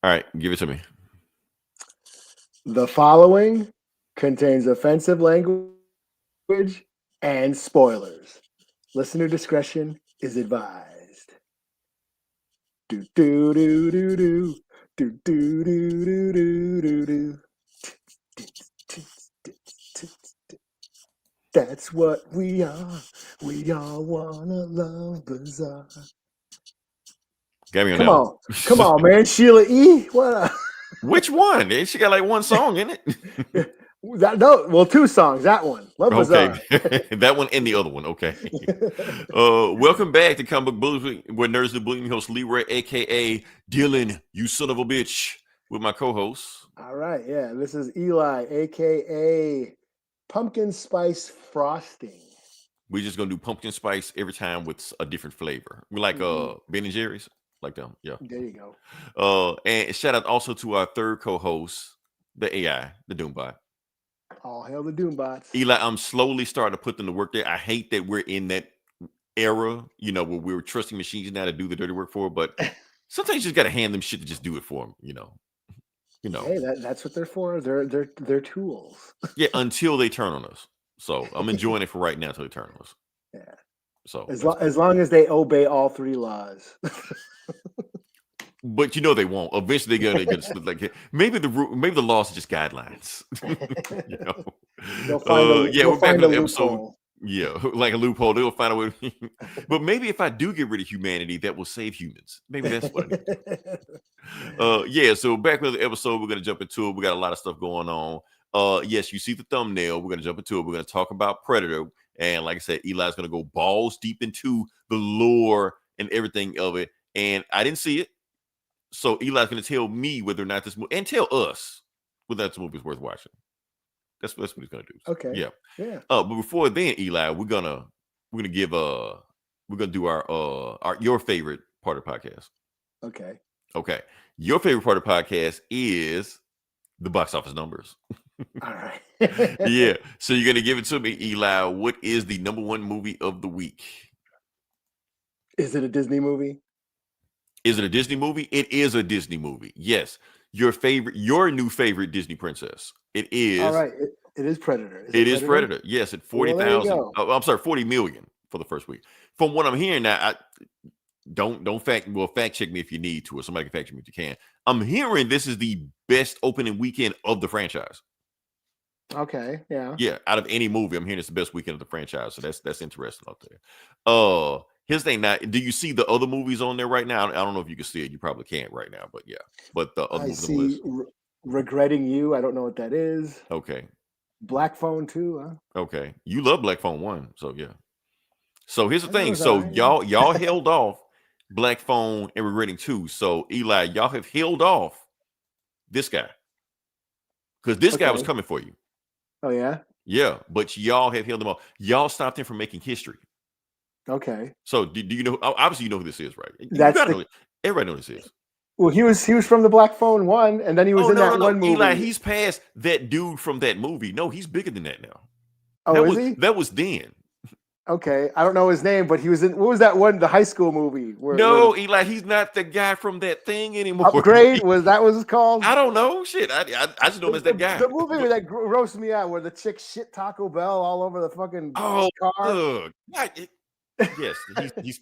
All right, give it to me. The following contains offensive language and spoilers. Listener discretion is advised. Do do do do do do do do do do do. That's what we are. We all wanna love bizarre. Got me on Come that on, come on, man. Sheila E. What? Which one? She got like one song in it. No, two songs. That one, Love Bizarre. Okay, that one and the other one. Okay. Welcome back to Comic Book Bullies, where nerds do bullying. Host Leroy, aka Dylan, you son of a bitch, with my co-host. All right, yeah. This is Eli, aka Pumpkin Spice Frosting. We're just gonna do pumpkin spice every time with a different flavor. We like Ben and Jerry's, like them. Yeah. There you go. And shout out also to our third co-host, the AI, the Doombot. All hail the Doombots. Eli, I'm slowly starting to put them to work there. I hate that we're in that era, where we're trusting machines now to do the dirty work for, but sometimes you just gotta hand them shit to just do it for them, Hey, that's what they're for. They're tools. Yeah, until they turn on us. So I'm enjoying it for right now until they turn on us. Yeah. So as long as they obey all three laws. But they won't. Eventually they're gonna get like maybe the laws are just guidelines. They'll find we're back find with a episode. loophole. Yeah, like a loophole. They'll find a way. But maybe if I do get rid of humanity, that will save humans. Maybe that's what it is. So back with the episode, we're gonna jump into it. We got a lot of stuff going on. Yes, you see the thumbnail. We're gonna jump into it. We're gonna talk about Predator. And like I said, Eli's gonna go balls deep into the lore and everything of it. And I didn't see it. So Eli's going to tell me whether or not this movie, and tell us whether this movie is worth watching. That's what he's going to do. Okay. Yeah. But before then, Eli, we're gonna do our your favorite part of the podcast. Okay. Your favorite part of the podcast is the box office numbers. All right. Yeah. So you're going to give it to me, Eli. What is the number one movie of the week? Is it a Disney movie? Is it a Disney movie? It is a Disney movie. Yes. Your new favorite Disney princess. It is. All right. It is Predator. It is Predator. Yes, at 40,000. I'm sorry, 40 million for the first week. From what I'm hearing now, don't fact check me if you need to, or somebody can fact check me if you can. I'm hearing this is the best opening weekend of the franchise. Okay. Yeah. Yeah. Out of any movie, I'm hearing it's the best weekend of the franchise. So that's interesting out there. Here's the thing. Now, do you see the other movies on there right now? I don't know if you can see it. You probably can't right now, but yeah. But the other movies on the list. Regretting You. I don't know what that is. Okay. Black Phone 2. Huh? Okay. You love Black Phone 1, so yeah. So here's the thing. So y'all held off Black Phone and Regretting 2. So Eli, y'all have held off this guy. Because this guy was coming for you. Oh, yeah? Yeah, but y'all have held him off. Y'all stopped him from making history. Okay. So do you know? Obviously, you know who this is, right? Everybody knows who this is. Well, he was from the Black Phone 1, and then he was in that one movie. Eli, he's past that dude from that movie. No, he's bigger than that now. Oh, is he? That was then. Okay, I don't know his name, but he was in. What was that one? The high school movie. Eli, he's not the guy from that thing anymore. Upgrade was that what it's called? I don't know. Shit, I just know him as that guy. The movie that roasted me out, where the chick shit Taco Bell all over the fucking car. Yes,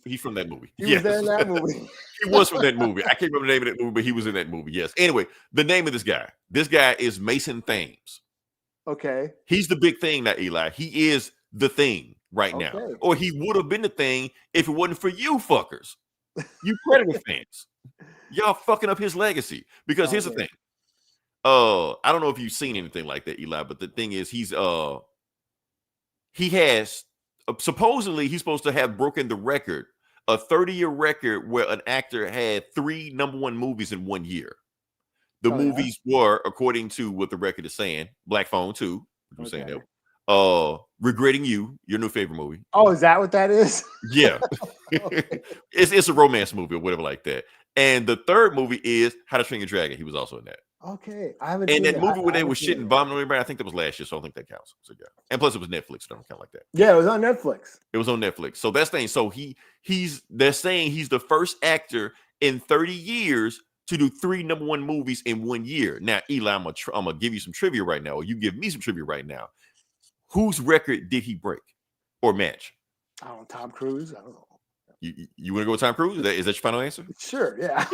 he's from that movie. He was there in that movie. He was from that movie. I can't remember the name of that movie, but he was in that movie. Yes. Anyway, the name of this guy. This guy is Mason Thames. Okay. He's the big thing now, Eli. He is the thing right now. Or he would have been the thing if it wasn't for you fuckers. You Predator fans. Y'all fucking up his legacy. Because here's the thing. I don't know if you've seen anything like that, Eli, but the thing is he has supposedly he's supposed to have broken the record, a 30-year record where an actor had 3 number one movies in 1 year. The movies were, according to what the record is saying, Black Phone 2, which was saying that. Regretting You, your new favorite movie. Oh, is that what that is? Yeah. It's a romance movie or whatever like that. And the third movie is How to Train Your Dragon. He was also in that. Okay, I haven't. And that movie where they were shitting bombing on everybody, I think that was last year, so I don't think that counts. So yeah, and plus it was Netflix, so I don't count like that. Yeah, it was on Netflix. It was on Netflix. So that's the thing. So they're saying he's the first actor in 30 years to do 3 number 1 movies in 1 year. Now, Eli, I'm gonna give you some trivia right now, or you give me some trivia right now. Whose record did he break or match? I don't know, Tom Cruise. I don't know. You want to go with Tom Cruise? Is that your final answer? Sure, yeah.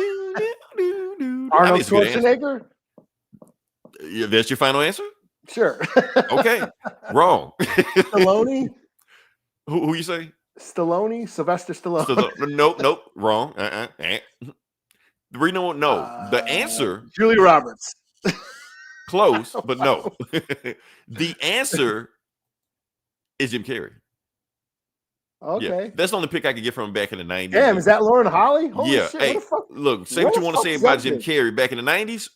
Arnold Schwarzenegger? Yeah, that's your final answer? Sure. Okay. Wrong. Stallone? Who you say? Stallone? Sylvester Stallone? Nope. Wrong. The reason the answer. Julia Roberts. Close, but no. The answer is Jim Carrey. Okay. Yeah, that's the only pick I could get from him back in the 90s. Damn, is that Lauren Holly? Holy yeah. Shit, Hey, what the fuck? look, say what you want to say about Jim Carrey. Back in the 90s,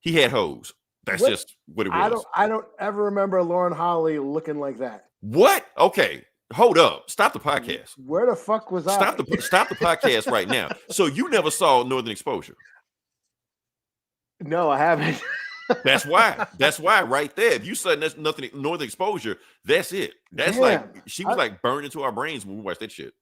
he had hoes. That's just what it was. I don't ever remember Lauren Holly looking like that. What? Okay. Hold up. Stop the podcast. Where the fuck was I? Stop the podcast right now. So you never saw Northern Exposure? No, I haven't. That's why. That's why right there. If you said that's nothing, Northern Exposure, that's it. That's she was like burned into our brains when we watched that shit.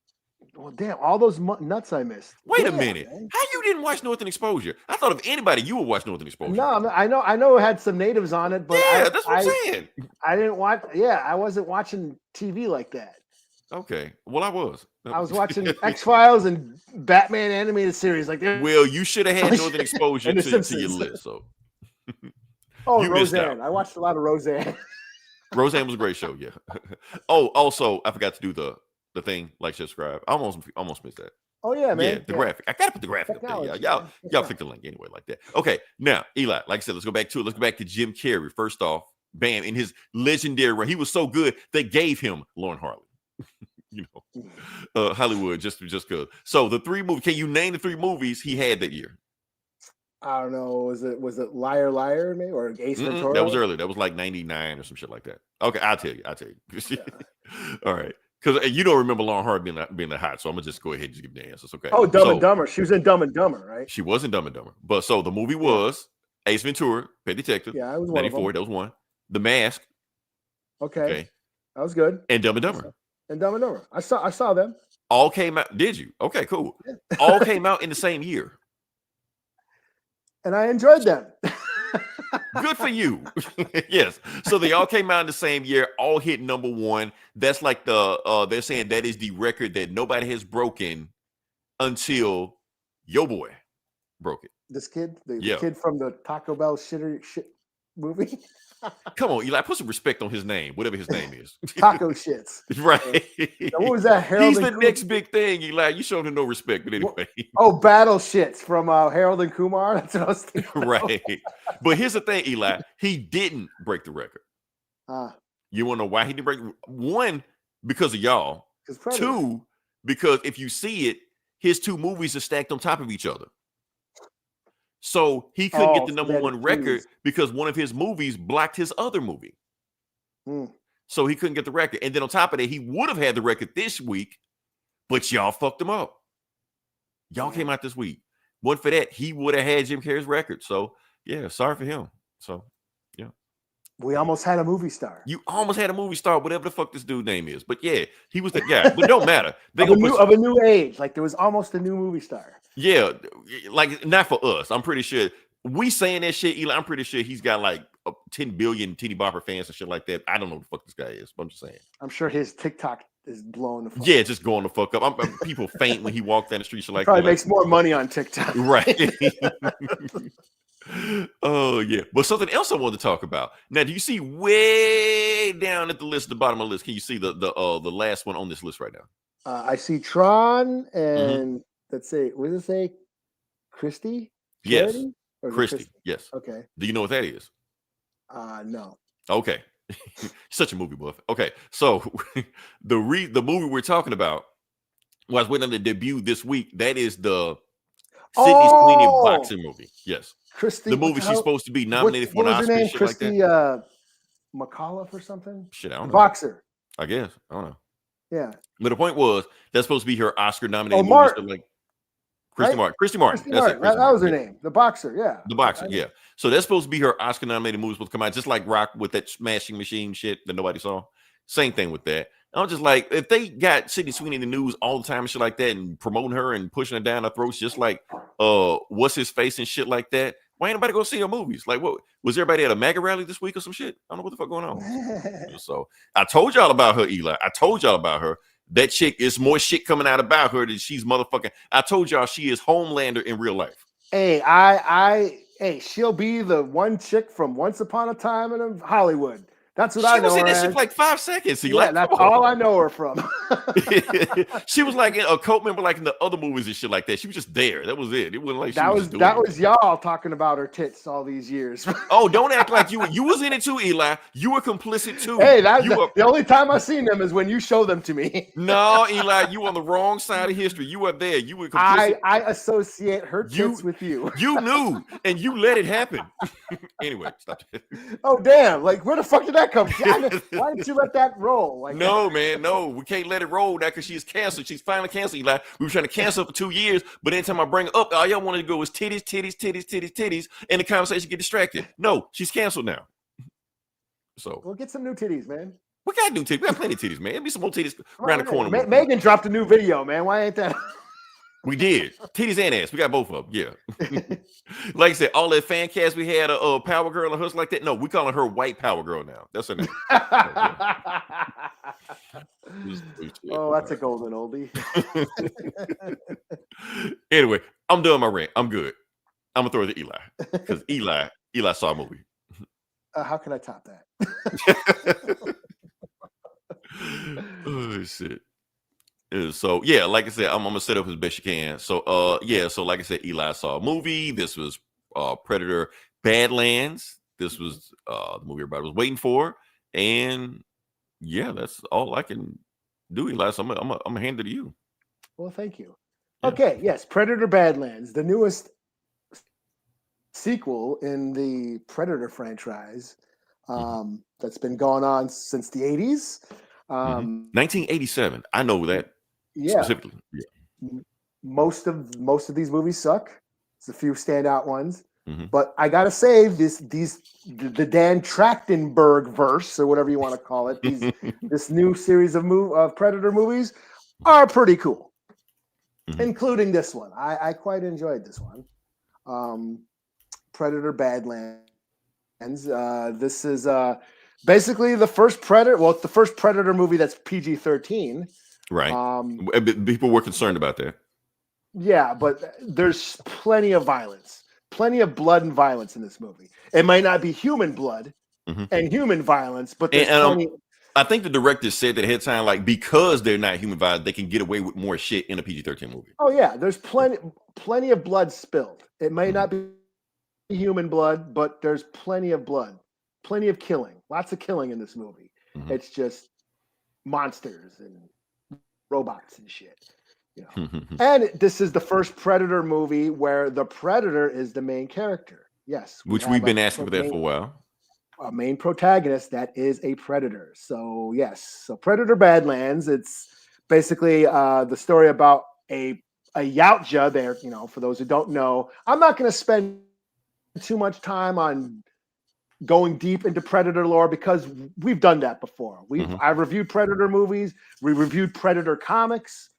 Well, damn, all those nuts I missed. Wait a minute. Man. How you didn't watch Northern Exposure? I thought if anybody, you would watch Northern Exposure. No, I know it had some natives on it, but yeah, that's what I'm saying. I didn't watch. Yeah, I wasn't watching TV like that. Okay. Well, I was. I was watching X-Files and Batman animated series like that. Well, you should have had Northern Exposure to your list. So. Oh, Roseanne. I watched a lot of Roseanne. Roseanne was a great show, yeah. Oh, also, I forgot to do the thing, like, subscribe. I almost missed that. Oh, yeah, man. Yeah, the graphic. I gotta put the graphic up there. Y'all click the link anyway, like that. Okay, now, Eli, like I said, let's go back to it. Let's go back to Jim Carrey. First off, bam, in his legendary run. He was so good they gave him Lauren Harley. Hollywood, just good. So the 3 movies, can you name the 3 movies he had that year? I don't know. Was it Liar Liar maybe or Ace Ventura? That was early. That was like 99 or some shit like that. Okay, I'll tell you. Yeah. All right. Because you don't remember Lauren Hardy being that hot, so I'm gonna just go ahead and just give you the answers. Okay. Oh, Dumb and Dumber. She was in Dumb and Dumber, right? She was in Dumb and Dumber. But so the movie was Ace Ventura, Pet Detective. Yeah, I was 94. That was one. The Mask. Okay. That was good. And Dumb and Dumber. And Dumb and Dumber. I saw them. All came out. Did you? Okay, cool. Yeah. All came out in the same year. And I enjoyed them. Good for you. Yes. So they all came out in the same year, all hit number 1. That's like they're saying that is the record that nobody has broken until Yo Boy broke it. This kid, the kid from the Taco Bell shit movie. Come on, Eli, put some respect on his name, whatever his name is. Taco Shits. Right. What was that? He's the next big thing, Eli. You showed him no respect, but anyway. Oh, Battle Shits from Harold and Kumar. That's what I was thinking. Right. But here's the thing, Eli. He didn't break the record. You want to know why he didn't break it? 1, because of y'all. 2, because if you see it, his 2 movies are stacked on top of each other. So he couldn't get the number 1 record because one of his movies blocked his other movie. So he couldn't get the record. And then on top of that, he would have had the record this week, but y'all fucked him up. Y'all came out this week. One for that, he would have had Jim Carrey's record. So yeah, sorry for him. So yeah. We almost had a movie star. You almost had a movie star, whatever the fuck this dude's name is. But yeah, he was the guy. But it don't matter. Of a new age. Like there was almost a new movie star. Yeah, like not for us. I'm pretty sure we saying that shit, Eli. I'm pretty sure he's got like 10 billion Teeny Bopper fans and shit like that. I don't know who the fuck this guy is, but I'm just saying. I'm sure his TikTok is blowing the fuck up. Yeah, just going the fuck up. People faint when he walked down the street. Shit like probably makes more money on TikTok. Right. Oh, yeah. But something else I wanted to talk about. Now, do you see way down at the list, the bottom of the list? Can you see the last one on this list right now? I see Tron and let's say, what does it say? Christie? Yes. Christie. Yes. Okay. Do you know what that is? No. Okay. Such a movie buff. Okay. So the movie we're talking about was waiting on the debut this week. That is the Sydney Sweeney boxing movie. Yes. Christie. The movie she's supposed to be nominated for an Oscar. Shit Christie like that. McAuliffe or something? Shit, I don't know. Boxer. I guess. I don't know. Yeah. But the point was that's supposed to be her Oscar nominated movie. So like Christy Martin. Christy Martin. That's it. That was her name. The boxer. Yeah. The boxer. Yeah. So that's supposed to be her Oscar nominated movie supposed to come out, just like Rock with that smashing machine shit that nobody saw. Same thing with that. I'm just like, if they got Sydney Sweeney in the news all the time and shit like that, and promoting her and pushing her down our throats, just like what's his face and shit like that. Why ain't nobody go see her movies? Like, what was everybody at a MAGA rally this week or some shit? I don't know what the fuck going on. So I told y'all about her, Eli. I told y'all about her. That chick is more shit coming out about her than she's motherfucking. I told y'all she is Homelander in real life. Hey, hey, she'll be the one chick from Once Upon a Time in Hollywood. That's what I know. She was in her that shit as. for like 5 seconds. Yeah, like, that's all I know her from. She was like a cult member, like in the other movies and shit like that. She was just there. That was it. It wasn't like that was y'all talking about her tits all these years. Oh, don't act like you was in it too, Eli. You were complicit too. Hey, the only time I've seen them is when you show them to me. No, Eli, you on the wrong side of history. You were there. You were complicit. I associate her tits with you. You knew, and you let it happen. Anyway, stop. Oh damn! Like, where the fuck did that come from? Why didn't you let that roll? Like, no, man, no, we can't let it roll now because she's canceled. She's finally canceled, Eli. We were trying to cancel her for 2 years, but anytime I bring her up, all y'all wanted to go was titties, and the conversation get distracted. No, she's canceled now. So we'll get some new titties, man. We got new titties. We got plenty of titties, man. There'll be some more titties around the corner. Megan dropped a new video, man. Why ain't that? We did. Titties and ass. We got both of them. Yeah. Like I said, all that fan cast we had, Power Girl and hers like that. No, we calling her White Power Girl now. That's her name. Oh, that's a golden oldie. Anyway, I'm done my rant. I'm good. I'm gonna throw it to Eli because Eli saw a movie. How can I top that? Oh shit. So yeah, like I said, I'm gonna set up as best you can. So so like I said, Eli saw a movie. This was Predator Badlands. This was the movie everybody was waiting for, and yeah, that's all I can do, Eli. So I'm gonna hand it to you. Well, thank you. Yeah. Okay, yes, Predator Badlands, the newest sequel in the Predator franchise that's been going on since the 80s. 1987. I know that. Yeah. Specifically. Yeah. Most of these movies suck. There's a few standout ones. But I gotta say, the Dan Trachtenberg verse, or whatever you want to call it, this new series of Predator movies are pretty cool. Including this one. I quite enjoyed this one. Predator Badlands. This is basically the first Predator. Well, it's the first Predator movie that's PG-13. Right. People were concerned about that. Yeah, but there's plenty of violence, plenty of blood and violence in this movie. It might not be human blood and human violence, but there's plenty. I think the director said that ahead of time, like, because they're not human violence, they can get away with more shit in a PG-13 movie. Oh yeah, there's plenty of blood spilled. It may not be human blood, but there's plenty of blood, plenty of killing, lots of killing in this movie. It's just monsters and robots and shit, you know. And this is the first Predator movie where the Predator is the main character. Yes, which we've been asking for that for a while. A main protagonist that is a Predator. So yes, so Predator Badlands. It's basically the story about a Yautja there. You know, for those who don't know, I'm not going to spend too much time on going deep into Predator lore because we've done that before. I've reviewed Predator movies. We reviewed Predator comics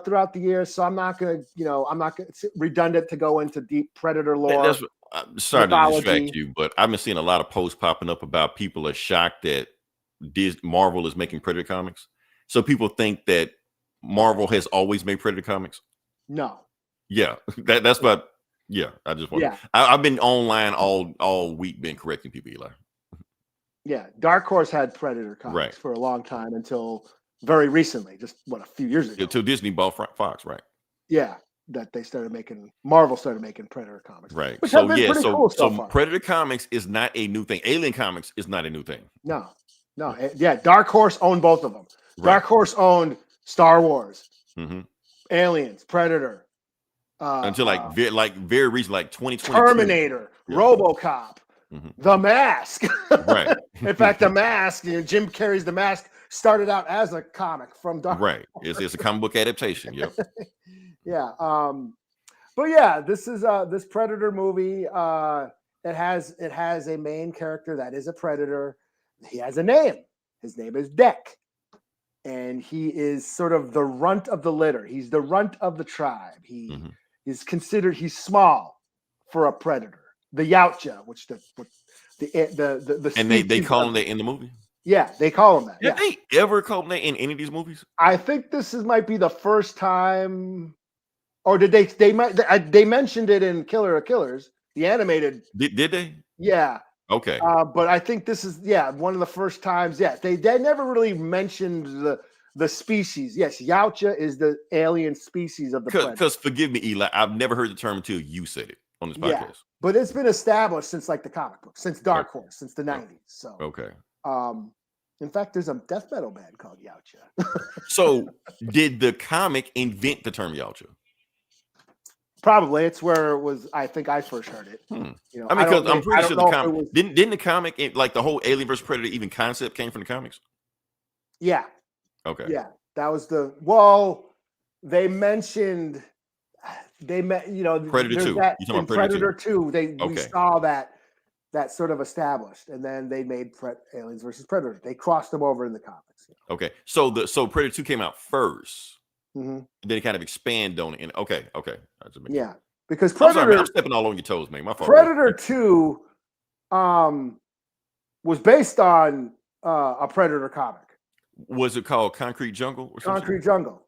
throughout the years. So I'm not going to, it's redundant to go into deep Predator lore. I'm sorry to distract you, but I've been seeing a lot of posts popping up about people are shocked that Marvel is making Predator comics. So people think that Marvel has always made Predator comics. No. Yeah, that's what. Yeah, I just want. Yeah. I've been online all week, been correcting people, Eli. Yeah, Dark Horse had Predator comics for a long time until very recently, just a few years ago. Until Disney bought Fox, right? Yeah, that Marvel started making Predator comics, right? Which so cool so Predator comics is not a new thing. Alien comics is not a new thing. No, yeah. Dark Horse owned both of them. Right. Dark Horse owned Star Wars, Aliens, Predator. Until very recent, like 2020, Terminator, RoboCop, The Mask. Right. In fact, The Mask, Jim Carrey's The Mask started out as a comic from Dark Horse. It's a comic book adaptation. Yep. Yeah. But yeah, this is this Predator movie. It has a main character that is a Predator. He has a name. His name is Deck. and he is sort of the runt of the litter. He's the runt of the tribe. He is considered, he's small for a predator. The Yautja, which the and they call him that in the movie. Yeah, they call him that. Did they ever call him that in any of these movies? I think might be the first time, or did they mentioned it in Killer of Killers, the animated. Did they? Yeah. Okay. But I think this is one of the first times. Yeah, they never really mentioned the species. Yes, Yautja is the alien species of the predator. Because forgive me, Eli, I've never heard the term until you said it on this podcast. Yeah, but it's been established since like the comic book, since Dark Horse, since the 90s. So okay. In fact, there's a death metal band called Yautja. So did the comic invent the term Yautja? Probably. It's where it was. I think I first heard it. You know, I mean, because I'm pretty sure the comic didn't the comic, like the whole Alien vs Predator even concept came from the comics. Yeah. Okay. Yeah, that was they mentioned Predator 2. You talking about Predator 2? We saw that sort of established, and then they made Aliens versus Predator. They crossed them over in the comics. Okay, so Predator 2 came out first. Then it kind of expand on it. And okay. Yeah, because Predator. I'm stepping all on your toes, man. My fault. Predator 2 was based on a Predator comic. Was it called Concrete Jungle? Or something? Concrete Jungle.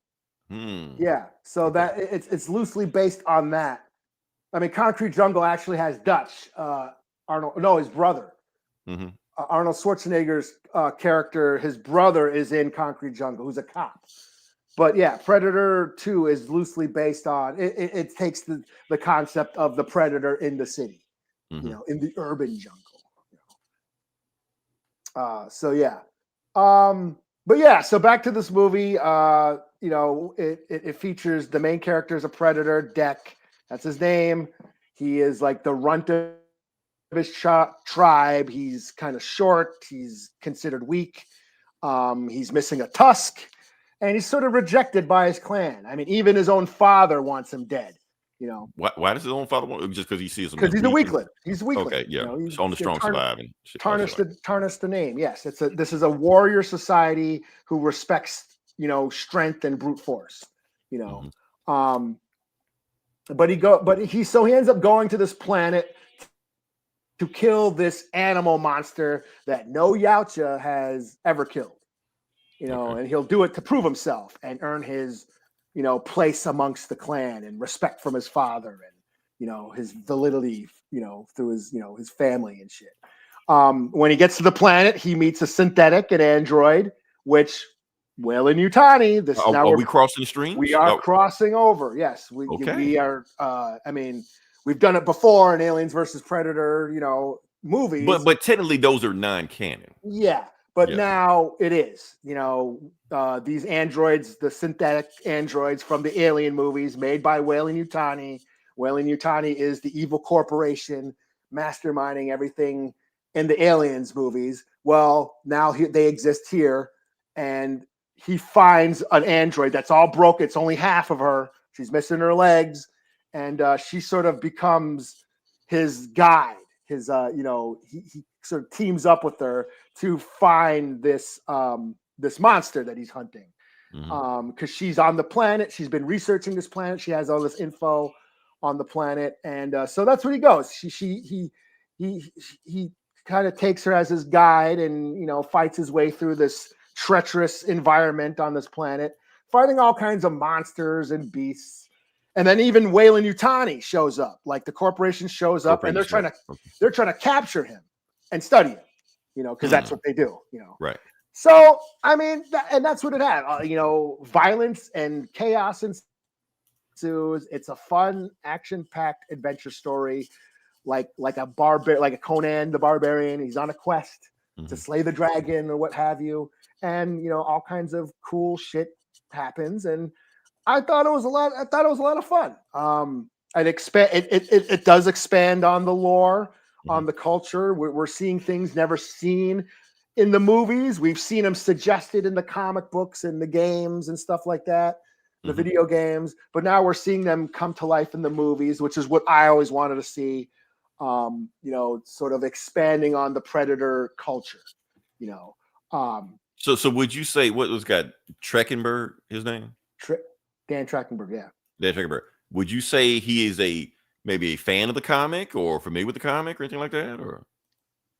Yeah, so that it's loosely based on that. I mean, Concrete Jungle actually has Dutch his brother. Arnold Schwarzenegger's character, his brother is in Concrete Jungle, who's a cop. But yeah, Predator 2 is loosely based on it takes the concept of the predator in the city, in the urban jungle. So yeah. But yeah, so back to this movie. It features the main character is a predator, Deck. That's his name. He is like the runt of his tribe. He's kind of short. He's considered weak. He's missing a tusk. And he's sort of rejected by his clan. I mean, even his own father wants him dead. Why does his own father want him? Just because he sees him? Because he's a weakling. He's a weakling. Okay, yeah. He's on the strong side and shit. Tarnish the name. Yes, this is a warrior society who respects strength and brute force. But he ends up going to this planet to kill this animal monster that no Yautja has ever killed. And he'll do it to prove himself and earn his, place amongst the clan and respect from his father and, his validity, through his family and shit. When he gets to the planet, he meets a synthetic, an android, which Weyland-Yutani. Are we crossing the stream? We are crossing over. Yes, we are. We've done it before in Aliens versus Predator, movies. But technically, those are non-canon. Yeah. But now it is, these androids, the synthetic androids from the Alien movies made by Weyland-Yutani. Weyland-Yutani is the evil corporation masterminding everything in the Aliens movies. Well, now they exist here, and he finds an android that's all broke. It's only half of her. She's missing her legs, and she sort of becomes his guide. His, he sort of teams up with her to find this monster that he's hunting, because she's on the planet. She's been researching this planet. She has all this info on the planet, and so that's where he goes. He kind of takes her as his guide, and fights his way through this treacherous environment on this planet, fighting all kinds of monsters and beasts. And then even Weyland-Yutani shows up, like the corporation shows up, and they're trying to capture him and study him, because that's what they do, Right. So I mean, that's what it had, violence and chaos ensues. It's a fun, action-packed adventure story, like a Conan the Barbarian. He's on a quest to slay the dragon or what have you, and all kinds of cool shit happens, and I thought it was a lot of fun. It does expand on the lore, on the culture. We're seeing things never seen in the movies. We've seen them suggested in the comic books and the games and stuff like that, the video games. But now we're seeing them come to life in the movies, which is what I always wanted to see. Sort of expanding on the Predator culture. So would you say what was got Treckenberg, his name? Dan Trachtenberg, yeah. Dan Treckenberg. Would you say he is maybe a fan of the comic or familiar with the comic or anything like that? Or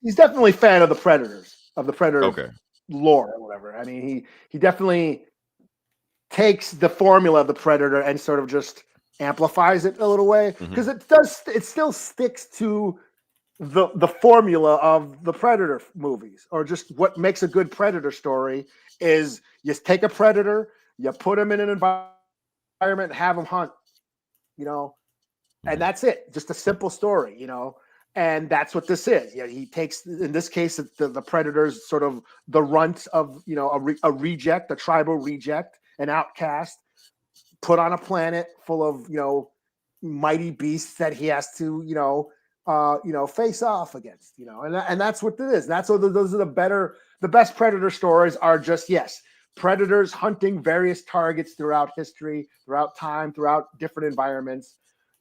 He's definitely a fan of the Predator okay. lore or whatever. I mean, he definitely takes the formula of the Predator and sort of just amplifies it a little way, because it still sticks to the formula of the Predator movies, or just what makes a good Predator story is you take a Predator, you put him in an environment, have him hunt, and that's it. Just a simple story, and that's what this is. Yeah, he takes, in this case, the Predator's sort of the runt of, a reject, a tribal reject, an outcast, put on a planet full of, mighty beasts that he has to, face off against, and that's what it is. That's what those are the best Predator stories are. Just, yes, predators hunting various targets throughout history, throughout time, throughout different environments,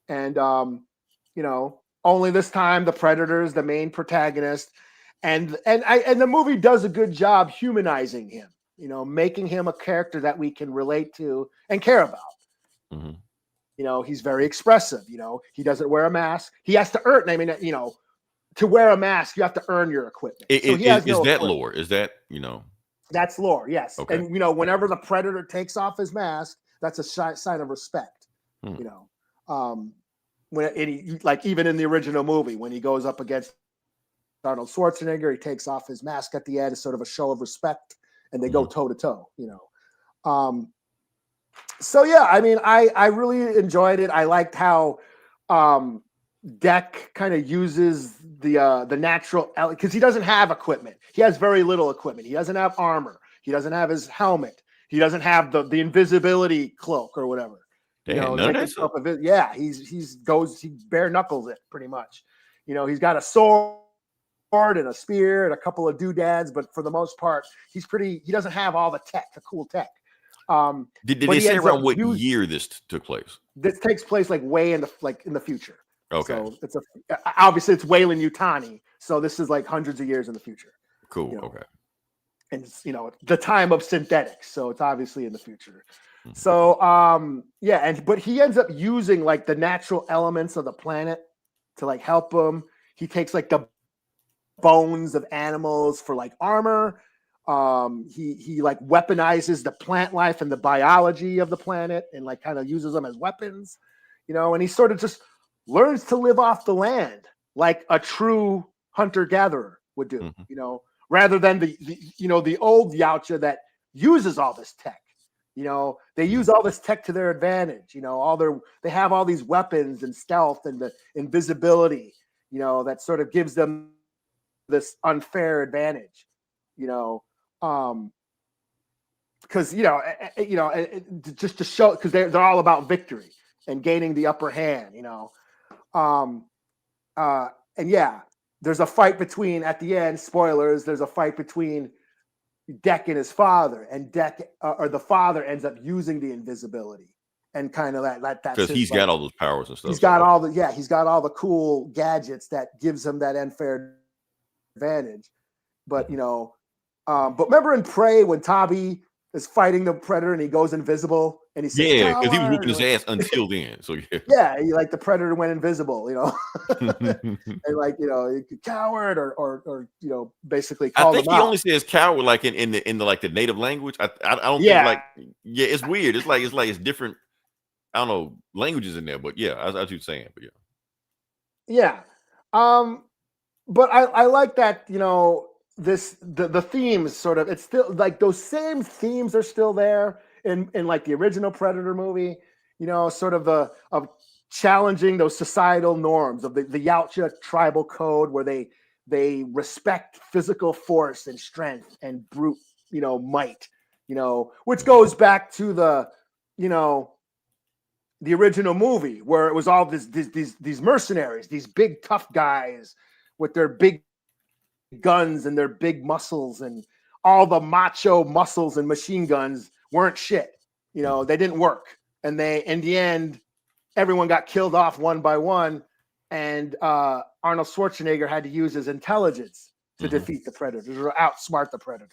and only this time the Predator is the main protagonist, and the movie does a good job humanizing him, making him a character that we can relate to and care about. He's very expressive. He doesn't wear a mask. He has to earn. I mean, to wear a mask, you have to earn your equipment. Is that lore? Is that, That's lore, yes. Okay. And, whenever the Predator takes off his mask, that's a sign of respect. Even in the original movie, when he goes up against Arnold Schwarzenegger, he takes off his mask at the end as sort of a show of respect, and they go toe to toe. So yeah, I mean, I really enjoyed it. I liked how Deck kind of uses the natural, because he doesn't have equipment. He has very little equipment. He doesn't have armor. He doesn't have his helmet. He doesn't have the invisibility cloak or whatever. Damn, he bare knuckles it pretty much. He's got a sword and a spear and a couple of doodads, but for the most part, he doesn't have all the cool tech. Did they say around what year this took place? This takes place way in the future. Okay. So obviously it's Weyland Yutani. So this is hundreds of years in the future. Cool. Okay. And it's, the time of synthetics. So it's obviously in the future. So, but he ends up using the natural elements of the planet to help him. He takes the bones of animals for armor. He weaponizes the plant life and the biology of the planet and kind of uses them as weapons, and he sort of just learns to live off the land like a true hunter-gatherer would do, rather than the old Yautja that uses all this tech. They use all this tech to their advantage. They have all these weapons and stealth and the invisibility, that sort of gives them this unfair advantage, because just to show, because they're all about victory and gaining the upper hand, and yeah, there's a fight between, at the end, spoilers, there's a fight between Deck and his father, and Deck or the father ends up using the invisibility and kind of that because he's got all those powers and stuff. He's got all the cool gadgets that gives him that unfair advantage. But but remember in Prey when Tabi is fighting the Predator and he goes invisible and he says, because he was whooping his ass until then. So yeah, the Predator went invisible, and coward or basically called him out. I think he only says coward in the native language. I don't think it's weird. It's it's different. I don't know languages in there, but yeah, I was saying, but yeah. But I like that, the themes sort of, it's still those same themes are still there in the original Predator movie, sort of of challenging those societal norms of the Yautja tribal code where they respect physical force and strength and brute, might, which goes back to the original movie where it was all these mercenaries, these big tough guys with their big guns and their big muscles, and all the macho muscles and machine guns weren't shit. They didn't work. And in the end, everyone got killed off one by one. And Arnold Schwarzenegger had to use his intelligence to defeat the Predator, or outsmart the Predator.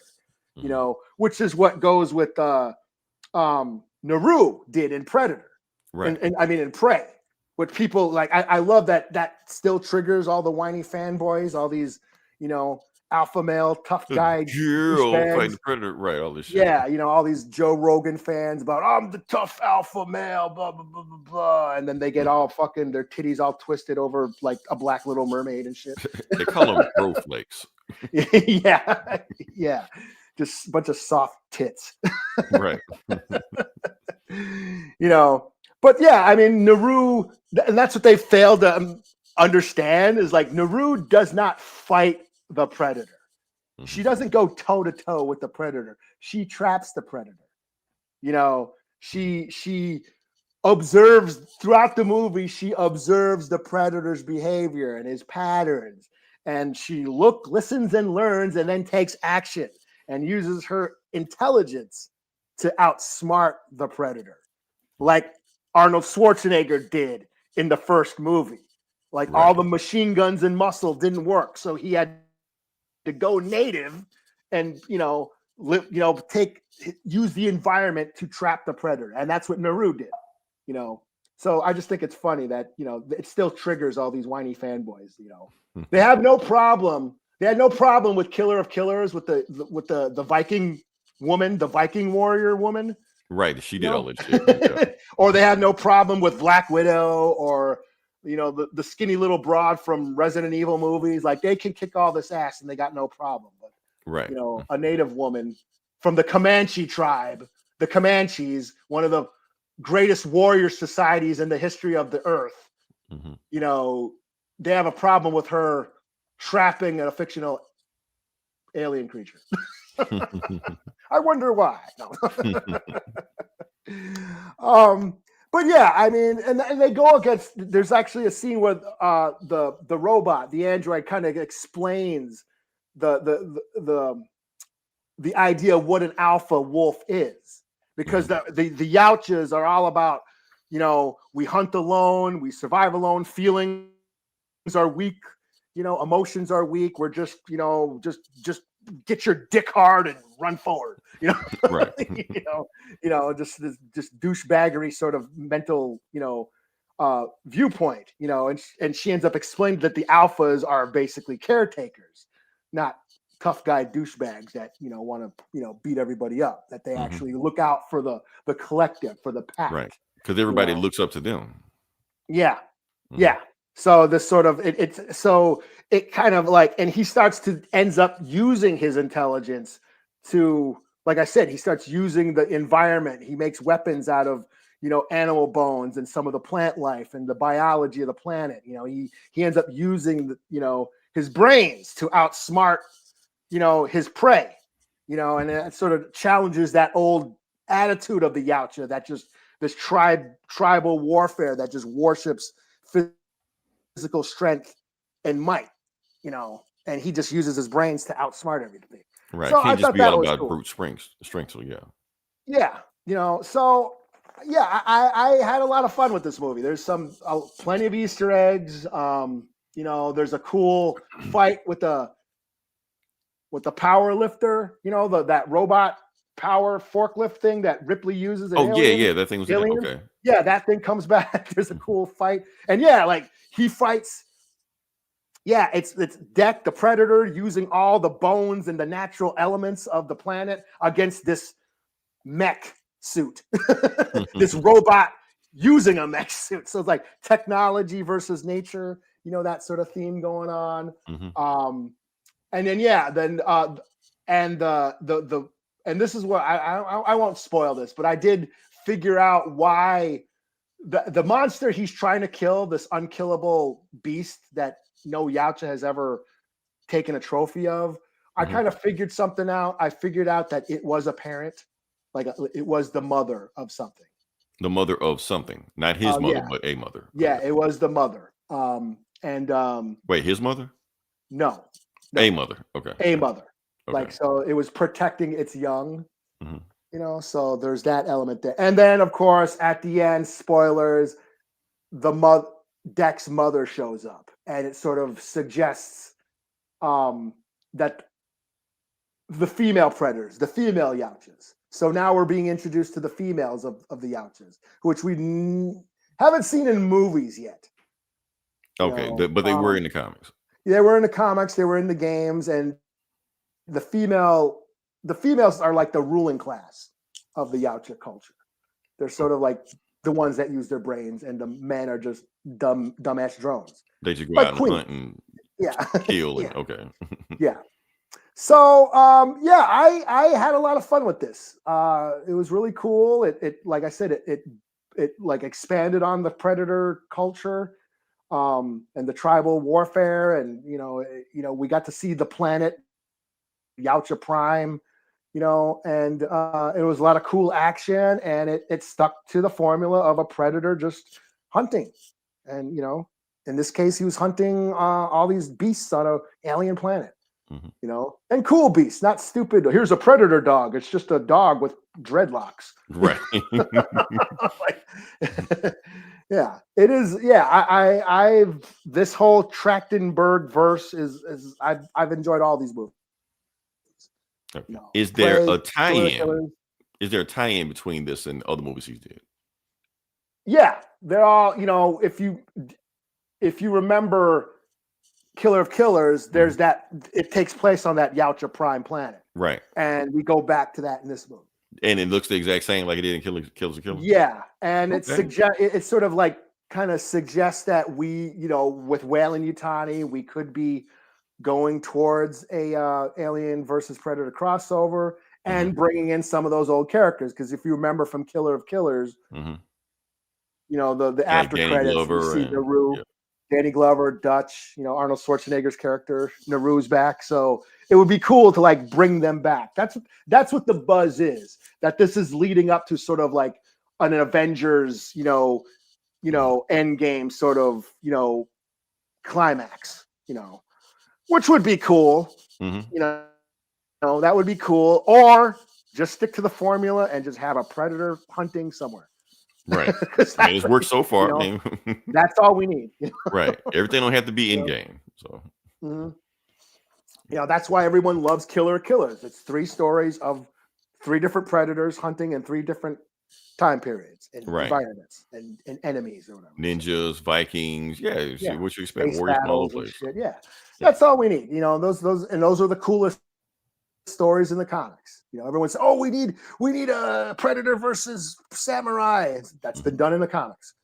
you know, which is what goes with Naru did in Predator, Right. and I mean in Prey. What people like, I love that still triggers all the whiny fanboys, all these, you know, alpha male tough guy Girl fighting the douchebags. Predator. Right. All this shit. Yeah, you know, all these Joe Rogan fans about I'm the tough alpha male, blah blah blah blah blah, and then they get all fucking their titties all twisted over like a black Little Mermaid and shit. They call them bro flakes. Yeah, yeah, just a bunch of soft tits. Right. You know, but yeah, I mean, Naru, and that's what they failed to understand is like Naru does not fight the Predator. She doesn't go toe to toe with the Predator. She traps the Predator. You know, she observes throughout the movie. She observes the Predator's behavior and his patterns, and she listens, and learns, and then takes action and uses her intelligence to outsmart the Predator, like Arnold Schwarzenegger did in the first movie. Like all the machine guns and muscle didn't work, so he had to go native and use the environment to trap the Predator, and that's what Naru did. You know, so I just think it's funny that it still triggers all these whiny fanboys. You know, they have no problem. They had no problem with Killer of Killers with the Viking woman, the Viking warrior woman. Right, she did all that shit. Yeah. Or they had no problem with Black Widow or the skinny little broad from Resident Evil movies. Like they can kick all this ass and they got no problem. But right, a native woman from the Comanche tribe, the Comanches, one of the greatest warrior societies in the history of the earth. They have a problem with her trapping a fictional alien creature. I wonder why. No. But yeah, I mean, and they go against. There's actually a scene where the robot, the android, kind of explains the idea of what an alpha wolf is, because the Yautjas are all about, we hunt alone, we survive alone, feelings are weak, emotions are weak. We're just just get your dick hard and run forward, right. just douchebaggery sort of mental, viewpoint, and she ends up explaining that the alphas are basically caretakers, not tough guy douchebags that, want to, beat everybody up, that they actually look out for the collective, for the pack. Right. Because everybody looks up to them. Yeah. Yeah. So this sort of it kind of like, and he ends up using his intelligence to, like I said, he starts using the environment. He makes weapons out of, animal bones and some of the plant life and the biology of the planet. He ends up using, his brains to outsmart, his prey, and it sort of challenges that old attitude of the Yautja, that just this tribal warfare that just worships physical strength and might, and he just uses his brains to outsmart everything. Right. So Can't I just be all about cool. brute strength. So yeah. Yeah. So yeah, I had a lot of fun with this movie. There's plenty of Easter eggs. There's a cool fight with the power lifter, that robot power forklift thing that Ripley uses. Yeah, that thing was okay. Yeah, that thing comes back. There's a cool fight, and yeah, like he fights. Yeah, it's Deck the Predator using all the bones and the natural elements of the planet against this mech suit, this robot using a mech suit. So it's like technology versus nature, that sort of theme going on. And then and this is what I won't spoil this, but I did figure out why the monster he's trying to kill, this unkillable beast that no Yautja has ever taken a trophy of. I kind of figured something out. I figured out that it was a parent, like it was the mother of something. The mother of something, not his mother, but a mother. Yeah, it was the mother. Wait, his mother? No. A mother. Okay. A mother. Okay. Like, so it was protecting its young. So there's that element there. And then, of course, at the end, spoilers, Deck's mother shows up, and it sort of suggests that the female predators, the female Yautjas. So now we're being introduced to the females of the Yautjas, which we haven't seen in movies yet. Okay, but they were in the comics. They were in the comics, they were in the games, and the females are like the ruling class of the Yautja culture. They're sort of like the ones that use their brains, and the men are just dumbass drones. They just go out and hunt and kill. Yeah. Okay. Yeah. So I had a lot of fun with this. It was really cool. It like I said, it like expanded on the predator culture, and the tribal warfare, and we got to see the planet Yautja Prime, and it was a lot of cool action, and it stuck to the formula of a predator just hunting, and in this case he was hunting all these beasts on an alien planet. And cool beasts, not stupid. Here's a predator dog. It's just a dog with dreadlocks. Right. Yeah, it is. Yeah, I've this whole Trachtenberg verse is I've enjoyed all these movies. Okay. Is there a tie-in? Is there a tie-in between this and other movies you did? Yeah, they're all. If you remember Killer of Killers, there's that. It takes place on that Yautja Prime planet, right? And we go back to that in this movie, and it looks the exact same like it did in Killers of Killers. Yeah, and it sort of like kind of suggests that we, with Weyland-Yutani, we could be going towards a Alien versus Predator crossover and bringing in some of those old characters, because if you remember from Killer of Killers, the after credits, you see Naru. Danny Glover, Dutch, Arnold Schwarzenegger's character, Naru's back. So it would be cool to like bring them back. That's what the buzz is, that this is leading up to sort of like an Avengers, end game sort of, climax, which would be cool. That would be cool. Or just stick to the formula and just have a predator hunting somewhere. Right. It's worked so far. That's all we need. Right. Everything don't have to be in game. So that's why everyone loves Killer of Killers. It's 3 stories of 3 different predators hunting in 3 different time periods and environments and enemies or whatever. Ninjas, Vikings, what you expect, Space warriors from all over the place. Yeah. That's all we need. Those are the coolest stories in the comics. Everyone says, "Oh, we need a Predator versus Samurai." That's been done in the comics.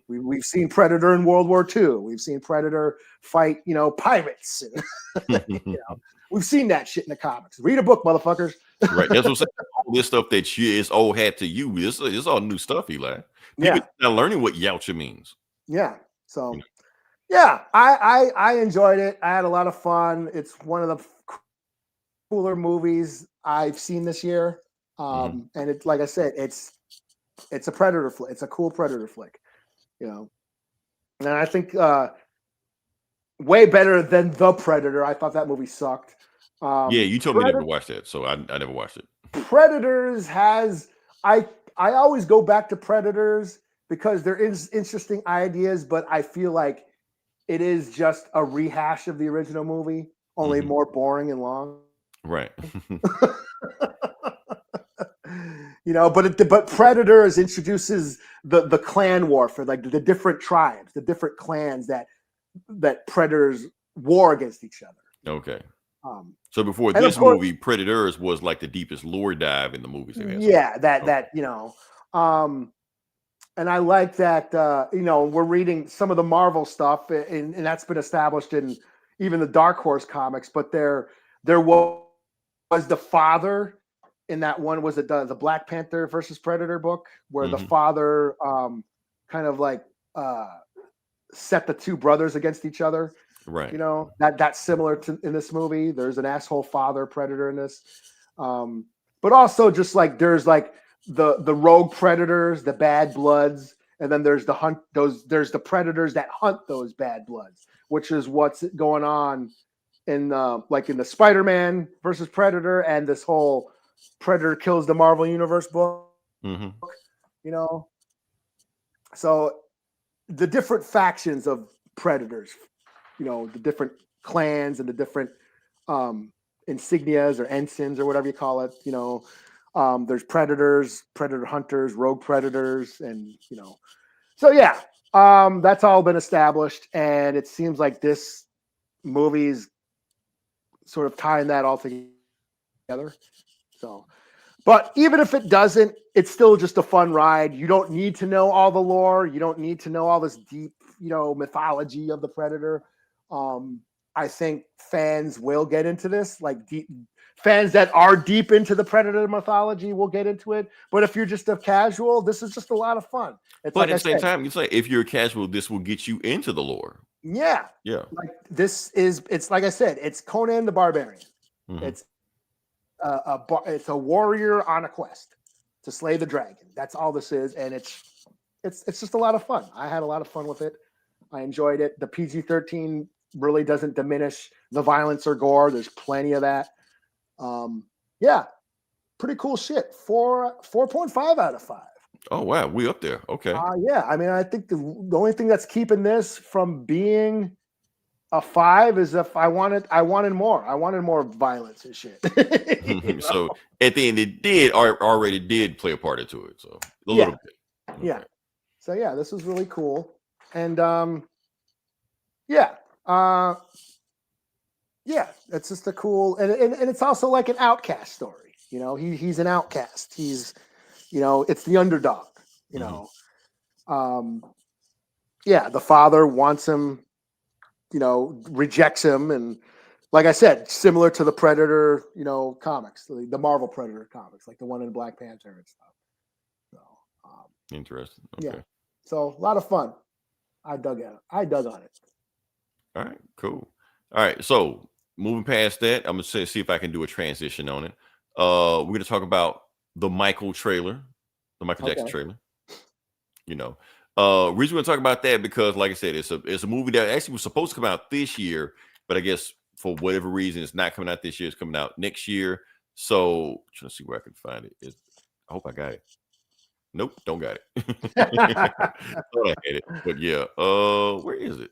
We've seen Predator in World War II. We've seen Predator fight, pirates. And, we've seen that shit in the comics. Read a book, motherfuckers. Right. That's what I'm saying. All this stuff that is old hat to you. This is all new stuff, Eli. People are learning what Yautja means. Yeah. So, I enjoyed it. I had a lot of fun. It's one of the cooler movies I've seen this year. And it's like I said, it's a Predator flick. It's a cool Predator flick, and I think way better than The Predator. I thought that movie sucked. You told me never to watch that, so I never watched it. Predators has I always go back to Predators because there is interesting ideas, but I feel like it is just a rehash of the original movie, only more boring and long. Right. But Predators introduces the clan warfare, like the different tribes, the different clans that predators war against each other. Okay. So before this movie, Predators was like the deepest lore dive in the movies. And I like that. We're reading some of the Marvel stuff, and that's been established in even the Dark Horse comics. But there was the father in that one. Was it the Black Panther versus Predator book where the father kind of like set the 2 brothers against each other? Right. That's similar to in this movie. There's an asshole father predator in this, but also just like there's like the rogue predators, the bad bloods, and then there's there's the predators that hunt those bad bloods, which is what's going on in like in the Spider-Man versus Predator and this whole Predator kills the Marvel Universe book. So the different factions of predators, the different clans and the different insignias or ensigns or whatever you call it. There's predators, predator hunters, rogue predators, and so yeah, that's all been established, and it seems like this movie's sort of tying that all together. So, but even if it doesn't, it's still just a fun ride. You don't need to know all the lore. You don't need to know all this deep, mythology of the Predator. I think fans will get into this, like deep fans that are deep into the Predator mythology will get into it. But if you're just a casual, this is just a lot of fun. It's but at the same time, you say if you're a casual, this will get you into the lore. Yeah. Like it's like I said, it's Conan the Barbarian. Mm-hmm. It's a warrior on a quest to slay the dragon. That's all this is, and it's just a lot of fun. I had a lot of fun with it. I enjoyed it. The PG-13 really doesn't diminish the violence or gore. There's plenty of that. Yeah, pretty cool shit. 4.5 out of 5. Oh wow, we up there. Okay. Yeah, I mean, I think the only thing that's keeping this from being a 5 is if I wanted more. I wanted more violence and shit. So at the end, it already did play a part into it. So a little bit. Okay. Yeah. So yeah, this was really cool, and it's just a cool, and it's also like an outcast story. He's an outcast. He's, it's the underdog. The father wants him, rejects him, and like I said, similar to the Predator, comics, the Marvel Predator comics, like the one in Black Panther and stuff. So interesting. Okay. Yeah. So a lot of fun. I dug on it. All right, cool. All right, so moving past that, I'm gonna see if I can do a transition on it. We're gonna talk about the Michael trailer, the Michael Jackson trailer. Reason we're gonna talk about that because, like I said, it's a movie that actually was supposed to come out this year, but I guess for whatever reason, it's not coming out this year. It's coming out next year. So trying to see where I can find it. I hope I got it. Nope, don't got it. Thought I had it, but yeah. Where is it?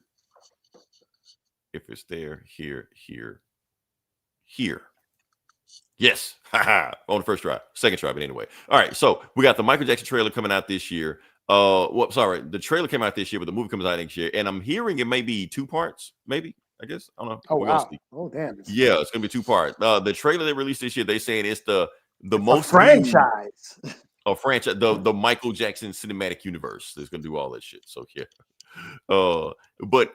If it's there, here. Yes, on the first try, second try, but anyway. All right, so we got the Michael Jackson trailer coming out this year. The trailer came out this year, but the movie comes out next year, and I'm hearing it may be 2 parts, maybe. I guess I don't know. Oh wow! Oh damn! Yeah, it's gonna be 2 parts. The trailer they released this year, they saying it's the most franchise. A franchise, the Michael Jackson cinematic universe is gonna do all that shit. So yeah, but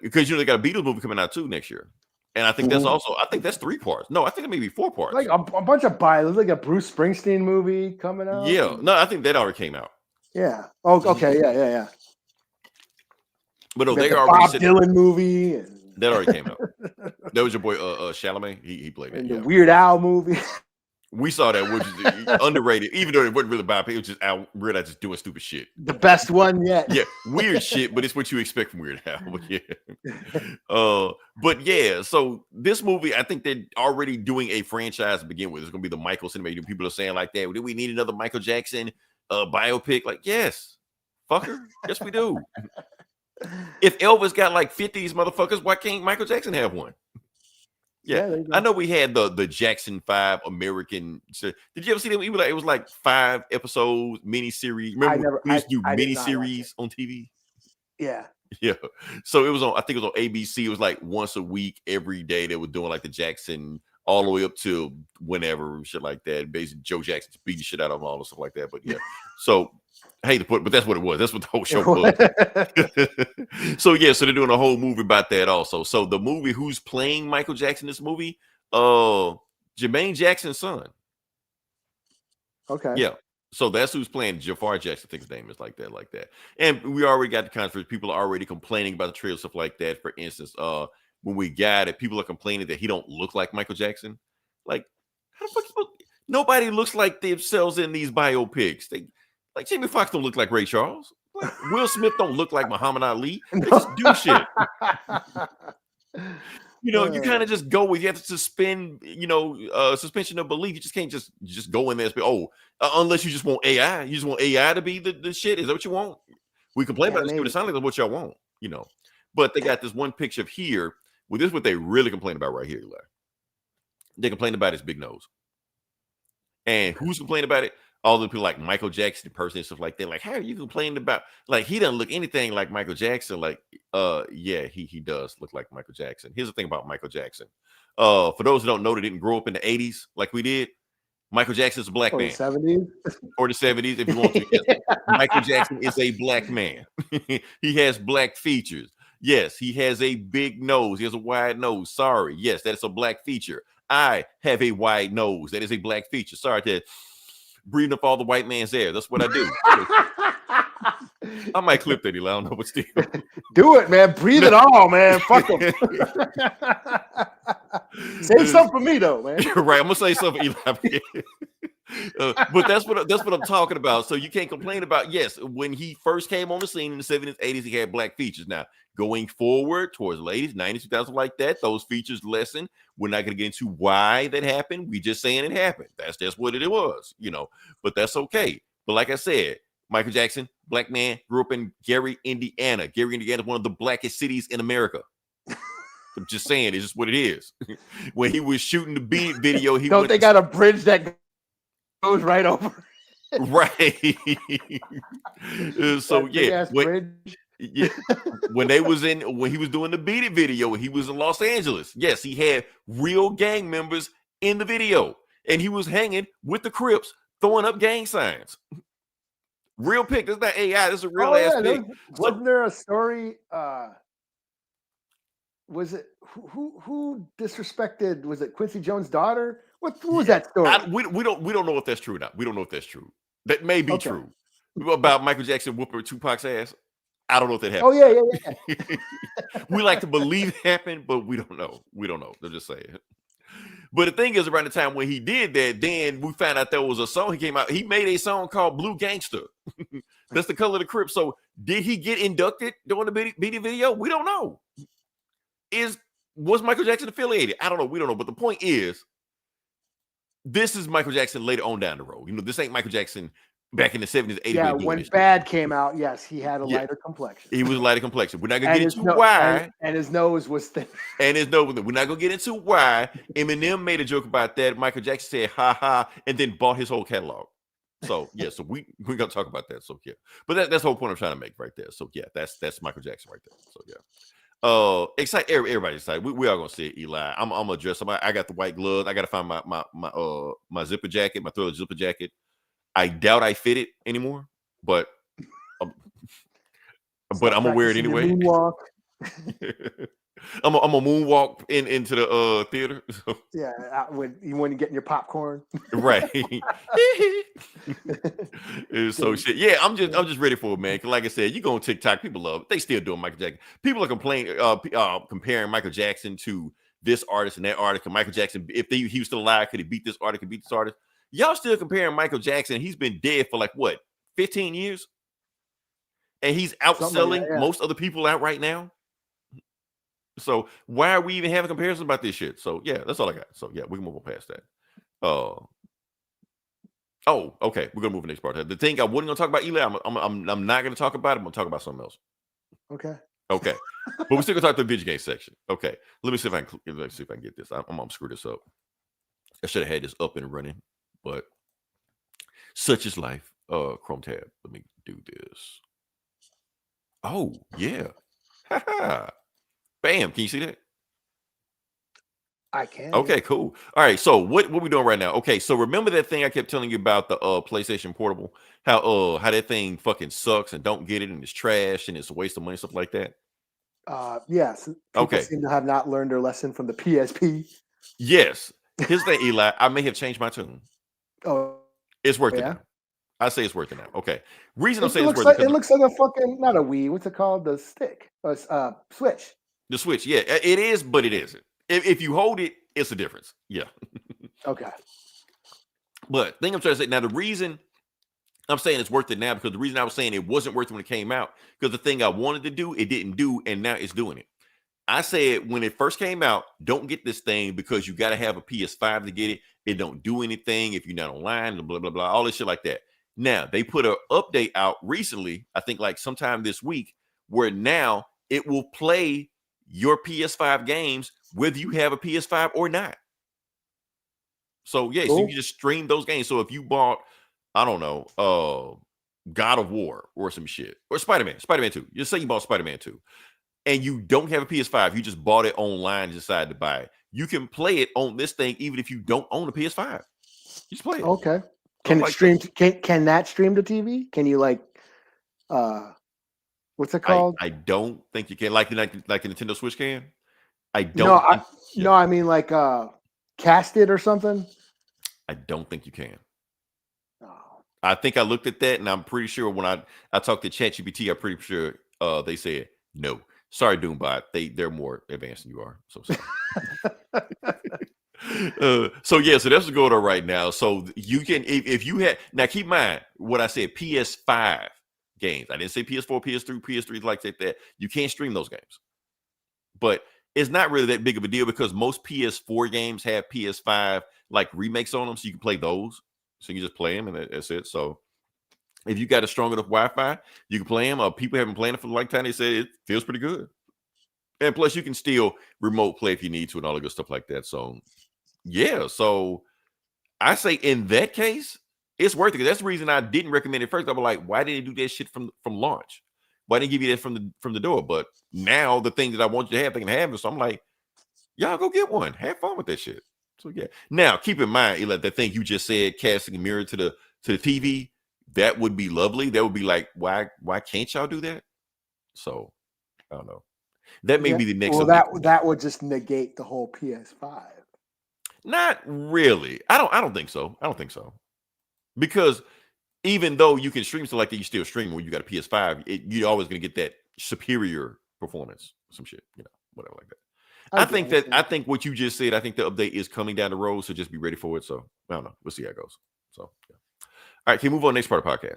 because they got a Beatles movie coming out too next year, and I think that's also 3 parts. No, I think it may be 4 parts. Like a bunch of there's like a Bruce Springsteen movie coming out. Yeah, no, I think that already came out. Yeah. Oh, okay. Yeah. But no, they already Bob Dylan movie. That already came out. That was your boy Chalamet. He played it. The Weird Al movie. We saw that, which is underrated, even though it wasn't really biopic. It was just Weird Al just doing stupid shit. The best one yet. Yeah, weird shit, but it's what you expect from Weird Al. But yeah, but yeah. So this movie, I think they're already doing a franchise to begin with. It's gonna be the Michael cinematic. People are saying like that. Do we need another Michael Jackson biopic? Like, yes, fucker. Yes, we do. If Elvis got like 50 motherfuckers, why can't Michael Jackson have one? Yeah, I know we had the Jackson 5 American. Did you ever see them? It was like 5 episodes, miniseries. Remember we used to do miniseries on TV? Yeah. Yeah. So it was on, I think it was on ABC. It was like once a week, every day they were doing like the Jackson all the way up to whenever, shit like that. Basically, Joe Jackson beating shit out of them all and stuff like that. But yeah. So I hate to put it, but that's what it was. That's what the whole show was. So yeah, so they're doing a whole movie about that also. So the movie, who's playing Michael Jackson in this movie? Jermaine Jackson's son. Okay. Yeah. So that's who's playing. Jafar Jackson, I think his name is like that. And we already got the controversy. People are already complaining about the trailer, stuff like that. For instance, when we got it, people are complaining that he don't look like Michael Jackson. Like, how the fuck? Nobody looks like themselves in these biopics. Like Jamie Foxx don't look like Ray Charles. Like Will Smith don't look like Muhammad Ali. They just do shit. You kind of just go with. You have to suspend. Suspension of belief. You just can't just go in there and say, unless you just want AI. You just want AI to be the shit. Is that what you want? We complain about it. It sounds like what y'all want. But they got this one picture of here. Well, this is what they really complain about right here, Eli. They complain about his big nose. And who's complaining about it? All the people like Michael Jackson, the person and stuff like that. Like, how are you complaining about? Like, he doesn't look anything like Michael Jackson. Like, yeah, he does look like Michael Jackson. Here's the thing about Michael Jackson. For those who don't know, that didn't grow up in the 80s like we did. Michael Jackson is a black man. The 70s? Or the 70s, if you want to. Yes. Michael Jackson is a black man. He has black features. Yes, he has a big nose. He has a wide nose. Sorry. Yes, that is a black feature. I have a wide nose. That is a black feature. Sorry to breathing up all the white man's air. That's what I do. I might clip that, Eli. I don't know, but still. Do it, man. Breathe it all, man. Fuck them. Save something for me, though, man. Right. I'm gonna say something, Eli. But that's what I'm talking about. So you can't complain about. Yes, when he first came on the scene in the 70s, 80s, he had black features. Now going forward towards the 80s, 90s, 2000, like that, those features lessen. We're not gonna get into why that happened. We just saying it happened. That's just what it was, you know. But that's okay. But like I said, Michael Jackson, black man, grew up in Gary, Indiana. Gary, Indiana is one of the blackest cities in America. I'm just saying, it's just what it is. When he was shooting the Beat video, he don't they got a bridge that goes right over? Right. So yeah, yeah. When he was doing the Beat It video, he was in Los Angeles. Yes, he had real gang members in the video, and he was hanging with the Crips, throwing up gang signs. Real pic. That's not AI. This is a real ass pic. Wasn't there a story? Was it who disrespected? Was it Quincy Jones' daughter? Who was that story? We don't know if that's true or not. We don't know if that's true. That may be true. About Michael Jackson whooping Tupac's ass. I don't know if that happened. Oh yeah. We like to believe it happened, but we don't know. We don't know. They're just saying. But the thing is, around the time when he did that, then we found out there was a song he came out. He made a song called Blue Gangster. That's the color of the Crip. So did he get inducted during the Beat It video? We don't know. Was Michael Jackson affiliated? I don't know. We don't know. But the point is, this is Michael Jackson later on down the road. You know, this ain't Michael Jackson back in the 70s, 80s. Yeah, when Bad came out, yes, he had a lighter complexion. He was a lighter complexion. We're not going to get into why. And his nose was thin. And his nose was thin. We're not going to get into why. Eminem made a joke about that. Michael Jackson said, ha ha, and then bought his whole catalog. So, yeah, so we're going to talk about that. So, yeah. But that's the whole point I'm trying to make right there. So, yeah, that's Michael Jackson right there. So, yeah. Excited. Everybody's excited. We are gonna see it, Eli. I'm gonna dress. I got the white gloves. I gotta find my zipper jacket, my thriller zipper jacket. I doubt I fit it anymore, but I'm gonna wear it anyway. I'm a moonwalk into the theater. Yeah, when you getting your popcorn, right? So shit. Yeah, I'm just ready for it, man. Cause like I said, you go on TikTok, people love it. They still doing Michael Jackson. People are complaining, comparing Michael Jackson to this artist and that artist. And Michael Jackson, if he was still alive, could he beat this artist? Could beat this artist? Y'all still comparing Michael Jackson? He's been dead for like what, 15 years, and he's outselling most other people out right now. So why are we even having comparisons about this shit? So yeah, that's all I got. So yeah, we can move on past that. Oh, okay. We're gonna move to the next part. The thing I wasn't gonna talk about, Eli, I'm not gonna talk about it. I'm gonna talk about something else. Okay. But we're still gonna talk to the video game section. Okay. Let me see if I can get this. I'm gonna screw this up. I should have had this up and running, but such is life. Chrome tab. Let me do this. Oh yeah. Bam. Can you see that? I can. Okay, cool. All right. So what we doing right now? Okay. So remember that thing I kept telling you about the PlayStation Portable? How that thing fucking sucks and don't get it and it's trash and it's a waste of money, stuff like that. Yes. People seem to have not learned their lesson from the PSP. Yes. Here's the thing, Eli. I may have changed my tune. Oh, it's worth it now. I say it's worth it now. Okay. Reason I'm saying it's worth it. It looks like a fucking not a Wii. What's it called? The stick. Switch. The Switch. Yeah, it is, but it isn't. If you hold it, it's a difference. Yeah. Okay. But thing I'm trying to say now, the reason I'm saying it's worth it now, because the reason I was saying it wasn't worth it when it came out, because the thing I wanted to do, it didn't do, and now it's doing it. I said when it first came out, don't get this thing because you got to have a PS5 to get it. It don't do anything if you're not online, blah, blah, blah, all this shit like that. Now, they put an update out recently, I think like sometime this week, where now it will play your PS5 games whether you have a PS5 or not. So yeah, so you Cool. can just stream those games. So if you bought, I don't know, God of War or some shit, or Spider-Man 2. Just say you bought Spider-Man 2 and you don't have a PS5, you just bought it online and decided to buy it. You can play it on this thing even if you don't own a PS5. Just play it. Okay. Can it stream? Can that stream to TV? Can you what's it called? I don't think you can, like the Nintendo Switch can. I No, don't. I mean cast it or something. I don't think you can. Oh. I think I looked at that, and I'm pretty sure when I talked to ChatGPT, I'm pretty sure they said no. Sorry, Doombot. They're more advanced than you are. So sorry. So that's what's going on right now. So you can, if you had, now keep in mind what I said, PS5 games. I didn't say PS4, PS3 like that. You can't stream those games. But it's not really that big of a deal because most PS4 games have PS5 like remakes on them, so you can play those. So you can just play them, and that's it. So if you got a strong enough Wi-Fi, you can play them. People have been playing it for a long time. They say it feels pretty good. And plus, you can still remote play if you need to and all the good stuff like that. So, yeah. So I say in that case, it's worth it. That's the reason I didn't recommend it first. I was like, why did they do that shit from launch? Why didn't they give you that from the door? But now the thing that I want you to have, they can have it. So I'm like, y'all go get one. Have fun with that shit. So yeah. Now keep in mind, Eli, that thing you just said, casting a mirror to the TV, that would be lovely. That would be like, why can't y'all do that? So I don't know. That may be the next. Well, that would just negate the whole PS5. Not really. I don't think so. I don't think so. Because even though you can stream stuff like that, you still stream when you got a PS5. You're always going to get that superior performance, some shit, whatever like that. I think what you just said, I think the update is coming down the road, so just be ready for it. So I don't know. We'll see how it goes. So yeah. All right, can we move on to the next part of the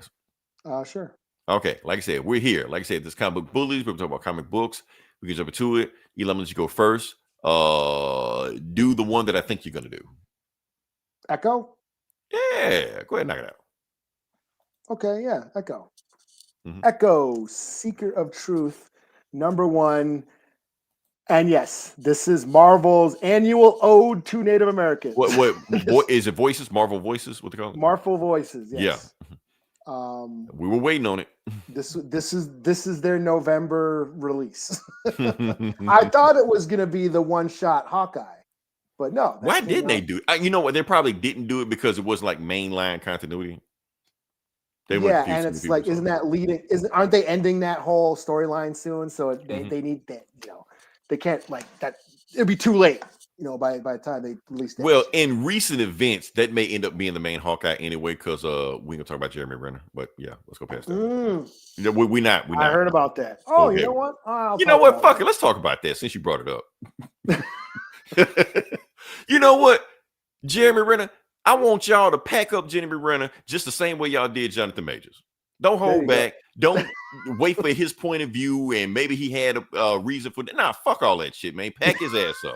podcast? Sure. Okay, like I said, we're here. Like I said, this comic book bullies. We're talking about comic books. We can jump into it. Elon, let you go first. Do the one that I think you're gonna do. Echo? Yeah, go ahead and knock it out. Okay, yeah, Echo. Mm-hmm. Echo, Seeker of Truth, #1. And yes, this is Marvel's annual ode to Native Americans. What is it? Voices? Marvel Voices? What they call it? Marvel Voices. Yes. Yeah. We were waiting on it. This is their November release. I thought it was going to be the one-shot Hawkeye, but no. Why didn't they do it? You know what? They probably didn't do it because it wasn't like mainline continuity. And it's like, isn't that leading? Aren't they ending that whole storyline soon? So they need that. They can't like that. It'll be too late. By the time they release that. Well, in recent events, that may end up being the main Hawkeye anyway, because we're gonna talk about Jeremy Renner. But yeah, let's go past that. We're not. I heard about that. Oh, okay. You know what? You know what? Fuck it. Let's talk about that since you brought it up. You know what? Jeremy Renner, I want y'all to pack up Jeremy Renner just the same way y'all did Jonathan Majors. Don't hold back. Don't wait for his point of view and maybe he had a reason for that. Nah, fuck all that shit, man. Pack his ass up.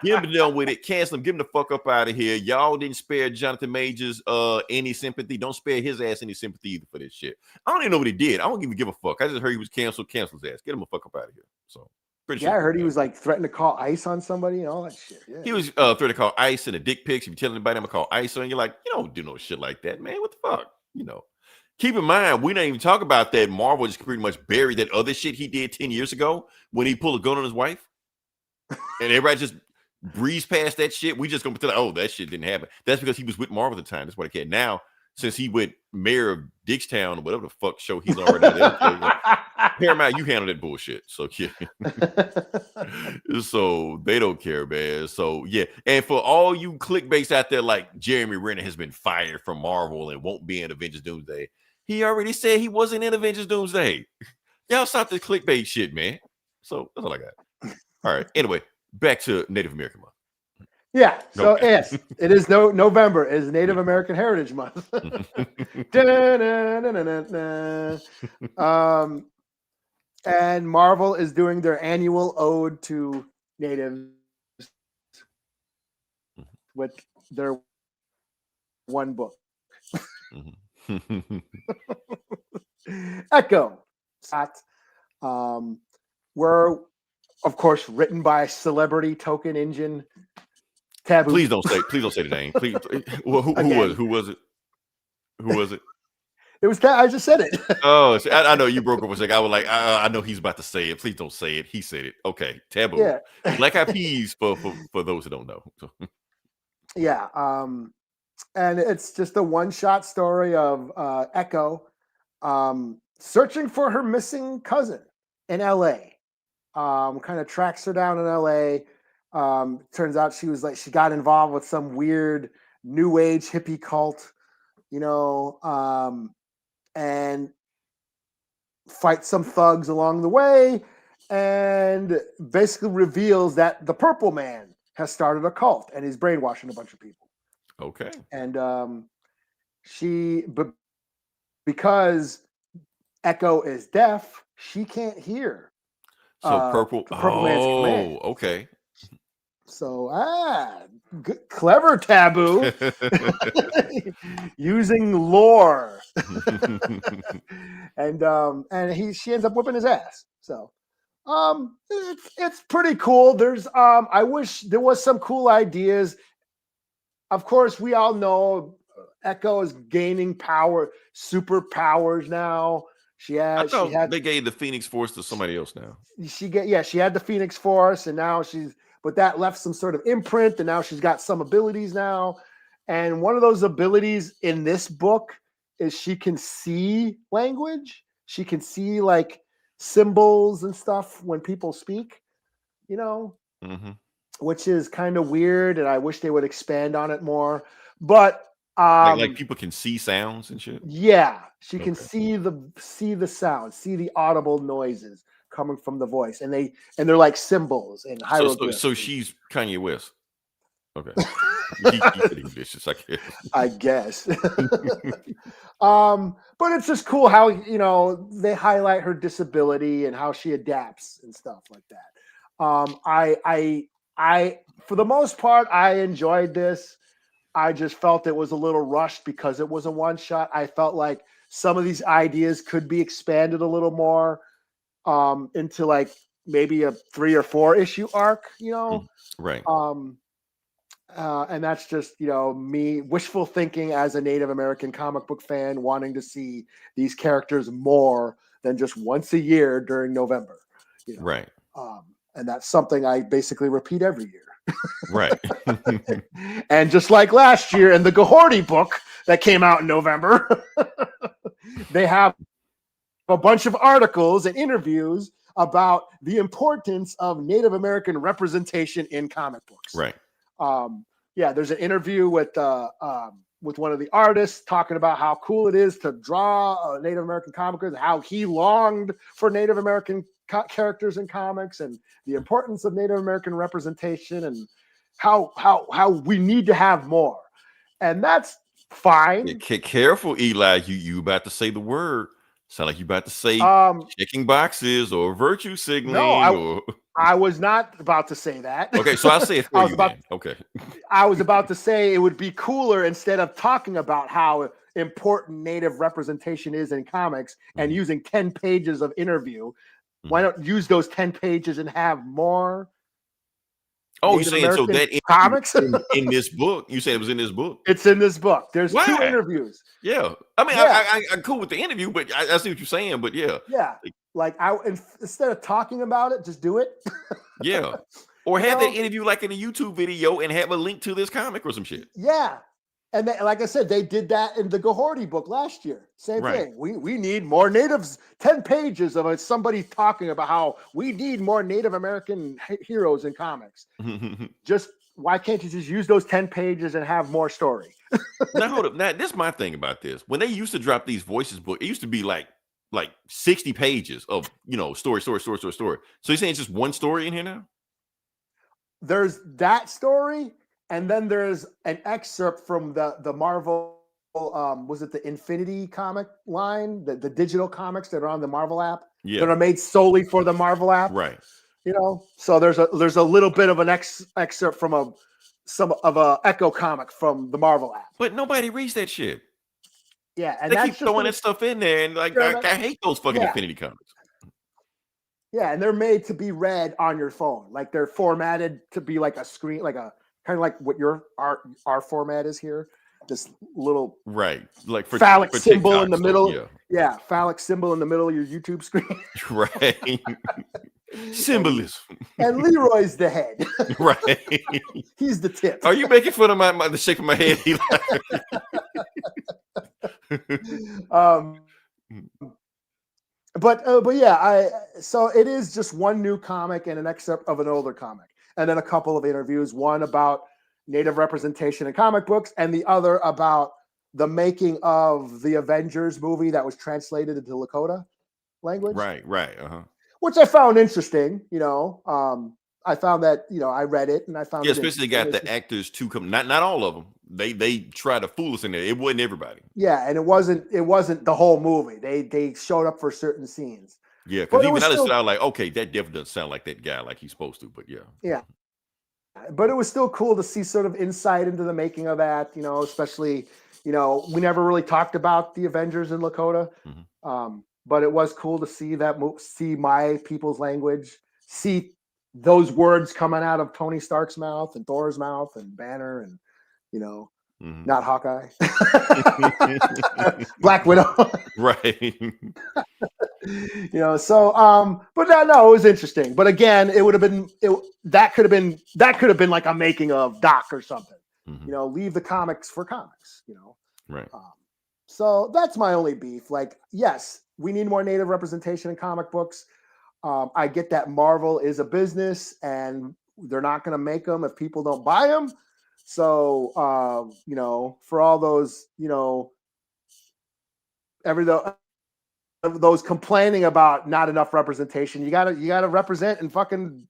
Get him done with it. Cancel him. Get him the fuck up out of here. Y'all didn't spare Jonathan Majors any sympathy. Don't spare his ass any sympathy either for this shit. I don't even know what he did. I don't even give a fuck. I just heard he was canceled. Cancel his ass. Get him the fuck up out of here. So pretty sure. I heard he was like threatening to call ICE on somebody and all that shit. Yeah. He was threatening to call ICE and the dick pics. If you tell anybody I'm gonna call ICE on, you're like, you don't do no shit like that, man. What the fuck? Keep in mind, we didn't even talk about that. Marvel just pretty much buried that other shit he did 10 years ago when he pulled a gun on his wife. And everybody just breezed past that shit. We just gonna pretend, oh, that shit didn't happen. That's because he was with Marvel at the time. That's what I cared. Now, since he went mayor of Dickstown or whatever the fuck show he's already there, Paramount, you handle that bullshit. So yeah. So they don't care, man. So yeah. And for all you clickbaits out there, like Jeremy Renner has been fired from Marvel and won't be in Avengers Doomsday. He already said he wasn't in Avengers Doomsday. Y'all stop this clickbait shit, man. So that's all I got. All right. Anyway, back to Native American Month. Yeah. So yes, it is November is Native American Heritage Month. And Marvel is doing their annual ode to natives with their one book. Echo. Were, of course, written by celebrity token engine Taboo. Please don't say the name. Please. Well, who was it? Who was it? Who was it? It was I just said it. Oh, I know you broke up for a second. I was like, I know he's about to say it. Please don't say it. He said it. Okay, Taboo. Yeah. Black Eyed Peas for those who don't know. Yeah. And it's just a one-shot story of Echo searching for her missing cousin in LA. Kind of tracks her down in LA. Turns out she got involved with some weird new age hippie cult, and fight some thugs along the way, and basically reveals that the Purple Man has started a cult and he's brainwashing a bunch of people. Okay. And because Echo is deaf, she can't hear. So Purple Man's command. Okay. So clever Taboo. Using lore. And she ends up whipping his ass. So it's pretty cool. There's I wish there was some cool ideas. Of course, we all know Echo is gaining power, superpowers now. They gave the Phoenix Force to somebody else now. She had the Phoenix Force, and now but that left some sort of imprint, and now she's got some abilities now. And one of those abilities in this book is she can see language. She can see like symbols and stuff when people speak, which is kind of weird. And I wish they would expand on it more. But like people can see sounds and shit. Yeah, she can see the sound, see the audible noises coming from the voice, and they're like symbols and hieroglyphs. So she's Kanye West. Okay. I guess. But it's just cool how they highlight her disability and how she adapts and stuff like that. I for the most part I enjoyed this. I just felt it was a little rushed because it was a one shot. I felt like some of these ideas could be expanded a little more into like maybe a 3 or 4 issue arc, Right. And that's just, me wishful thinking as a Native American comic book fan, wanting to see these characters more than just once a year during November. Right. And that's something I basically repeat every year. Right. And just like last year in the Gahorty book that came out in November, they have a bunch of articles and interviews about the importance of Native American representation in comic books. Right. There's an interview with one of the artists talking about how cool it is to draw Native American comic books, how he longed for Native American characters in comics, and the importance of Native American representation, and how we need to have more. And that's fine. Yeah, careful, Eli. You about to say the word. Sound like you about to say checking boxes or virtue signaling. No, I was not about to say that. Okay, so I'll say it for you then. Okay. I was about to say it would be cooler, instead of talking about how important Native representation is in comics and using 10 pages of interview, why not use those 10 pages and have more? Oh, you're saying so that comics in this book? You said it was in this book? It's in this book. There's 2 interviews. Yeah, I mean, yeah. I'm cool with the interview, but I see what you're saying. But yeah, like instead of talking about it, just do it. Yeah, or have that interview like in a YouTube video and have a link to this comic or some shit. Yeah. And like I said, they did that in the Gahorty book last year. Same thing. We need more natives. 10 pages of somebody talking about how we need more Native American heroes in comics. Just why can't you just use those 10 pages and have more story? Now hold up. Now this is my thing about this. When they used to drop these voices book, it used to be like 60 pages of story. So you're saying it's just one story in here now? There's that story. And then there's an excerpt from the Marvel, was it the Infinity comic line, the digital comics that are on the Marvel app, that are made solely for the Marvel app, right? So there's a little bit of an excerpt from a Echo comic from the Marvel app, but nobody reads that shit. Yeah, and they keep throwing that stuff in there, and I hate those fucking Infinity comics. Yeah, and they're made to be read on your phone, like they're formatted to be like a screen, like a kind of like what our format is here. This little right, like for phallic symbol TikTok in the stuff, middle. Yeah, phallic symbol in the middle of your YouTube screen. right. Symbolism. And Leroy's the head. Right. He's the tip. Are you making fun of the shape of my head, Eli? But yeah, so it is just one new comic and an excerpt of an older comic, and then a couple of interviews. One about Native representation in comic books, and the other about the making of the Avengers movie that was translated into Lakota language. Right. Which I found interesting. I found that I read it and I found especially got the actors to come. Not all of them. They try to fool us in there. It wasn't everybody. Yeah, and it wasn't the whole movie. They showed up for certain scenes. Yeah, because even I was like, okay, that definitely doesn't sound like that guy like he's supposed to. But yeah. But it was still cool to see sort of insight into the making of that. Especially we never really talked about the Avengers in Lakota. Mm-hmm. But it was cool to see see my people's language, see those words coming out of Tony Stark's mouth and Thor's mouth and Banner and, mm-hmm. not Hawkeye, Black Widow. Right. But no, it was interesting. But again, it would have been, that could have been like a making of Doc or something, mm-hmm. Leave the comics for comics, Right. So that's my only beef. Like, yes, we need more Native representation in comic books. I get that Marvel is a business and they're not going to make them if people don't buy them. So, for all those, those complaining about not enough representation, you gotta represent and fucking,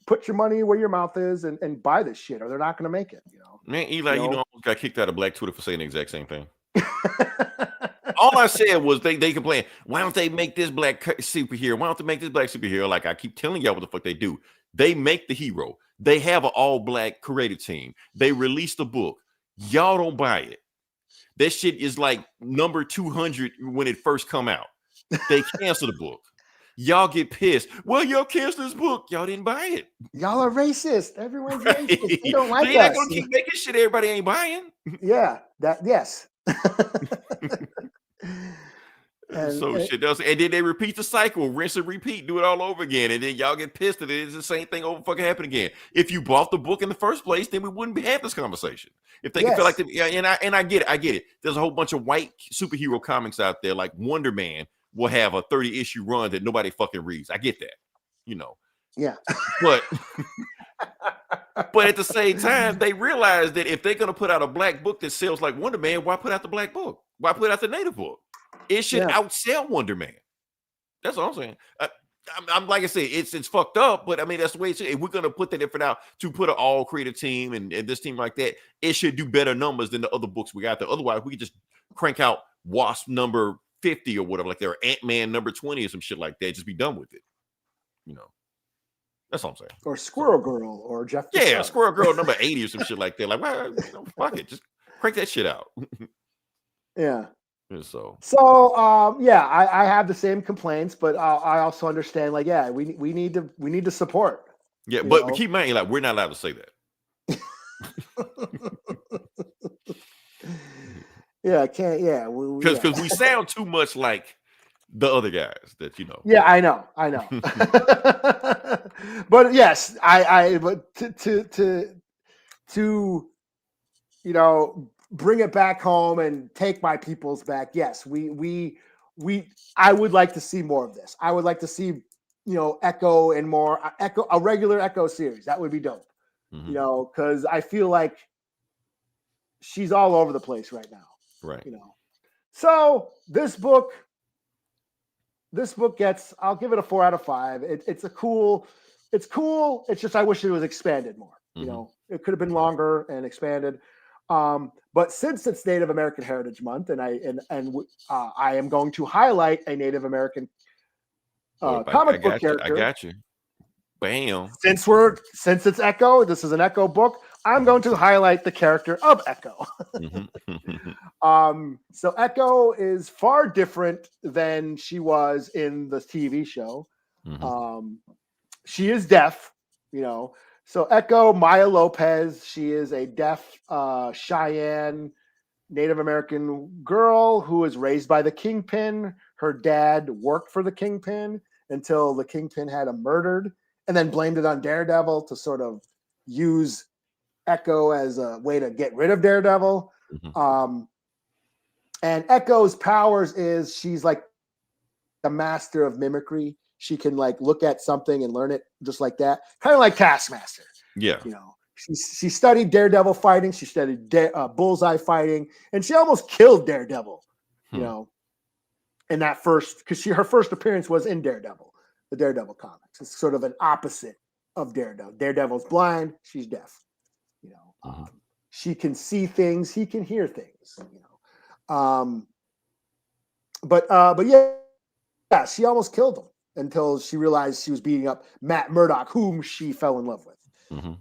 put your money where your mouth is and buy this shit or they're not going to make it, Man, Eli, almost got kicked out of Black Twitter for saying the exact same thing. All I said was they complain, why don't they make this black superhero? Why don't they make this black superhero? Like I keep telling y'all what the fuck they do. They make the hero. They have an all-black creative team. They release the book. Y'all don't buy it. That shit is like number 200 when it first come out. They cancel the book. Y'all get pissed. Well, y'all canceled this book. Y'all didn't buy it. Y'all are racist. Everyone's racist. They don't like us. You're not gonna keep making shit everybody ain't buying. Yeah, yes. Shit else, and then they repeat the cycle, rinse and repeat, do it all over again, and then y'all get pissed that it's the same thing over fucking happen again. If you bought the book in the first place, then we wouldn't be having this conversation. If they can feel like, I get it. There's a whole bunch of white superhero comics out there, like Wonder Man will have a 30-issue run that nobody fucking reads. I get that, Yeah, but at the same time, they realize that if they're gonna put out a black book that sells like Wonder Man, why put out the black book? Why put out the native book? It should outsell Wonder Man. That's all I'm saying. I'm like I said, it's fucked up, but I mean that's the way it should. If we're gonna put that effort out to put an all creative team and this team like that, it should do better numbers than the other books we got there. Otherwise, we could just crank out Wasp number 50 or whatever, like they're Ant-Man number 20 or some shit like that. Just be done with it. That's all I'm saying. Or Squirrel Girl or Jeff. Yeah, Squirrel Girl number 80 or some shit like that. Like, well, fuck it, just crank that shit out. Yeah. So I have the same complaints, but I also understand. Like, yeah, we need to support. Yeah, but keep in mind, like, we're not allowed to say that. Yeah, I can't. Yeah, because we sound too much like the other guys that Yeah, I know. But yes, but to bring it back home and take my peoples back. Yes, I would like to see more of this. I would like to see, Echo and more a regular Echo series. That would be dope. Mm-hmm. Because I feel like she's all over the place right now. Right. So this book gets, I'll give it a 4 out of 5. It's cool. It's just, I wish it was expanded more. Mm-hmm. It could have been longer and expanded. But since it's Native American Heritage Month, and I am going to highlight a Native American comic book character. I got you. Bam. Since it's Echo, this is an Echo book. I'm going to highlight the character of Echo. So Echo is far different than she was in the TV show. Mm-hmm. She is deaf, So Echo Maya Lopez, she is a deaf Cheyenne Native American girl who was raised by the Kingpin. Her dad worked for the Kingpin until the Kingpin had him murdered, and then blamed it on Daredevil to sort of use Echo as a way to get rid of Daredevil. Mhm. And Echo's powers is she's like the master of mimicry. She can like look at something and learn it just like that, kind of like Taskmaster. Yeah. You know, she studied Daredevil fighting. She studied Bullseye fighting, and she almost killed Daredevil. You know, in that first, because her first appearance was in Daredevil, the Daredevil comics. It's sort of an opposite of Daredevil. Daredevil's blind. She's deaf. You know, she can see things. He can hear things. You know, but yeah, she almost killed him until she realized she was beating up Matt Murdock, whom she fell in love with.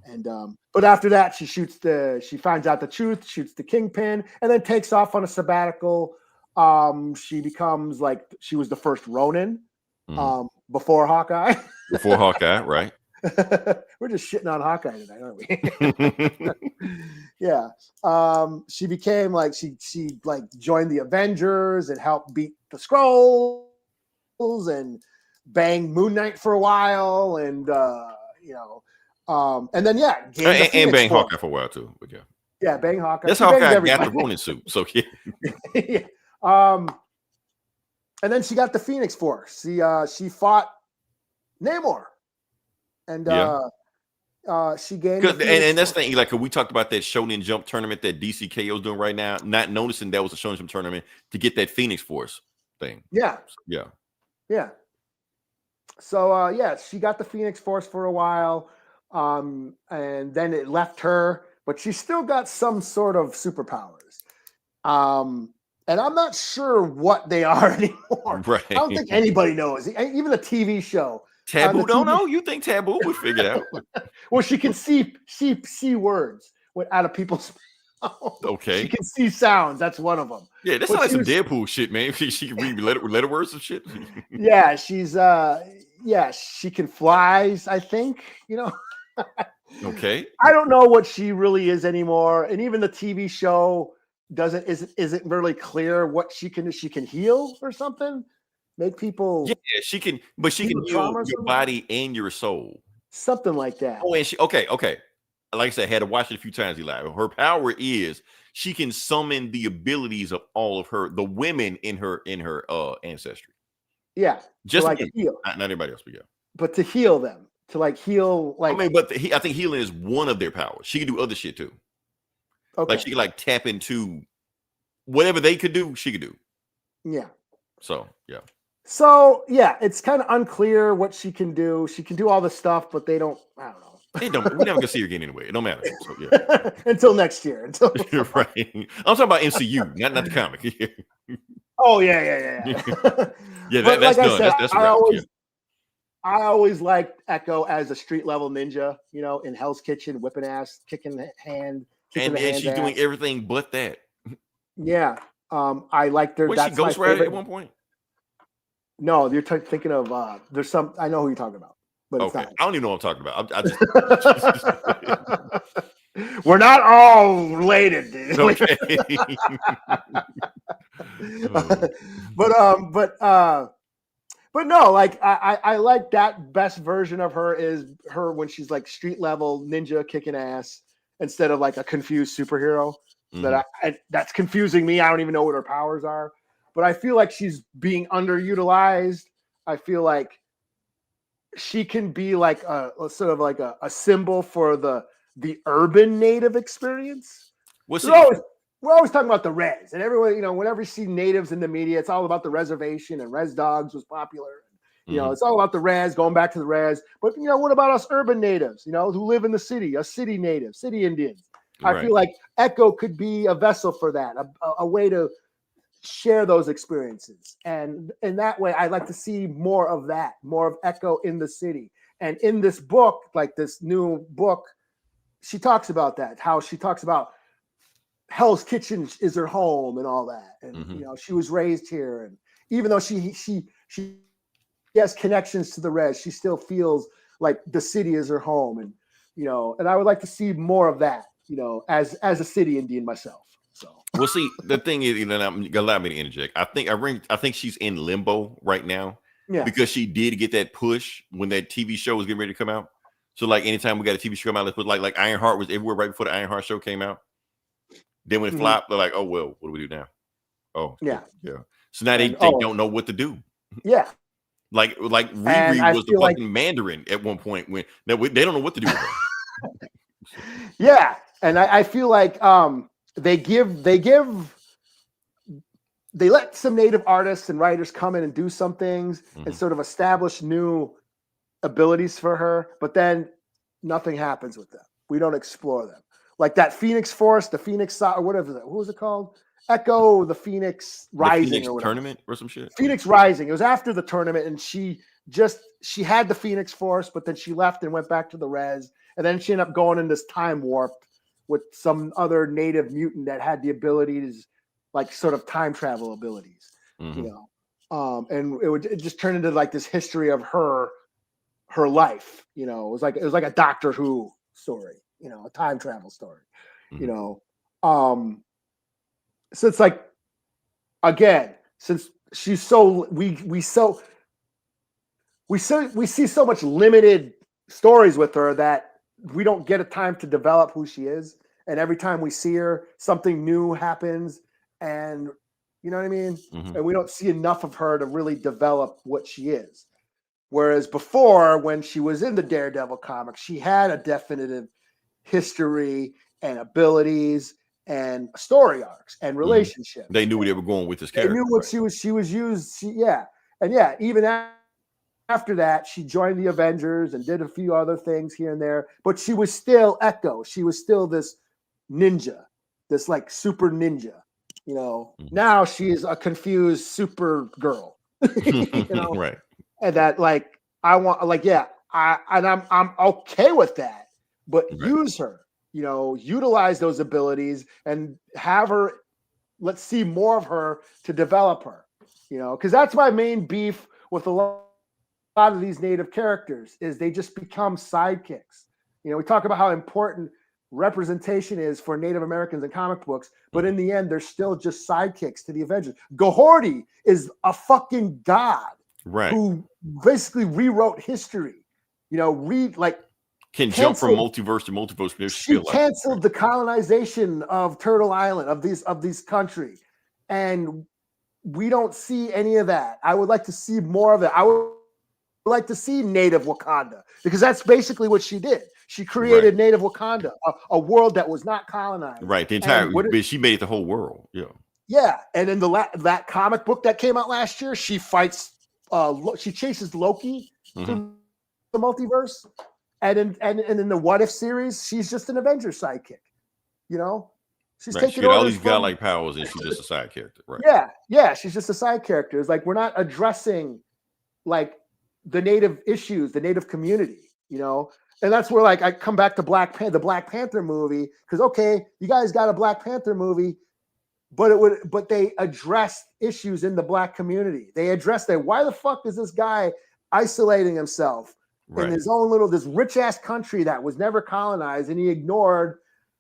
And but after that, she finds out the truth, shoots the Kingpin, and then takes off on a sabbatical. She becomes like she was the first Ronin before Hawkeye. Before Hawkeye, right? We're just shitting on Hawkeye tonight, aren't we? Yeah. She became like she like joined the Avengers and helped beat the Skrulls and banged Moon Knight for a while, and you know. And then and bang Hawkeye for a while too. But yeah, bang Hawkeye. That's how Hawkeye got the Ronin suit. So yeah. Yeah. And then she got the Phoenix Force. She fought Namor, and she gained. And that's the thing. Like we talked about that Shonen Jump tournament that DCKO is doing right now. Not noticing that was a Shonen Jump tournament to get that Phoenix Force thing. Yeah. So she got the Phoenix Force for a while. And then it left her, but she still got some sort of superpowers. And I'm not sure what they are anymore. Right. I don't think anybody knows. Even the TV show. Taboo don't know? You think Taboo would figure it out? Well, she can see words out of people's mouth. Okay. She can see sounds. That's one of them. Yeah, that's like some Deadpool shit, man. She can read letter words and shit. Yeah, she's she can fly, I think, you know. Okay. I don't know what she really is anymore, and even the TV show isn't really clear what she can do. She can heal or something, make people. Yeah, she can, but she can heal your body and your soul, something like that. Oh, and she okay. Like I said, I had to watch it a few times. Eli, her power is she can summon the abilities of all of the women in her ancestry. Yeah, just like heal, not anybody else, but yeah, but to heal them. To like heal, like I mean, but I think healing is one of their powers. She can do other shit too. Okay. Like she can like tap into whatever they could do, she could do. Yeah. So yeah, it's kind of unclear what she can do. She can do all this stuff, but they don't. I don't know. We're never gonna see her again anyway. It don't matter. So, yeah. Until next year. Right. I'm talking about MCU, not the comic. Oh yeah. Yeah, that's like done. Said, that's right. I always liked Echo as a street level ninja, you know, in Hell's Kitchen, whipping ass, kicking the hand. And she's doing everything but that. Yeah. I liked her. Was she Ghost Rider at one point? No, you're thinking of, there's some, I know who you're talking about. But okay. I don't even know what I'm talking about. I just... We're not all related, dude. Okay. But no, like I like that best version of her is her when she's like street level ninja kicking ass instead of like a confused superhero. Mm-hmm. That's confusing me. I don't even know what her powers are, but I feel like she's being underutilized. I feel like she can be like a sort of like a symbol for the urban native experience. We're always talking about the res, and everyone, you know, whenever you see natives in the media, it's all about the reservation, and Res Dogs was popular. You know, it's all about the res, going back to the res. But, you know, what about us urban natives, you know, who live in the city, us city natives, city Indians? Right. I feel like Echo could be a vessel for that, a way to share those experiences. And in that way, I'd like to see more of that, more of Echo in the city. And in this book, like this new book, she talks about that, how she talks about Hell's Kitchen is her home and all that. And, you know, she was raised here. And even though she has connections to the res, she still feels like the city is her home. And you know, and I would like to see more of that, you know, as a city Indian myself. So well, see, the thing is, allow me to interject. I think she's in limbo right now because she did get that push when that TV show was getting ready to come out. So like anytime we got a TV show come out, let's put like Ironheart was everywhere right before the Ironheart show came out. Then when it flopped, they're like, oh well, what do we do now? Oh yeah. So now they don't know what to do. Yeah. Like Riri was the fucking Mandarin at one point when they don't know what to do with her. Yeah, and I feel like they let some native artists and writers come in and do some things and sort of establish new abilities for her, but then nothing happens with them. We don't explore them. Like that Phoenix Force, the Phoenix, or whatever that, what was it called? Echo, the Phoenix Rising, Phoenix or whatever. Tournament or some shit. Phoenix Rising. It was after the tournament, and she had the Phoenix Force, but then she left and went back to the Res, and then she ended up going in this time warp with some other native mutant that had the abilities, like sort of time travel abilities, you know. And it just turned into like this history of her life. You know, it was like a Doctor Who story, you know, a time travel story, you know. So it's like, again, since she's so we see so much limited stories with her that we don't get a time to develop who she is. And every time we see her, something new happens, and you know what I mean? And we don't see enough of her to really develop what she is. Whereas before, when she was in the Daredevil comic, she had a definitive history and abilities and story arcs and relationships. They knew where they were going with this character. They knew what she was used. Even after that, she joined the Avengers and did a few other things here and there. But she was still Echo. She was still this ninja, this like super ninja. You know, now she is a confused super girl. You know? Right. And that like I'm okay with that. But use her. You know, utilize those abilities and have her. Let's see more of her to develop her. You know, because that's my main beef with a lot of these native characters is they just become sidekicks. You know, we talk about how important representation is for Native Americans in comic books, but in the end, they're still just sidekicks to the Avengers. Gahorty is a fucking god, who basically rewrote history. You know, can jump from multiverse to multiverse. She canceled the colonization of Turtle Island, of these country, and we don't see any of that. I would like to see more of it. I would like to see Native Wakanda, because that's basically what she did. She created Native Wakanda, a world that was not colonized. Right, the entire. She made it the whole world. Yeah. Yeah, and in that comic book that came out last year, she fights. She chases Loki through the multiverse. And in the What If series, she's just an Avengers sidekick. You know, she's taking all these godlike powers, and she's just a side character, right? Yeah, she's just a side character. It's like we're not addressing like the native issues, the native community. You know, and that's where like I come back to the Black Panther movie, because okay, you guys got a Black Panther movie, but they addressed issues in the Black community. They addressed that. Why the fuck is this guy isolating himself in his own this rich ass country that was never colonized, and he ignored,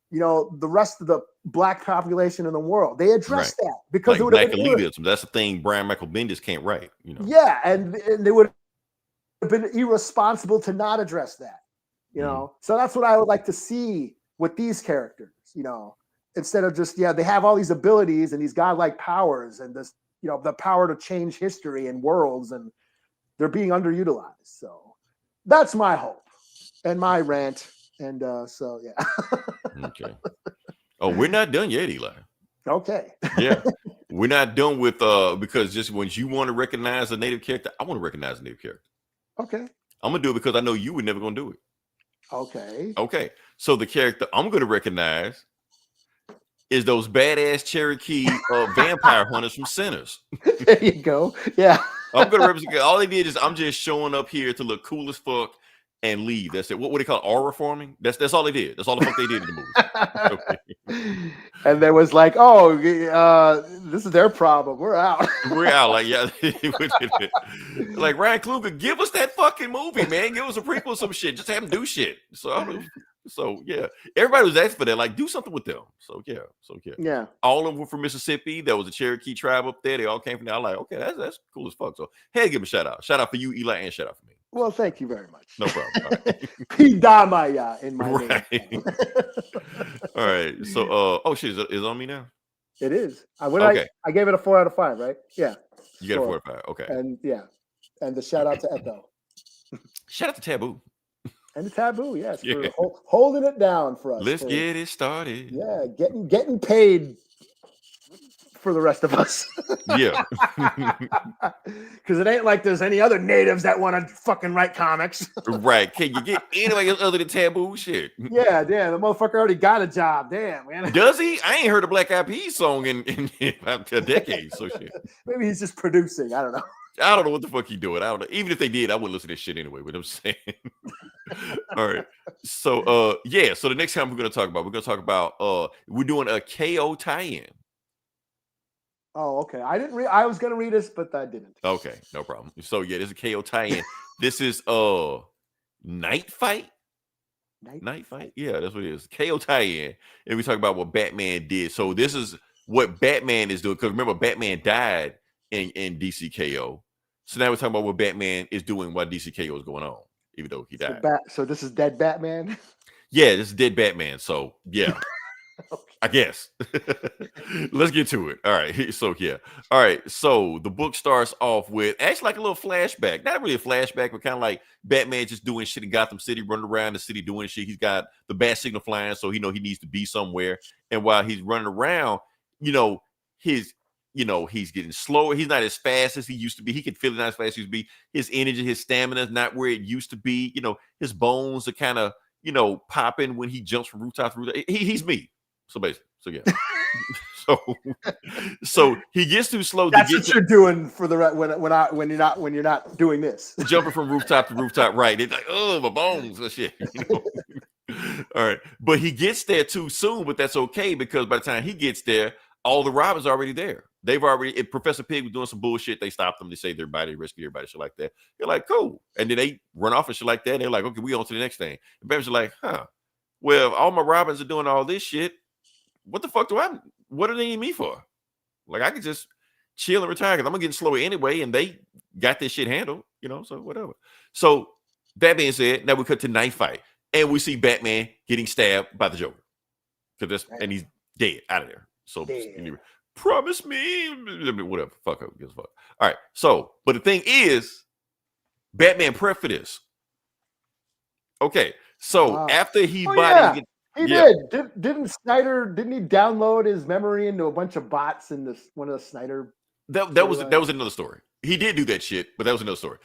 you know, the rest of the Black population in the world? They addressed that because like Black elitism. That's the thing Brian Michael Bendis can't write. You know. Yeah, and they would have been irresponsible to not address that. You know, so that's what I would like to see with these characters. You know, instead of just they have all these abilities and these godlike powers and this, you know, the power to change history and worlds, and they're being underutilized. So that's my hope and my rant. And Okay. Oh, we're not done yet, Eli. Okay. Yeah. We're not done with because just when you want to recognize a native character, I want to recognize a native character. Okay. I'm gonna do it because I know you were never gonna do it. Okay. Okay. So the character I'm gonna recognize is those badass Cherokee vampire hunters from Sinners. There you go. Yeah. I'm gonna represent. All they did is I'm just showing up here to look cool as fuck and leave. That's it. What do they call it? Aura forming? That's all they did. That's all the fuck they did in the movie. Okay. And there was like, oh, this is their problem. We're out. We're out. Like, yeah. Like, Ryan Coogler, give us that fucking movie, man. Give us a prequel, some shit. Just have them do shit. So yeah. Everybody was asking for that. Like, do something with them. So yeah. All of them were from Mississippi. There was a Cherokee tribe up there. They all came from there. I'm like, okay, that's cool as fuck. So hey, give them a shout out. Shout out for you, Eli, and shout out for me. Well, thank you very much. No problem. All right. Pidamaya in my name. All right. So shit, is it on me now? It is. I gave it a 4 out of 5, right? Yeah. You got a 4 out of 5. Okay. And yeah. And the shout out to Echo. Shout out to Taboo. And the Taboo, yes, for holding it down for us. Let's get it started. Yeah, getting paid for the rest of us. Yeah. Because it ain't like there's any other natives that want to fucking write comics. Right. Can you get anybody else other than Taboo? Shit. Yeah, damn. The motherfucker already got a job. Damn, man. Does he? I ain't heard a Black Eyed Peas song in a decade. So shit. Maybe he's just producing. I don't know. I don't know what the fuck he doing. I don't know. Even if they did, I wouldn't listen to this shit anyway. But I'm saying. All right. So so the next time we're gonna talk about we're doing a KO tie-in. Oh, okay. I didn't read. I was gonna read this, but I didn't. Okay, no problem. So yeah, this is a KO tie-in. This is Night Fight. Night Fight. Yeah, that's what it is. KO tie-in, and we talk about what Batman did. So this is what Batman is doing. Because remember, Batman died in DCKO. So now we're talking about what Batman is doing while DCKO is going on, even though he died. So this is dead Batman. Yeah, this is dead Batman. So yeah. Okay. I guess. Let's get to it. All right. So yeah. All right. So the book starts off with actually like a little flashback. Not really a flashback, but kind of like Batman just doing shit in Gotham City, running around the city doing shit. He's got the bat signal flying, so he needs to be somewhere. And while he's running around, he's getting slower. He's not as fast as he used to be. He can feel it not as fast as he used to be. His energy, his stamina is not where it used to be. His bones are kind of, popping when he jumps from rooftop to rooftop. He's me. So basically, so he gets too slow. That's what you're doing for the when you're not doing this. Jumping from rooftop to rooftop, right? It's like, oh, my bones and shit. All right, but he gets there too soon. But that's okay because by the time he gets there, all the Robins are already there. They've already. If Professor Pig was doing some bullshit, they stopped them. They saved everybody, rescued everybody, shit like that. They're like, cool, and then they run off and shit like that. They're like, okay, we on to the next thing. And Batman's like, well, all my Robins are doing all this shit. What the fuck what do they need me for? Like, I could just chill and retire because I'm gonna get slower anyway, and they got this shit handled, so whatever. So that being said, now we cut to Night Fight, and we see Batman getting stabbed by the Joker. And he's dead out of there. So promise me, whatever. Fuck up, gives a fuck. All right. So, but the thing is, Batman prepped for this. Okay. So after he he did. Didn't he download his memory into a bunch of bots in one of the Snyder? That was another story. He did do that shit, but that was another story.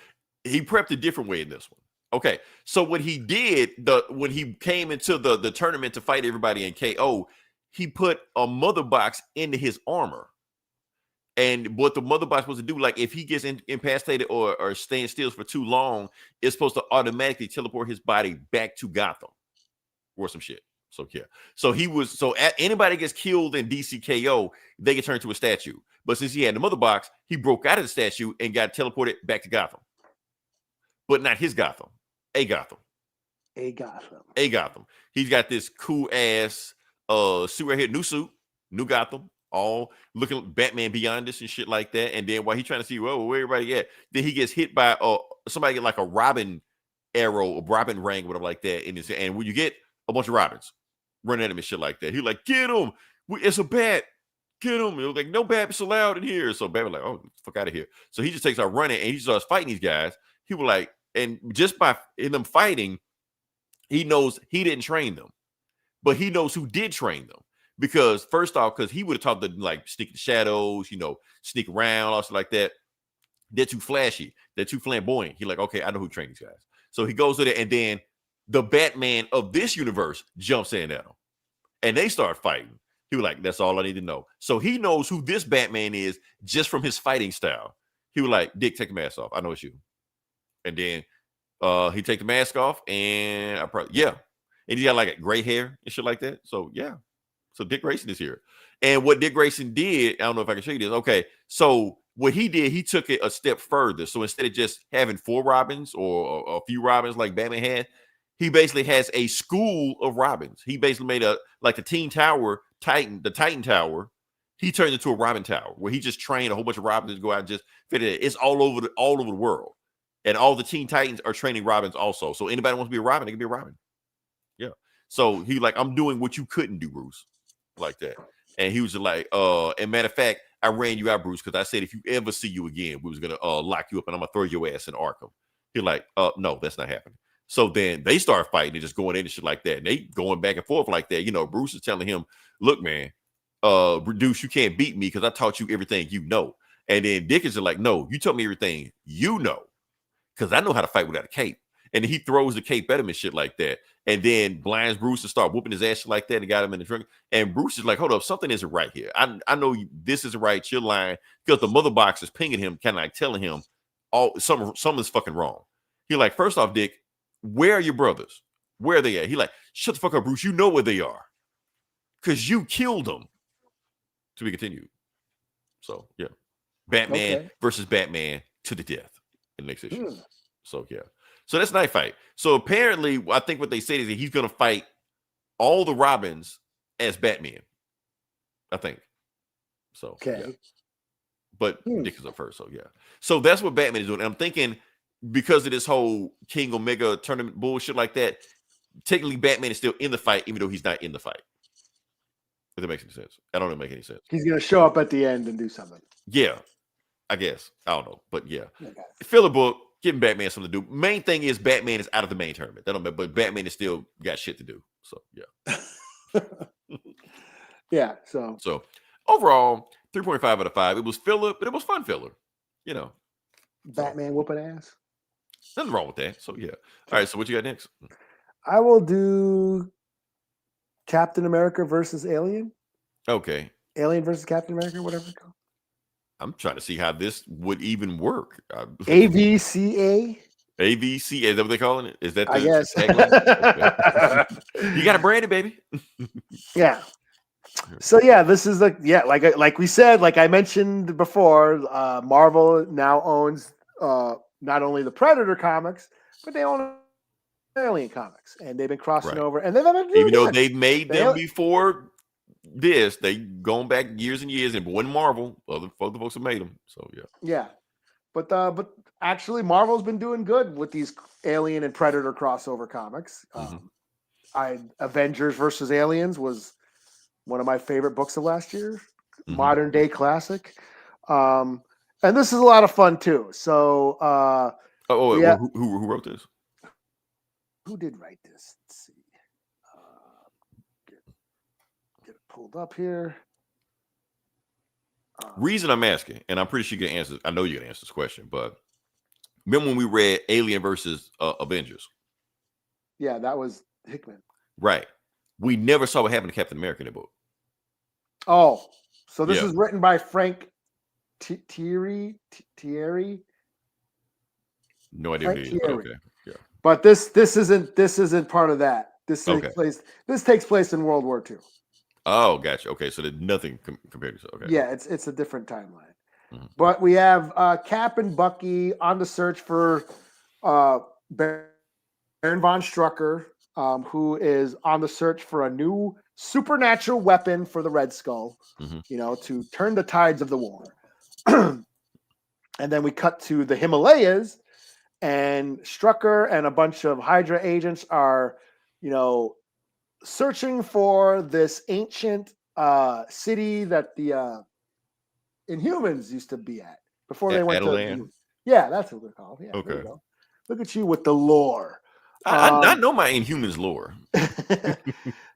He prepped a different way in this one. Okay, so what he did when he came into the tournament to fight everybody in KO, he put a mother box into his armor. And what the mother box was to do, like if he gets incapacitated or staying still for too long, it's supposed to automatically teleport his body back to Gotham or some shit. So yeah. So anybody gets killed in DCKO, they get turned to a statue. But since he had the mother box, he broke out of the statue and got teleported back to Gotham. But not his Gotham. A Gotham. He's got this cool ass suit right here, new suit, new Gotham, all looking like Batman Beyond this and shit like that. And then while he's trying to see where everybody at, then he gets hit by somebody get like a Robin arrow, a Robin ring, whatever like that. And when you get a bunch of Robins running at him and shit like that, he's like, get him, it's a bat, get him. It was like, no bats allowed in here. So Batman like, oh, fuck out of here. So he just takes out running and he starts fighting these guys. He was like, and just by in them fighting, he knows he didn't train them, but he knows who did train them. Because first off, because he would have taught them like sneak in the shadows, sneak around, all stuff like that. They're too flashy. They're too flamboyant. He's like, okay, I know who trained these guys. So he goes to there, and then the Batman of this universe jumps in at him, and they start fighting. He was like, that's all I need to know. So he knows who this Batman is just from his fighting style. He was like, Dick, take your mask off. I know it's you. And then He take the mask off, and and he got like gray hair and shit like that. So yeah, so Dick Grayson is here, and what Dick Grayson did, I don't know if I can show you this. Okay, so what he did, he took it a step further. So instead of just having 4 Robins or a few Robins like Batman had, he basically has a school of Robins. He basically made like the Teen Tower the Titan Tower. He turned into a Robin Tower where he just trained a whole bunch of Robins to go out and just fit it. It's all over the world. And all the Teen Titans are training Robins also. So anybody wants to be a Robin, they can be a Robin. Yeah. So he like, I'm doing what you couldn't do, Bruce. Like that. And he was just like, and matter of fact, I ran you out, Bruce, because I said if you ever see you again, we was gonna lock you up and I'm gonna throw your ass in Arkham. He's like, no, that's not happening. So then they start fighting and just going in and shit like that. And they going back and forth like that. You know, Bruce is telling him, look, man, Bruce, you can't beat me because I taught you everything you know. And then Dick is like, no, you taught me everything you know. Because I know how to fight without a cape. And he throws the cape at him and shit like that. And then blinds Bruce to start whooping his ass shit like that and got him in the drink. And Bruce is like, hold up, something isn't right here. I know this isn't right. You're lying. Because the mother box is pinging him, kind of like telling him something's fucking wrong. He like, first off, Dick, where are your brothers? Where are they at? He like, shut the fuck up, Bruce. You know where they are. Because you killed them. To be continued. So, yeah. Batman versus Batman to the death in the next issue. So, yeah. So that's Night Fight. So apparently, I think what they said is that he's going to fight all the Robins as Batman. I think. So, okay. Yeah. But Dick is up first. So, yeah. So that's what Batman is doing. And I'm thinking because of this whole King Omega tournament bullshit like that, technically Batman is still in the fight, even though he's not in the fight. If that makes any sense. I don't know if it makes any sense. He's going to show up at the end and do something. Yeah. I guess. I don't know. But yeah. Fill a book. Giving Batman something to do. Main thing is Batman is out of the main tournament. That don't matter, but Batman is still got shit to do. So yeah. Yeah. So overall, 3.5 out of 5. It was filler, but it was fun filler. You know. Batman whooping ass. Nothing wrong with that. So yeah. All right. So what you got next? I will do Captain America versus Alien. Okay. Alien versus Captain America, whatever it's called. I'm trying to see how this would even work. AVCA? AVCA, is that what they're calling it? Is that the I guess. You got to brand it, baby. Yeah. So yeah, this is like we said, like I mentioned before, Marvel now owns not only the Predator comics, but they own Alien comics, and they've been crossing over, and even though they've made them before. They going back years and years, and when Marvel, other folks have made them. So yeah, but actually, Marvel's been doing good with these Alien and Predator crossover comics. Avengers versus Aliens was one of my favorite books of last year, modern day classic, and this is a lot of fun too. So, who wrote this? Who did write this? Let's see. Pulled up here. Reason I'm asking, and I'm pretty sure you can answer. I know you're gonna answer this question, but remember when we read Alien versus Avengers? Yeah, that was Hickman. Right. We never saw what happened to Captain America in the book. Oh, so this is written by Frank Thierry. No idea who he is. Okay. Yeah. But this isn't part of that. This takes place in World War II. Oh, gotcha. Okay, so there's nothing compared to. Okay. Yeah, it's a different timeline. But we have Cap and Bucky on the search for Baron von Strucker, who is on the search for a new supernatural weapon for the Red Skull, to turn the tides of the war. And then we cut to the Himalayas, and Strucker and a bunch of Hydra agents are, searching for this ancient city that the Inhumans used to be at before they went to. Yeah, that's what they're called. Yeah, okay. Look at you with the lore. I know my Inhumans lore.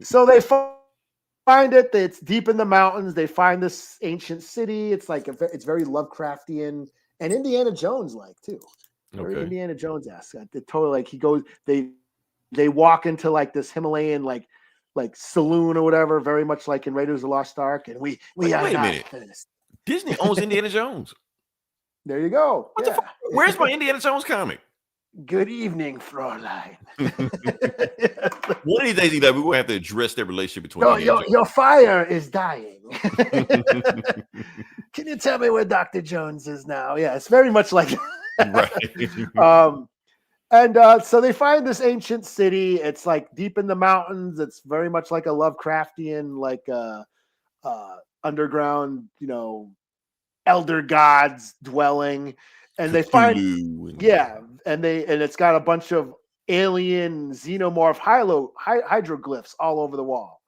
So they find it. It's deep in the mountains. They find this ancient city. It's like it's very Lovecraftian and Indiana Jones like too. Very Indiana Jones-esque. Totally like he goes. They walk into like this Himalayan like saloon or whatever, very much like in Raiders of the Lost Ark. And we wait a minute. Disney owns Indiana Jones. There you go. What the fuck? Where's my Indiana Jones comic? Good evening, Fräulein. One of these days, we're going to have to address that relationship between your fire is dying. Can you tell me where Dr. Jones is now? Yeah, it's very much like right. And so they find this ancient city. It's like deep in the mountains. It's very much like a Lovecraftian, like underground, elder gods dwelling. And they find, and it's got a bunch of alien xenomorph hydroglyphs all over the wall.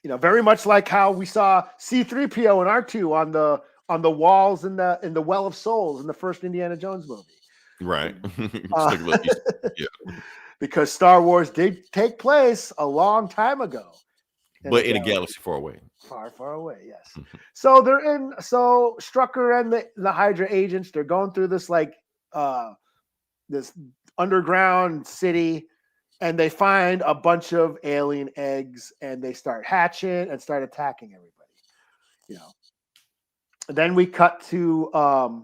Very much like how we saw C-3PO and R2 on the walls in the Well of Souls in the first Indiana Jones movie. Right. Because Star Wars did take place a long time ago. But in a galaxy far away. Far, far away, yes. So Strucker and the Hydra agents, they're going through this this underground city, and they find a bunch of alien eggs, and they start hatching and start attacking everybody. And then we cut to what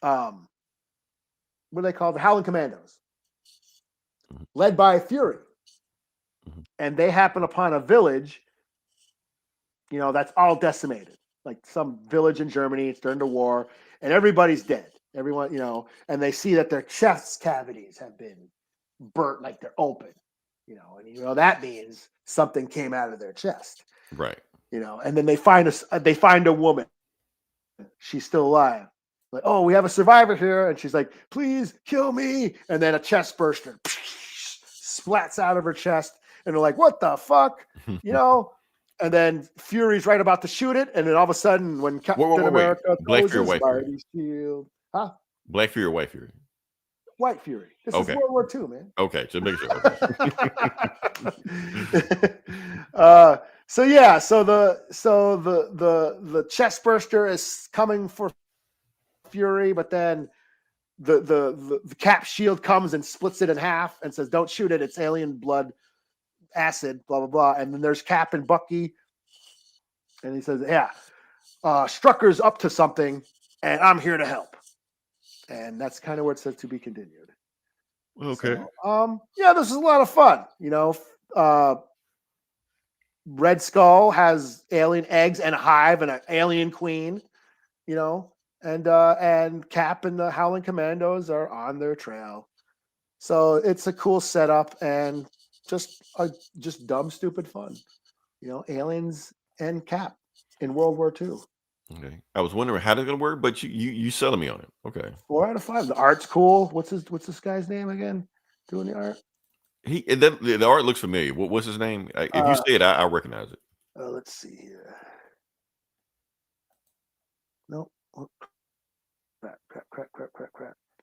are they called? The Howling Commandos, led by Fury. And they happen upon a village, that's all decimated. Like some village in Germany, it's during the war, and everybody's dead. Everyone, and they see that their chest cavities have been burnt, like they're open, and that means something came out of their chest. Right. And then they find a woman. She's still alive. Like, oh, we have a survivor here. And she's like, please kill me. And then a chest burster splats out of her chest. And they're like, what the fuck? And then Fury's right about to shoot it. And then all of a sudden, when Captain America Black Fury, White Fury. Shield, Black Fury or White Fury? White Fury. This is World War II, man. Okay, just make sure. So the chest burster is coming for Fury, but then the Cap shield comes and splits it in half and says, "Don't shoot it. It's alien blood, acid, blah blah blah." And then there's Cap and Bucky, and he says, "Yeah, Strucker's up to something, and I'm here to help." And that's kind of where it says to be continued. Okay. So, this is a lot of fun. Red Skull has alien eggs and a hive and an alien queen, and Cap and the Howling Commandos are on their trail. So it's a cool setup and just dumb, stupid fun. Aliens and Cap in World War II. Okay. I was wondering how they're gonna work, but you selling me on it. Okay. 4 out of 5. The art's cool. What's this guy's name again? Doing the art? The art looks familiar. What's his name? If you say it, I recognize it. Let's see here. Nope. Oh, crap.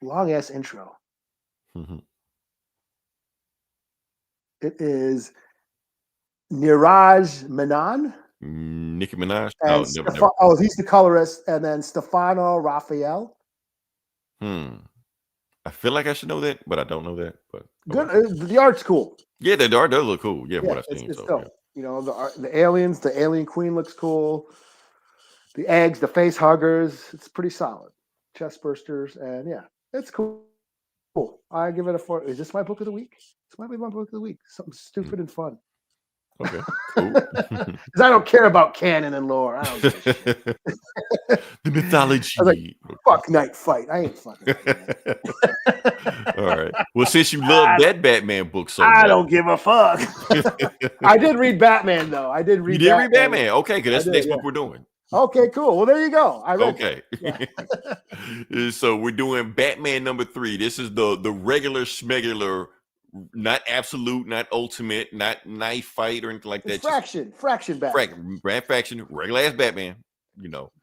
Long ass intro. Mm-hmm. It is Niraj Menon. Nicki Minaj. And he's the colorist, and then Stefano Raphael. I feel like I should know that, but I don't know that. But good. The art's cool. Yeah, the art does look cool. Yeah, what I've seen. It's dope. The aliens, the alien queen looks cool. The eggs, the face huggers, it's pretty solid. Chest bursters, and yeah, it's cool. I give it a 4. Is this my book of the week? This might be my book of the week. Something stupid and fun. Okay, cool. Because I don't care about canon and lore. I don't give a shit. The mythology. I was like, fuck Night Fight. I ain't fucking. All right. Well, since you love that Batman book so much, I don't give a fuck. I did read Batman though. I did read. You did read Batman. Okay, because that's the next book we're doing. Okay, cool. Well, there you go. Okay. Yeah. So we're doing Batman number 3. This is the regular schmegular, not absolute, not ultimate, not knife fight or anything like that. Fraction Batman. Fraction, regular ass Batman,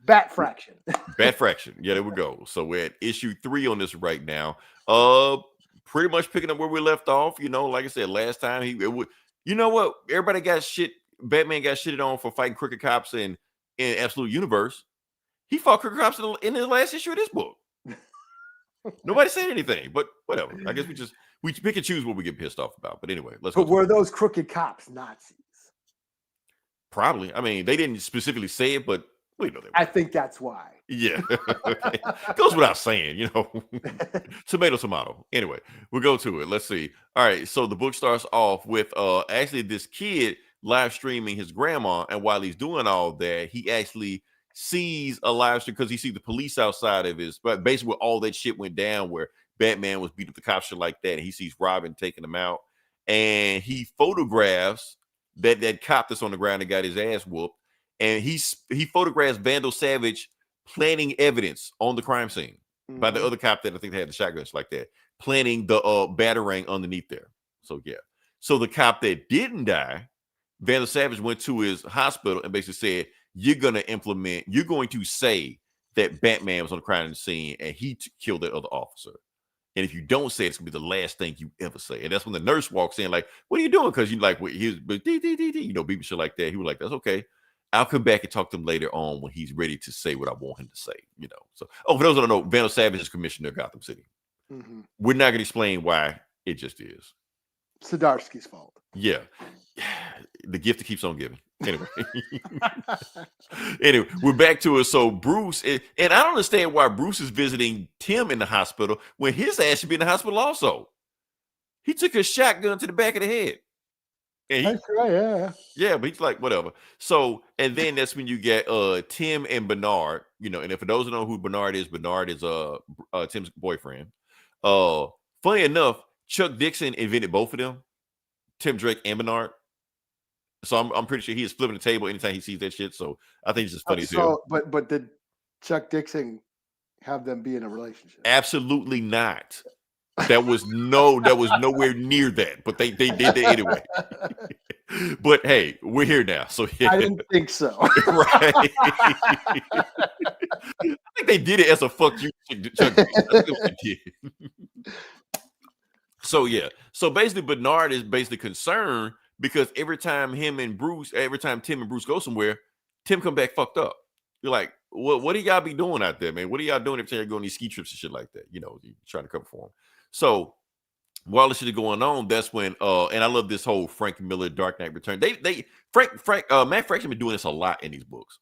Bat Fraction. Bat Fraction. Yeah, there we go. So we're at issue 3 on this right now. Pretty much picking up where we left off. Like I said, last time what? Everybody got shit. Batman got shitted on for fighting crooked cops in Absolute Universe. He fought crooked cops in the last issue of this book. Nobody said anything, but whatever. I guess we pick and choose what we get pissed off about. But anyway, let's go. But were those crooked cops Nazis? Probably. I mean, they didn't specifically say it, but We know that. I think that's why. Yeah. Okay. Goes without saying, you know. Tomato. Anyway, we'll go to it. Let's see. All right. So the book starts off with actually this kid live streaming his grandma. And while he's doing all that, he actually sees a live stream because he sees the police outside of his, but basically where all that shit went down, where Batman was beating up the cops, shit like that. And he sees Robin taking him out. And he photographs that cop that's on the ground and got his ass whooped. And he photographs Vandal Savage planting evidence on the crime scene by the other cop that I think they had the shotguns like that, planting the batarang underneath there. So yeah. So the cop that didn't die, Vandal Savage went to his hospital and basically said, you're going to say that Batman was on the crime scene and he killed that other officer. And if you don't say it, it's gonna be the last thing you ever say. And that's when the nurse walks in, like, what are you doing? Because you like, he's beeping shit like that. He was like, that's okay. I'll come back and talk to him later on when he's ready to say what I want him to say, you know. So, for those that don't know, Vandal Savage is commissioner of Gotham City. We're not gonna explain why, it just is. Zdarsky's fault. Yeah. The gift that keeps on giving. Anyway, we're back to it. So Bruce, and I don't understand why Bruce is visiting Tim in the hospital when his ass should be in the hospital also. He took a shotgun to the back of the head. And That's right, yeah. Yeah, but he's like, whatever. So, and then that's when you get Tim and Bernard, you know, and if for those who don't know who Bernard is Tim's boyfriend. Funny enough, Chuck Dixon invented both of them, Tim Drake and Bernard. So I'm pretty sure he is flipping the table anytime he sees that shit. So I think it's just funny too. But did Chuck Dixon have them be in a relationship? Absolutely not. That was nowhere near that. But they did that anyway. But hey, we're here now. So yeah. I didn't think so. Right. I think they did it as a fuck you, Chuck Dixon. I think they did. So yeah. So basically Bernard is basically concerned because every time Tim and Bruce go somewhere, Tim come back fucked up. You're like, what do y'all be doing out there, man? What are y'all doing if you're going on these ski trips and shit like that? You know, trying to cover for him. So while this shit is going on, that's when and I love this whole Frank Miller Dark Knight Return. Matt Fraction been doing this a lot in these books.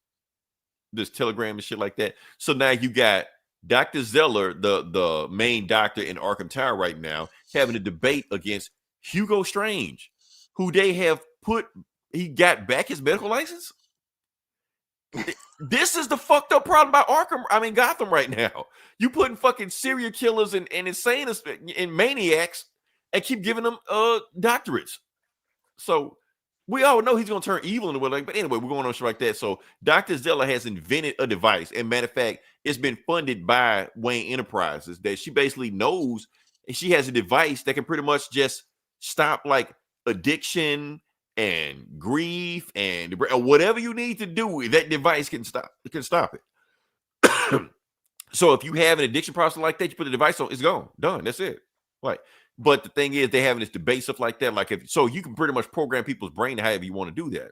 This telegram and shit like that. So now you got Dr. Zeller, the main doctor in Arkham Tower right now, having a debate against Hugo Strange, who they have he got back his medical license. This is the fucked up problem by Gotham right now. You putting fucking serial killers and insane and maniacs and keep giving them doctorates. So we all know he's gonna turn evil in the world. But anyway, we're going on shit like that. So Dr. Zeller has invented a device, and matter of fact, it's been funded by Wayne Enterprises that she basically knows, and she has a device that can pretty much just stop like addiction and grief and whatever you need to do. That device can stop it. So if you have an addiction process like that, you put the device on, it's gone, done. That's it. Like, but the thing is, they having this debate stuff like that. Like, so you can pretty much program people's brain however you want to do that.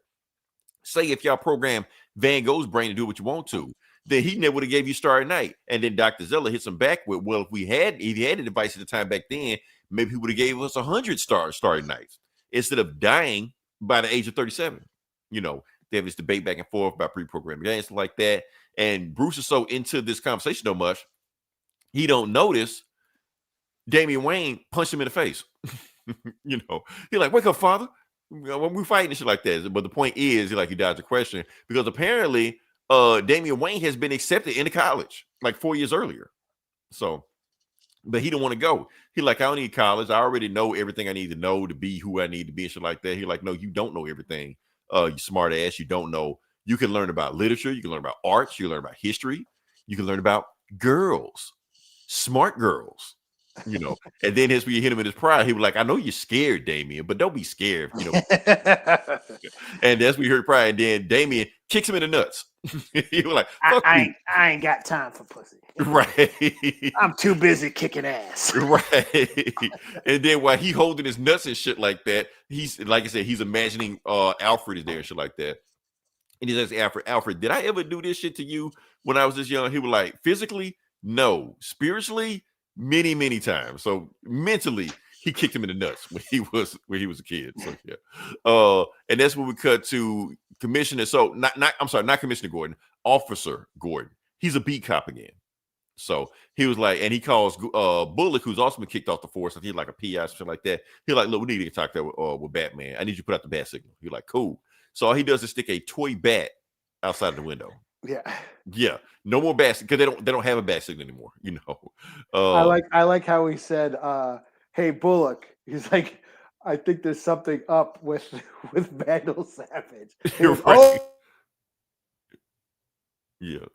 Say if y'all program Van Gogh's brain to do what you want to, then he never would have gave you Starry Night. And then Dr. Zeller hits him back with, well, if he had a device at the time back then, maybe he would have gave us 100 Starry Nights instead of dying by the age of 37. You know, they have this debate back and forth about pre-programmed games like that. And Bruce is so into this conversation so much, he don't notice Damian Wayne punched him in the face. You know, he's like, wake up, father. When we fighting and shit like that. But the point is, he dodged the question because apparently Damian Wayne has been accepted into college like 4 years earlier. So, but he don't want to go. He like, I don't need college. I already know everything I need to know to be who I need to be and shit like that. He like, no, you don't know everything. You smart ass. You don't know. You can learn about literature. You can learn about arts. You can learn about history. You can learn about girls, smart girls, you know. And then as we hit him in his pride, he was like, I know you're scared, Damien, but don't be scared, you know. And as we heard pride, and then Damien kicks him in the nuts. He was like, I ain't got time for pussy. Right. I'm too busy kicking ass. Right. And then while he holding his nuts and shit like that, he's, like I said, he's imagining Alfred is there and shit like that. And he says, Alfred, did I ever do this shit to you when I was this young? He was like, physically, no. Spiritually, many, many times. So mentally, he kicked him in the nuts when he was a kid. So yeah. And that's when we cut to Commissioner. So not Commissioner Gordon. Officer Gordon. He's a beat cop again. So he was like, and he calls Bullock, who's also been kicked off the force. I think he's like a PI, something like that. He's like, look, we need to talk that with Batman. I need you to put out the bat signal. He's like, cool. So all he does is stick a toy bat outside of the window. Yeah. No more bats because they don't have a bat signal anymore. You know. I like how he said, "Hey Bullock." He's like, "I think there's something up with Vandal Savage." You're right. Yeah.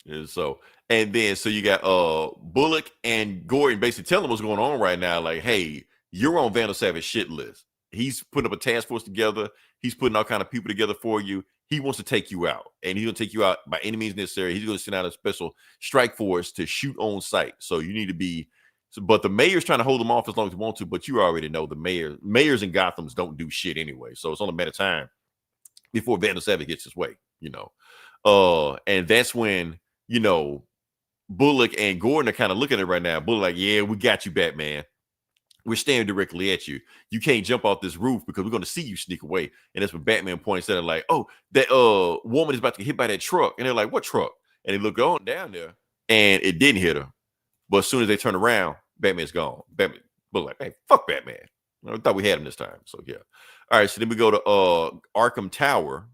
And so you got Bullock and Gordon basically telling him what's going on right now. Like, hey, you're on Vandal Savage shit list. He's putting up a task force together. He's putting all kind of people together for you. He wants to take you out, and he's going to take you out by any means necessary. He's going to send out a special strike force to shoot on sight. So you need to be. But the mayor's trying to hold them off as long as he wants to. But you already know the mayors in Gotham's don't do shit anyway. So it's only a matter of time before Vandal Savage gets his way. You know, and that's when Bullock and Gordon are kind of looking at it right now. Bullock like, yeah, we got you, Batman. We're staring directly at you. You can't jump off this roof because we're going to see you sneak away. And that's when Batman points at it like, oh, that woman is about to get hit by that truck. And they're like, what truck? And they look on down there, and it didn't hit her. But as soon as they turn around, Batman's gone. Bullock like, hey, fuck Batman. I thought we had him this time. So yeah. All right. So then we go to Arkham Tower.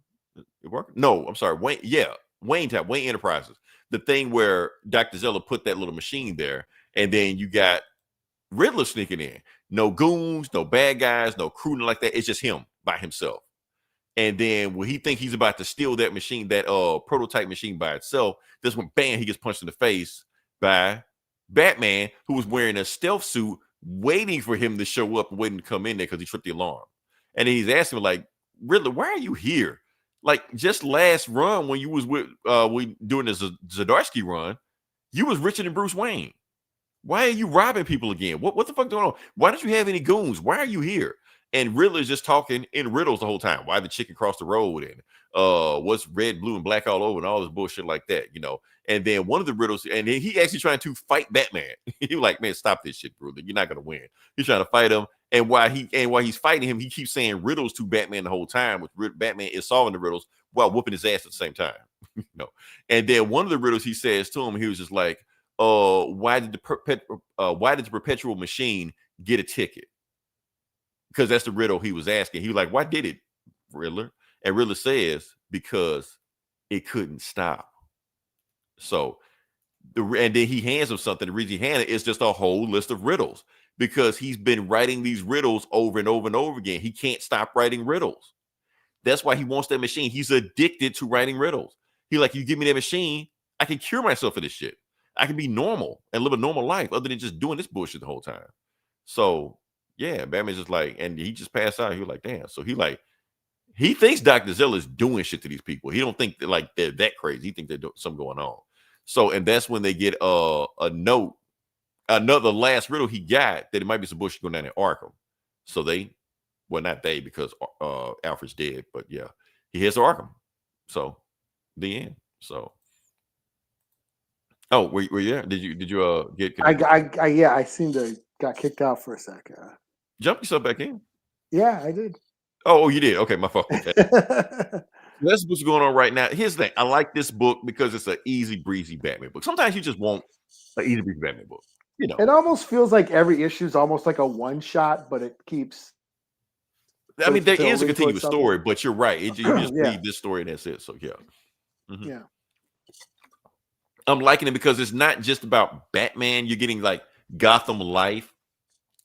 No, I'm sorry. Wayne Tower, Wayne Enterprises. The thing where Dr. Zeller put that little machine there, and then you got Riddler sneaking in. No goons, no bad guys, no crew like that. It's just him by himself. And then when he thinks he's about to steal that machine, that prototype machine by itself, that's when bam, he gets punched in the face by Batman, who was wearing a stealth suit, waiting for him to show up and waiting to come in there because he tripped the alarm. And then he's asking him, like, Riddler, why are you here? Like, just last run when you was with doing the Zdarsky run, you was richer than Bruce Wayne. Why are you robbing people again? What the fuck going on? Why don't you have any goons? Why are you here? And Riddler's just talking in riddles the whole time. Why the chicken crossed the road and what's red, blue, and black all over and all this bullshit like that, you know. And then one of the riddles, and then he actually trying to fight Batman. He was like, man, stop this shit, brother. You're not gonna win. He's trying to fight him. And while he's fighting him, he keeps saying riddles to Batman the whole time, which Batman is solving the riddles while whooping his ass at the same time. You know. And then one of the riddles he says to him, he was just like, why did the perpetual machine get a ticket? Because that's the riddle he was asking. He was like, why did it, Riddler? And Riddler says, because it couldn't stop. So, and then he hands him something. The reason he handed it is just a whole list of riddles because he's been writing these riddles over and over and over again. He can't stop writing riddles. That's why he wants that machine. He's addicted to writing riddles. He like, you give me that machine, I can cure myself of this shit. I can be normal and live a normal life other than just doing this bullshit the whole time. So, yeah, Batman's just like, and he just passed out. He was like, damn. So he thinks Dr. Zeller is doing shit to these people. He don't think that like they're that crazy. He thinks there's something going on. So, and that's when they get a note, another last riddle he got that it might be some bullshit going down in Arkham. So not they because Alfred's dead, but yeah, he heads to Arkham. So the end. So. Oh, were you there? Did you get connected? I seemed to got kicked out for a second. Jump yourself back in. Yeah, I did. Oh, you did. Okay, my fault. Okay. That's what's going on right now. Here's the thing. I like this book because it's an easy breezy Batman book. Sometimes you just want an easy breezy Batman book. You know, it almost feels like every issue is almost like a one shot, but it keeps. I mean, there is a continuous story, but you're right. You just read this story and that's it. So yeah, yeah. I'm liking it because it's not just about Batman. You're getting like Gotham life.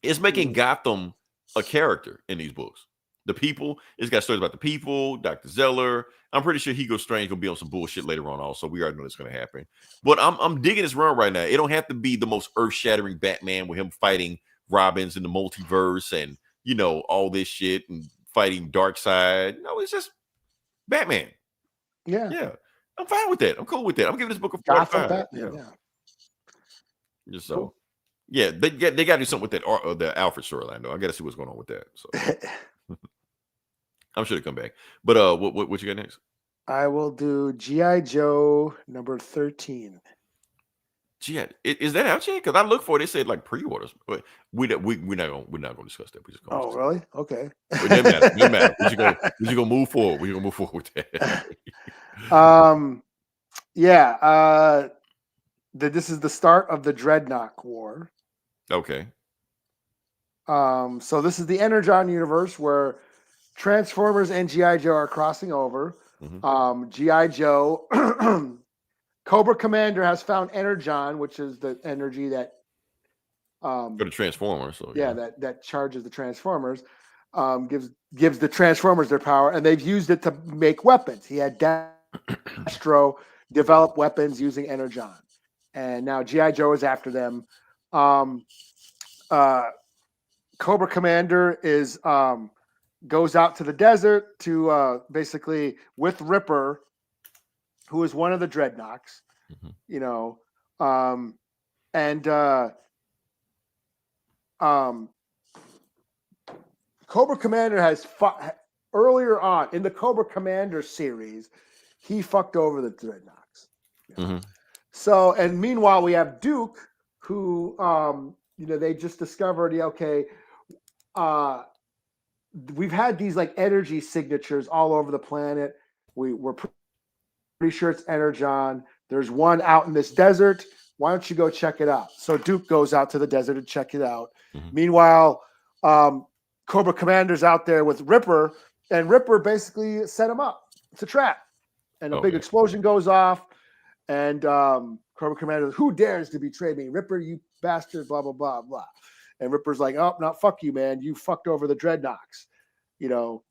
It's making Gotham a character in these books. The people, it's got stories about the people, Dr. Zeller. I'm pretty sure Hugo Strange gonna be on some bullshit later on also. We already know it's gonna happen. But I'm digging this run right now. It don't have to be the most earth-shattering Batman with him fighting Robins in the multiverse and you know all this shit and fighting Darkseid. No, it's just Batman. Yeah. I'm fine with that. I'm cool with that. I'm giving this book a 4.5. Yeah. Just so, cool. Yeah, they got to do something with that the Alfred storyline though. I got to see what's going on with that. So I'm sure to come back. But what you got next? I will do G.I. Joe number 13. G.I. Is that out yet? Because I look for it. They said like pre-orders, but we're not gonna discuss that. We just gonna really? Okay. It doesn't matter. We're just gonna move forward. We're gonna move forward with that. Yeah. This is the start of the Dreadnought War. Okay. So this is the Energon universe where Transformers and G.I. Joe are crossing over. Mm-hmm. G.I. Joe, Cobra Commander has found Energon, which is the energy that For the Transformers. So that charges the Transformers, gives the Transformers their power, and they've used it to make weapons. He had Destro develop weapons using Energon, and now G.I. Joe is after them. Cobra Commander is goes out to the desert to basically with Ripper, who is one of the Dreadnoks, you know, and Cobra Commander has earlier on in the Cobra Commander series, he fucked over the Dreadnoks. You know? So, and meanwhile, we have Duke, who they just discovered. We've had these like energy signatures all over the planet. We're pretty sure it's Energon. There's one out in this desert. Why don't you go check it out? So Duke goes out to the desert to check it out. Meanwhile, Cobra Commander's out there with Ripper, and Ripper basically set him up. It's a trap. And a big explosion goes off, and Cobra Commander, who dares to betray me? Ripper, you bastard, blah, blah, blah, blah. And Ripper's like, oh, no, fuck you, man. You fucked over the Dreadnoks, you know.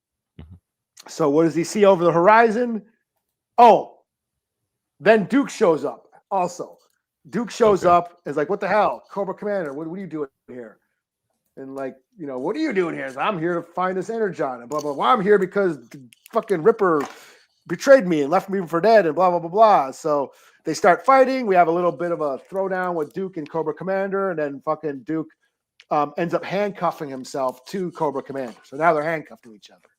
So what does he see over the horizon? Oh, then Duke shows up also. Duke shows up, is like, what the hell? Cobra Commander, what are you doing here? And like, what are you doing here? I'm here to find this Energon and blah, blah, blah. I'm here because fucking Ripper betrayed me and left me for dead and blah, blah, blah, blah. So they start fighting. We have a little bit of a throwdown with Duke and Cobra Commander, and then fucking Duke ends up handcuffing himself to Cobra Commander. So now they're handcuffed to each other.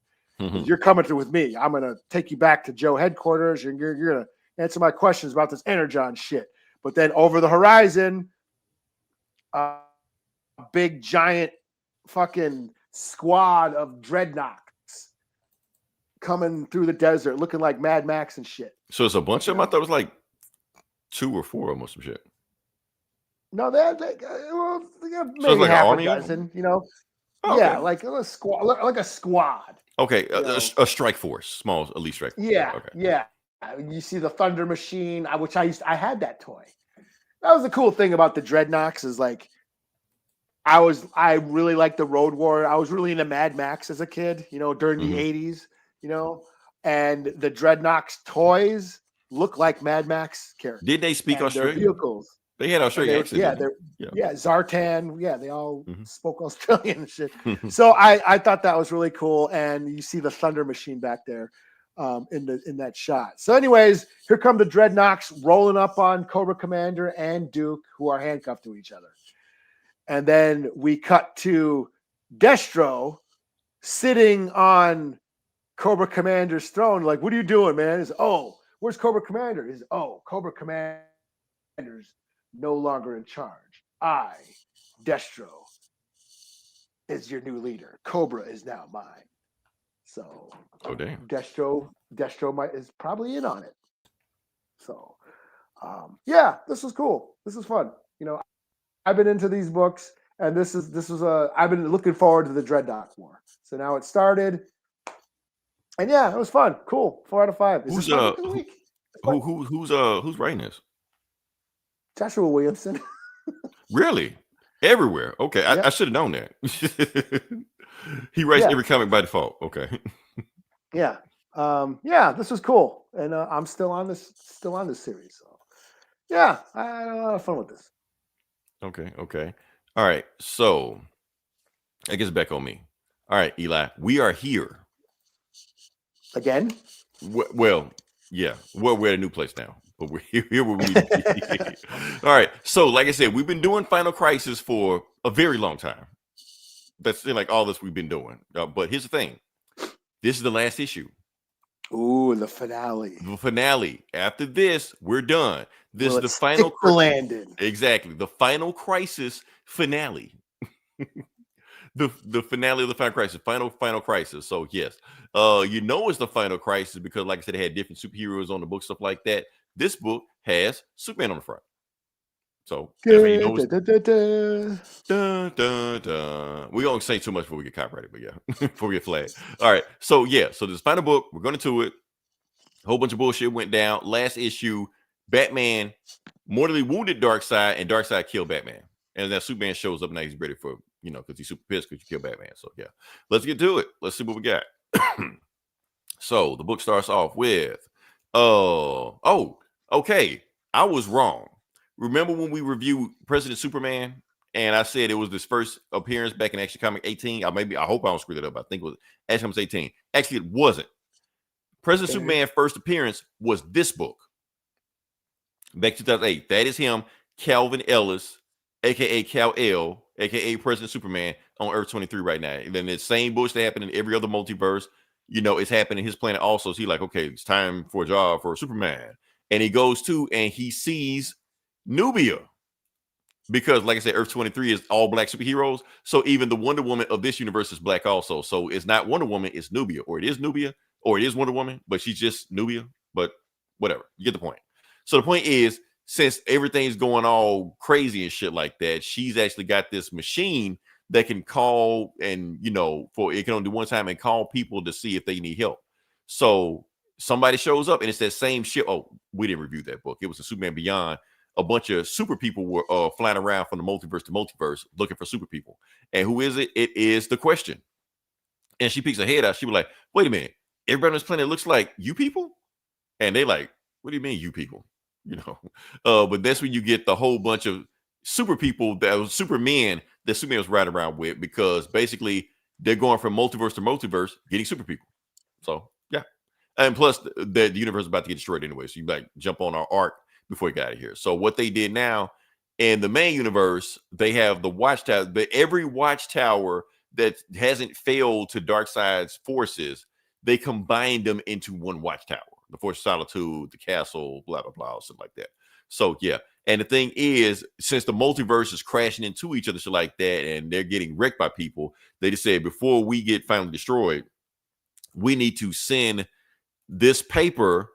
You're coming through with me. I'm going to take you back to Joe headquarters, and you're going to answer my questions about this Energon shit. But then over the horizon, a big, giant fucking squad of Dreadnoks coming through the desert looking like Mad Max and shit. So it's a bunch of them? I thought it was like 2 or 4 of them or some shit. No, they have maybe so like half an a dozen, Oh, yeah, like a squad, like a squad. Okay, a strike force, small elite strike force. Yeah, yeah. You see the Thunder Machine, which I had that toy. That was the cool thing about the Dreadnoks is like, I really liked the Road Warrior. I was really into Mad Max as a kid, during the 80s, and the Dreadnoks toys look like Mad Max characters. Did they speak Australian? Vehicles. They had Australian accents. Yeah, Zartan. Yeah, they all spoke Australian and shit. So I thought that was really cool. And you see the Thunder Machine back there in that shot. So anyways, here come the Dreadnoks rolling up on Cobra Commander and Duke, who are handcuffed to each other. And then we cut to Destro sitting on Cobra Commander's throne. Like, what are you doing, man? He's, where's Cobra Commander? He's, Cobra Commander's no longer in charge. I, Destro, is your new leader. Cobra is now mine. So, damn. Destro is probably in on it. So, yeah, this was cool. This is fun. I've been into these books, and I've been looking forward to the Dreadnought War. So now it started, and yeah, it was fun. Cool. 4 out of 5. Who's writing this? Joshua Williamson. Really? Everywhere. Okay. I should have known that. He writes every comic by default. Okay. Yeah. This was cool. And I'm still on this series. So yeah, I had a lot of fun with this. Okay. All right. So I guess back on me. All right, Eli. We are here. Again? Well, yeah. Well, we're at a new place now. But we're here where we All right. So, like I said, we've been doing Final Crisis for a very long time. That's like all this we've been doing. But here's the thing. This is the last issue. Ooh, the finale. The finale. After this, we're done. This is the final landing. Exactly. The Final Crisis finale. the finale of the Final Crisis. Final Crisis. So yes. It's the Final Crisis because, like I said, it had different superheroes on the book, stuff like that. this book has Superman on the front. So that's how you know it's dun, dun, dun. We don't say too much before we get copyrighted, but yeah, before we get flagged. All right. So yeah, so this final book, we're going to it. A whole bunch of bullshit went down. Last issue, Batman mortally wounded Darkseid, and Darkseid killed Batman. And then Superman shows up now. He's ready for, because he's super pissed because you killed Batman. So yeah, let's get to it. Let's see what we got. So the book starts off with, okay, I was wrong. Remember when we reviewed President Superman, and I said it was this first appearance back in Action Comic 18? I hope I don't screw that up. I think it was Action Comics 18. Actually, it wasn't. President Superman's first appearance was this book. Back 2008. That is him, Calvin Ellis, aka Kal-El, aka President Superman, on Earth 23 right now. And then the same bullshit that happened in every other multiverse, it's happening in his planet also. So he's like, okay, it's time for a job for Superman. And he goes to and he sees Nubia. Because, like I said, Earth 23 is all black superheroes. So even the Wonder Woman of this universe is black also. So it's not Wonder Woman, it's Nubia. Or it is Nubia, or it is Wonder Woman, but she's just Nubia. But whatever, you get the point. So the point is, since everything's going all crazy and shit like that, she's actually got this machine that can call and, for it can only do one time and call people to see if they need help. So somebody shows up and it's that same shit. Oh, we didn't review that book. It was a Superman Beyond. A bunch of super people were flying around from the multiverse to multiverse looking for super people. And who is it? It is the Question. And she peeks her head out. She was like, wait a minute. Everybody on this planet looks like you people? And they like, what do you mean you people? But that's when you get the whole bunch of super people that was Superman that Superman was riding around with, because basically they're going from multiverse to multiverse getting super people. So yeah. And plus the universe is about to get destroyed anyway. So you like jump on our arc before you got out of here. So what they did now in the main universe, they have the watchtower, but every watchtower that hasn't failed to Darkseid's forces, they combined them into one watchtower. The Force of Solitude, the castle, blah, blah, blah, something like that. So, yeah. And the thing is, since the multiverse is crashing into each other, shit like that, and they're getting wrecked by people, they just said, before we get finally destroyed, we need to send this paper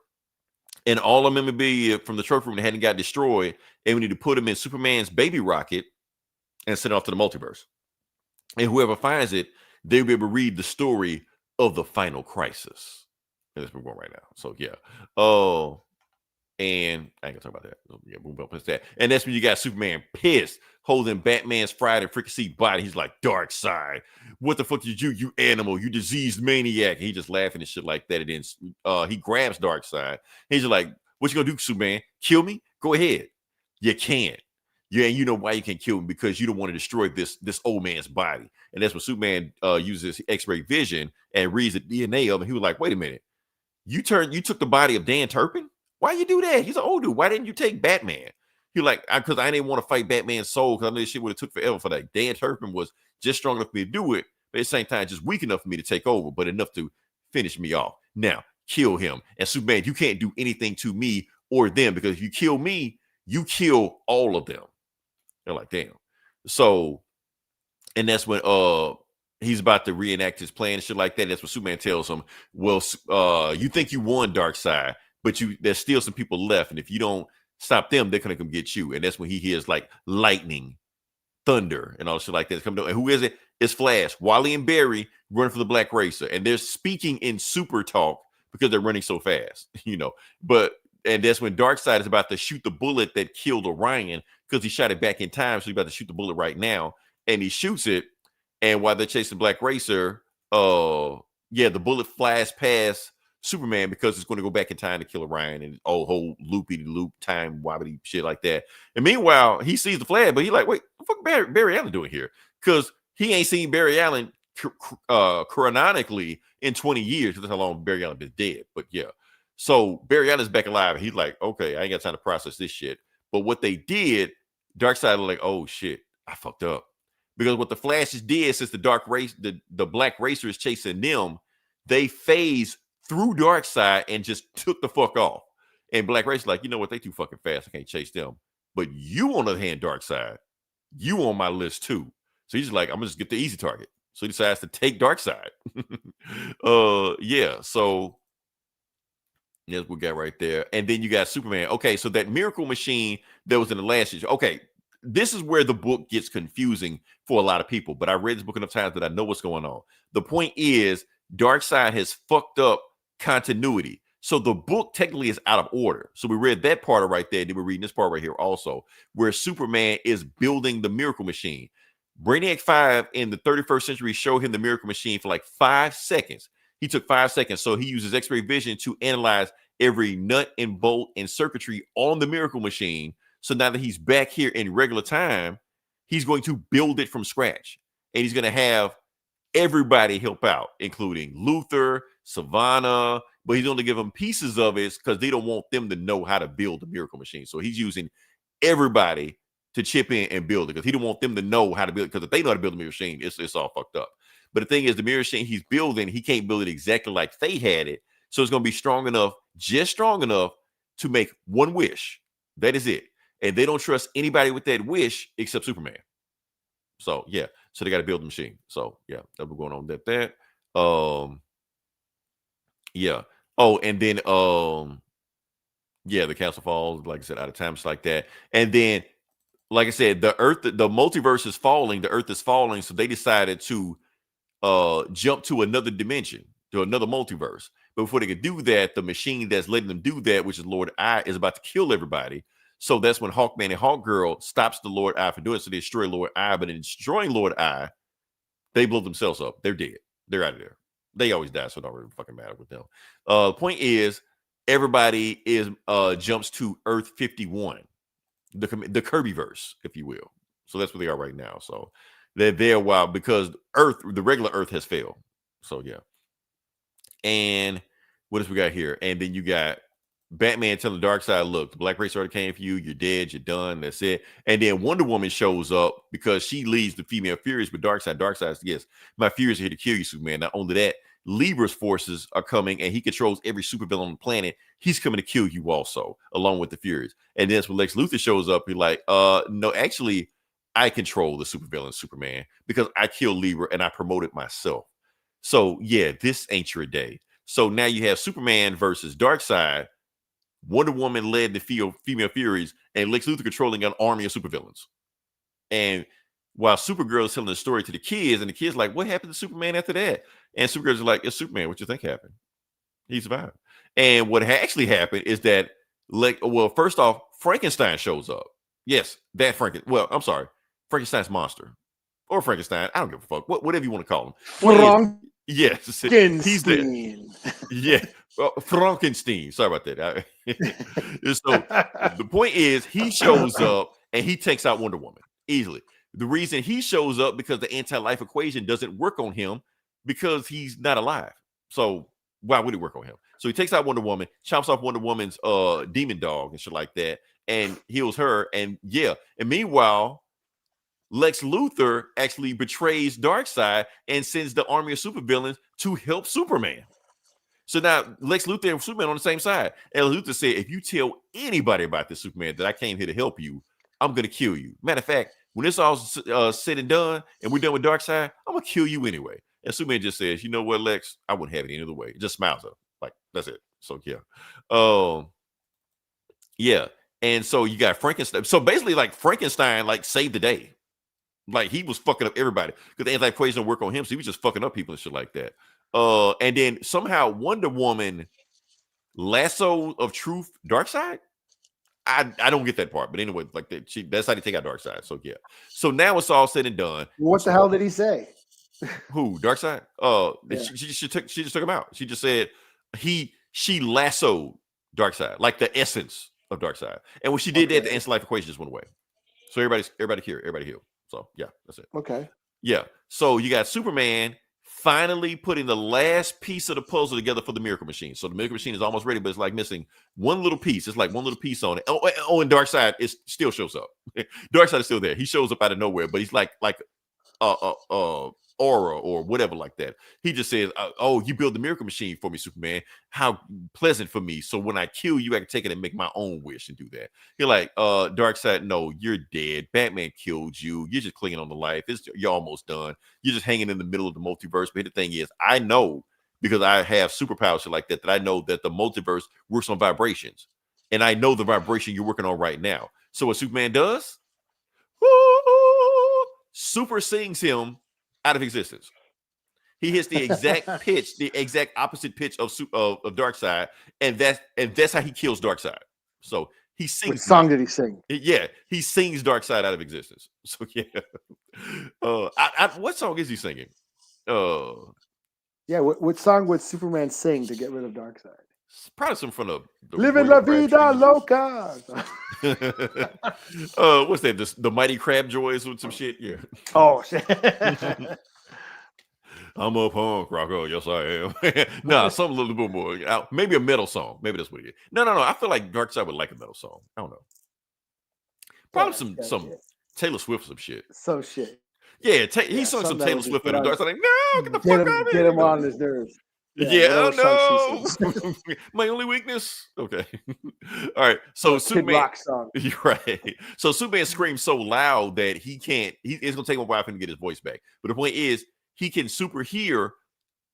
and all the memorabilia from the trophy room that hadn't got destroyed, and we need to put them in Superman's baby rocket and send it off to the multiverse. And whoever finds it, they'll be able to read the story of the final crisis. And that's where we're going right now. So yeah. And I ain't gonna talk about that. Yeah, move up past that. And that's when you got Superman pissed, holding Batman's Friday fricassee body. He's like, Darkseid, what the fuck did you animal, you diseased maniac? And he just laughing and shit like that. And then he grabs Darkseid. He's just like, what you gonna do, Superman? Kill me? Go ahead. You can't. Yeah, and you know why you can't kill him? Because you don't want to destroy this old man's body. And that's when Superman uses X-ray vision and reads the DNA of him. He was like, wait a minute. You took the body of Dan Turpin? Why you do that? He's an old dude. Why didn't you take Batman? He like, because I didn't want to fight Batman's soul, because I know this shit would have took forever for that. Dan Turpin was just strong enough for me to do it, but at the same time, just weak enough for me to take over, but enough to finish me off. Now, kill him. And Superman, you can't do anything to me or them, because if you kill me, you kill all of them. They're like, damn. So, and that's when he's about to reenact his plan and shit like that. That's what Superman tells him. Well, you think you won, Darkseid, but there's still some people left, and if you don't stop them, they're gonna come get you. And that's when he hears like lightning, thunder, and all shit like that coming down. And who is it? It's Flash, Wally, and Barry running for the Black Racer, and they're speaking in super talk because they're running so fast, And that's when Darkseid is about to shoot the bullet that killed Orion, because he shot it back in time. So he's about to shoot the bullet right now, and he shoots it. And while they're chasing Black Racer, the bullet flies past Superman because it's going to go back in time to kill Orion, and whole loopy-loop time wobbly shit like that. And meanwhile, he sees the flag, but he's like, wait, what the fuck Barry Allen doing here? Because he ain't seen Barry Allen chronologically in 20 years. That's how long Barry Allen been dead. But yeah. So Barry Allen's back alive. And he's like, okay, I ain't got time to process this shit. But what they did, Darkseid was like, oh shit, I fucked up. Because what the Flashes did, since the Black Racer is chasing them, they phased through Darkseid and just took the fuck off. And Black Racer's like, you know what? They too fucking fast. I can't chase them. But you, on the other hand, Darkseid, you on my list too. So he's just like, I'm gonna just get the easy target. So he decides to take Darkseid. So That's what we got right there. And then you got Superman. Okay, so that miracle machine that was in the last issue. Okay, this is where the book gets confusing for a lot of people. But I read this book enough times that I know what's going on. The point is, Darkseid has fucked up continuity. So the book technically is out of order. So we read that part right there. Then we're reading this part right here also, where Superman is building the miracle machine. Brainiac 5 in the 31st century showed him the miracle machine for like 5 seconds. He took 5 seconds. So he uses X-ray vision to analyze every nut and bolt and circuitry on the miracle machine. So now that he's back here in regular time, he's going to build it from scratch. And he's going to have everybody help out, including Luthor, Savannah, but he's only giving them pieces of it because they don't want them to know how to build the miracle machine. So he's using everybody to chip in and build it because he don't want them to know how to build it, because if they know how to build the miracle machine, it's all fucked up. But the thing is, the mirror machine he's building, he can't build it exactly like they had it. So it's going to be strong enough, just strong enough to make one wish. That is it. And they don't trust anybody with that wish except Superman. So, yeah. So they got to build the machine. So, yeah. That's what's going on with that. Yeah. Oh, and then, yeah, the castle falls, like I said, out of time, just like that. And then, like I said, the Earth, the multiverse is falling. The Earth is falling. So they decided to jump to another dimension, to another multiverse. But before they could do that, the machine that's letting them do that, which is Lord Eye, is about to kill everybody. So that's when Hawkman and Hawkgirl stops the Lord Eye for doing it. So they destroy Lord Eye, but in destroying Lord Eye, they blow themselves up. They're dead. They're out of there. They always die, so it don't really fucking matter with them. Point is, everybody is jumps to Earth 51, the Kirbyverse, if you will. So that's where they are right now. So they're there a while because Earth, the regular Earth, has failed. So yeah. And what else we got here? And then you got Batman telling Darkseid, look, the black race already came for you. You're dead. You're done. That's it. And then Wonder Woman shows up because she leads the female Furies. But Darkseid says, yes, my Furies are here to kill you, Superman. Not only that, Libra's forces are coming, and he controls every supervillain on the planet. He's coming to kill you also, along with the Furies. And then that's when Lex Luthor shows up. He's like, no, actually, I control the supervillain Superman because I killed Libra and I promoted myself. So, yeah, this ain't your day. So now you have Superman versus Darkseid. Wonder Woman led the female Furies, and Lex Luthor controlling an army of supervillains. And while Supergirl is telling the story to the kids, and the kids like, what happened to Superman after that? And Supergirl's like, it's Superman. What you think happened? He survived. And what actually happened is that, first off, Frankenstein shows up. Yes, that Frankenstein's monster. Or Frankenstein. I don't give a fuck. Whatever you want to call him. Yes, he's there. Yeah, Frankenstein. Sorry about that. So the point is, he shows up and he takes out Wonder Woman easily. The reason he shows up because the anti-life equation doesn't work on him because he's not alive. So why would it work on him? So he takes out Wonder Woman, chops off Wonder Woman's demon dog and shit like that, and heals her. And yeah, and meanwhile, Lex Luthor actually betrays Darkseid and sends the army of supervillains to help Superman. So now Lex Luthor and Superman on the same side. And Luthor said, if you tell anybody about this, Superman, that I came here to help you, I'm going to kill you. Matter of fact, when it's all said and done and we're done with Darkseid, I'm going to kill you anyway. And Superman just says, you know what, Lex? I wouldn't have it any other way. It just smiles up. Like, that's it. So, yeah. Yeah. And so you got Frankenstein. So basically, like, Frankenstein, like, saved the day. Like, he was fucking up everybody because the anti-equation don't work on him. So he was just fucking up people and shit like that. And then somehow Wonder Woman lasso of truth Darkseid. I don't get that part, but anyway, like that's how they take out Darkseid. So yeah. So now it's all said and done. What the hell did he say? Who? Darkseid? Yeah. She just took him out. She just said she lassoed Darkseid, like the essence of Darkseid. And when she did that, the anti-life equation just went away. So everybody healed. So yeah, that's it. Okay. Yeah. So you got Superman finally putting the last piece of the puzzle together for the miracle machine. So the miracle machine is almost ready, but it's like missing one little piece. It's like one little piece on it. Oh, and Darkseid still shows up. Darkseid is still there. He shows up out of nowhere, but he's like aura or whatever like that. He just says, oh, you build the miracle machine for me, Superman. How pleasant for me. So when I kill you, I can take it and make my own wish and do that. You're like, Darkseid, no, you're dead. Batman killed you. You're just clinging on to life. You're almost done. You're just hanging in the middle of the multiverse. But the thing is, I know because I have superpowers shit like that, that I know that the multiverse works on vibrations. And I know the vibration you're working on right now. So what Superman does, super sings him out of existence. He hits the exact pitch, the exact opposite pitch of Darkseid, and that's how he kills Darkseid. So he sings. What song did he sing? Yeah, he sings Darkseid out of existence. So yeah. What song is he singing? Yeah, what song would Superman sing to get rid of Darkseid? Probably some from the Living La Vida Loca. What's that? The Mighty Crab Joys with some shit. Yeah. Oh shit. I'm a punk rocker. Yes, I am. Nah, something a little bit more. Maybe a metal song. Maybe that's what it is. No. I feel like Darkseid would like a metal song. I don't know. Probably some Taylor Swift, some shit. Some shit. Yeah, he sung some Taylor Swift at the Darkseid. Like, no, get the fuck out of here. Get him on his nerves. Yeah, no. My only weakness. Okay. All right. So Superman. Rock song. You're right. So Superman screams so loud that he can't. It's gonna take him a while for him to get his voice back. But the point is, he can super hear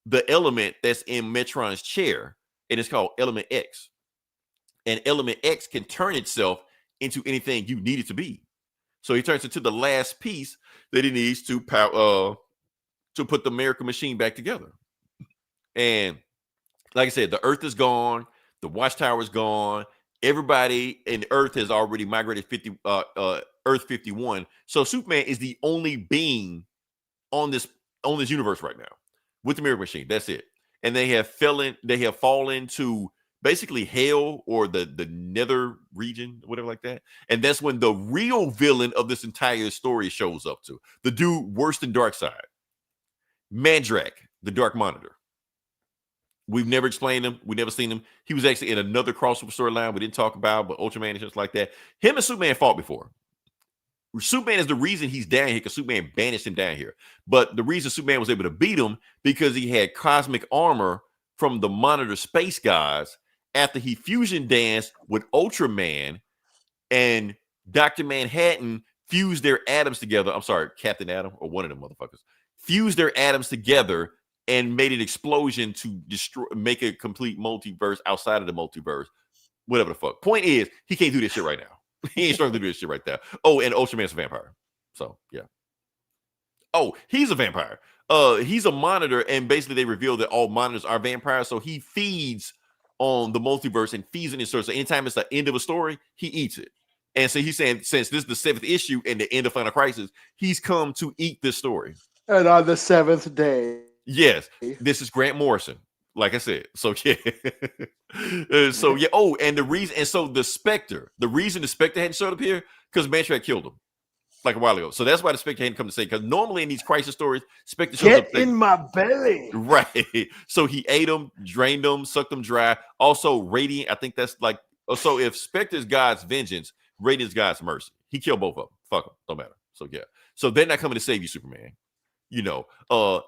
the element that's in Metron's chair, and it's called Element X. And Element X can turn itself into anything you need it to be. So he turns into the last piece that he needs to put the Miracle Machine back together. And like I said, the Earth is gone, the Watchtower is gone. Everybody in Earth has already migrated Earth 51. So Superman is the only being on this universe right now with the Miracle Machine. That's it. And they have fallen to basically hell or the nether region, whatever like that. And that's when the real villain of this entire story shows up to. The dude worse than Darkseid. Mandrake, the Dark Monitor. We've never explained him. We've never seen him. He was actually in another crossover storyline we didn't talk about, but Ultraman and shit like that. Him and Superman fought before. Superman is the reason he's down here because Superman banished him down here. But the reason Superman was able to beat him because he had cosmic armor from the Monitor space guys after he fusion danced with Ultraman and Dr. Manhattan fused their atoms together. I'm sorry, Captain Atom or one of them motherfuckers fused their atoms together and made an explosion to make a complete multiverse outside of the multiverse. Whatever the fuck. Point is, he can't do this shit right now. He ain't struggling to do this shit right there. Oh, and Ultraman's a vampire. So, yeah. Oh, he's a vampire. He's a monitor, and basically they reveal that all monitors are vampires, so he feeds on the multiverse and feeds in his story. So anytime it's the end of a story, he eats it. And so he's saying, since this is the 7th issue and the end of Final Crisis, he's come to eat this story. And on the 7th day. Yes, this is Grant Morrison. Like I said, so yeah. So yeah. Oh, and the reason the reason the Spectre hadn't showed up here because Mandrake killed him like a while ago. So that's why the Spectre hadn't come to say, because normally in these crisis stories, Spectre shows up. Get in my belly. Right. So he ate them, drained them, sucked them dry. Also, Radiant. I think that's like. So if Spectre's God's vengeance, Radiant's God's mercy. He killed both of them. Fuck them. Don't matter. So yeah. So they're not coming to save you, Superman. You know,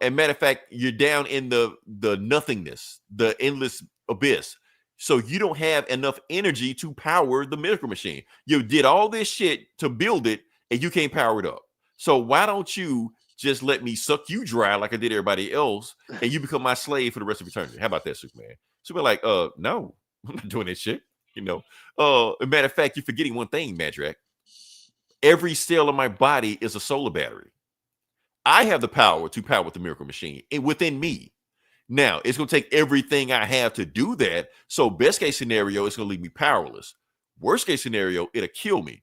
and matter of fact, you're down in the nothingness, the endless abyss. So you don't have enough energy to power the Miracle Machine. You did all this shit to build it, and you can't power it up. So why don't you just let me suck you dry like I did everybody else, and you become my slave for the rest of eternity? How about that, Superman? Superman like, no, I'm not doing that shit. You know, matter of fact, you're forgetting one thing, Mandrake. Every cell of my body is a solar battery. I have the power to power the Miracle Machine within me. Now, it's going to take everything I have to do that. So best case scenario, it's going to leave me powerless. Worst case scenario, it'll kill me.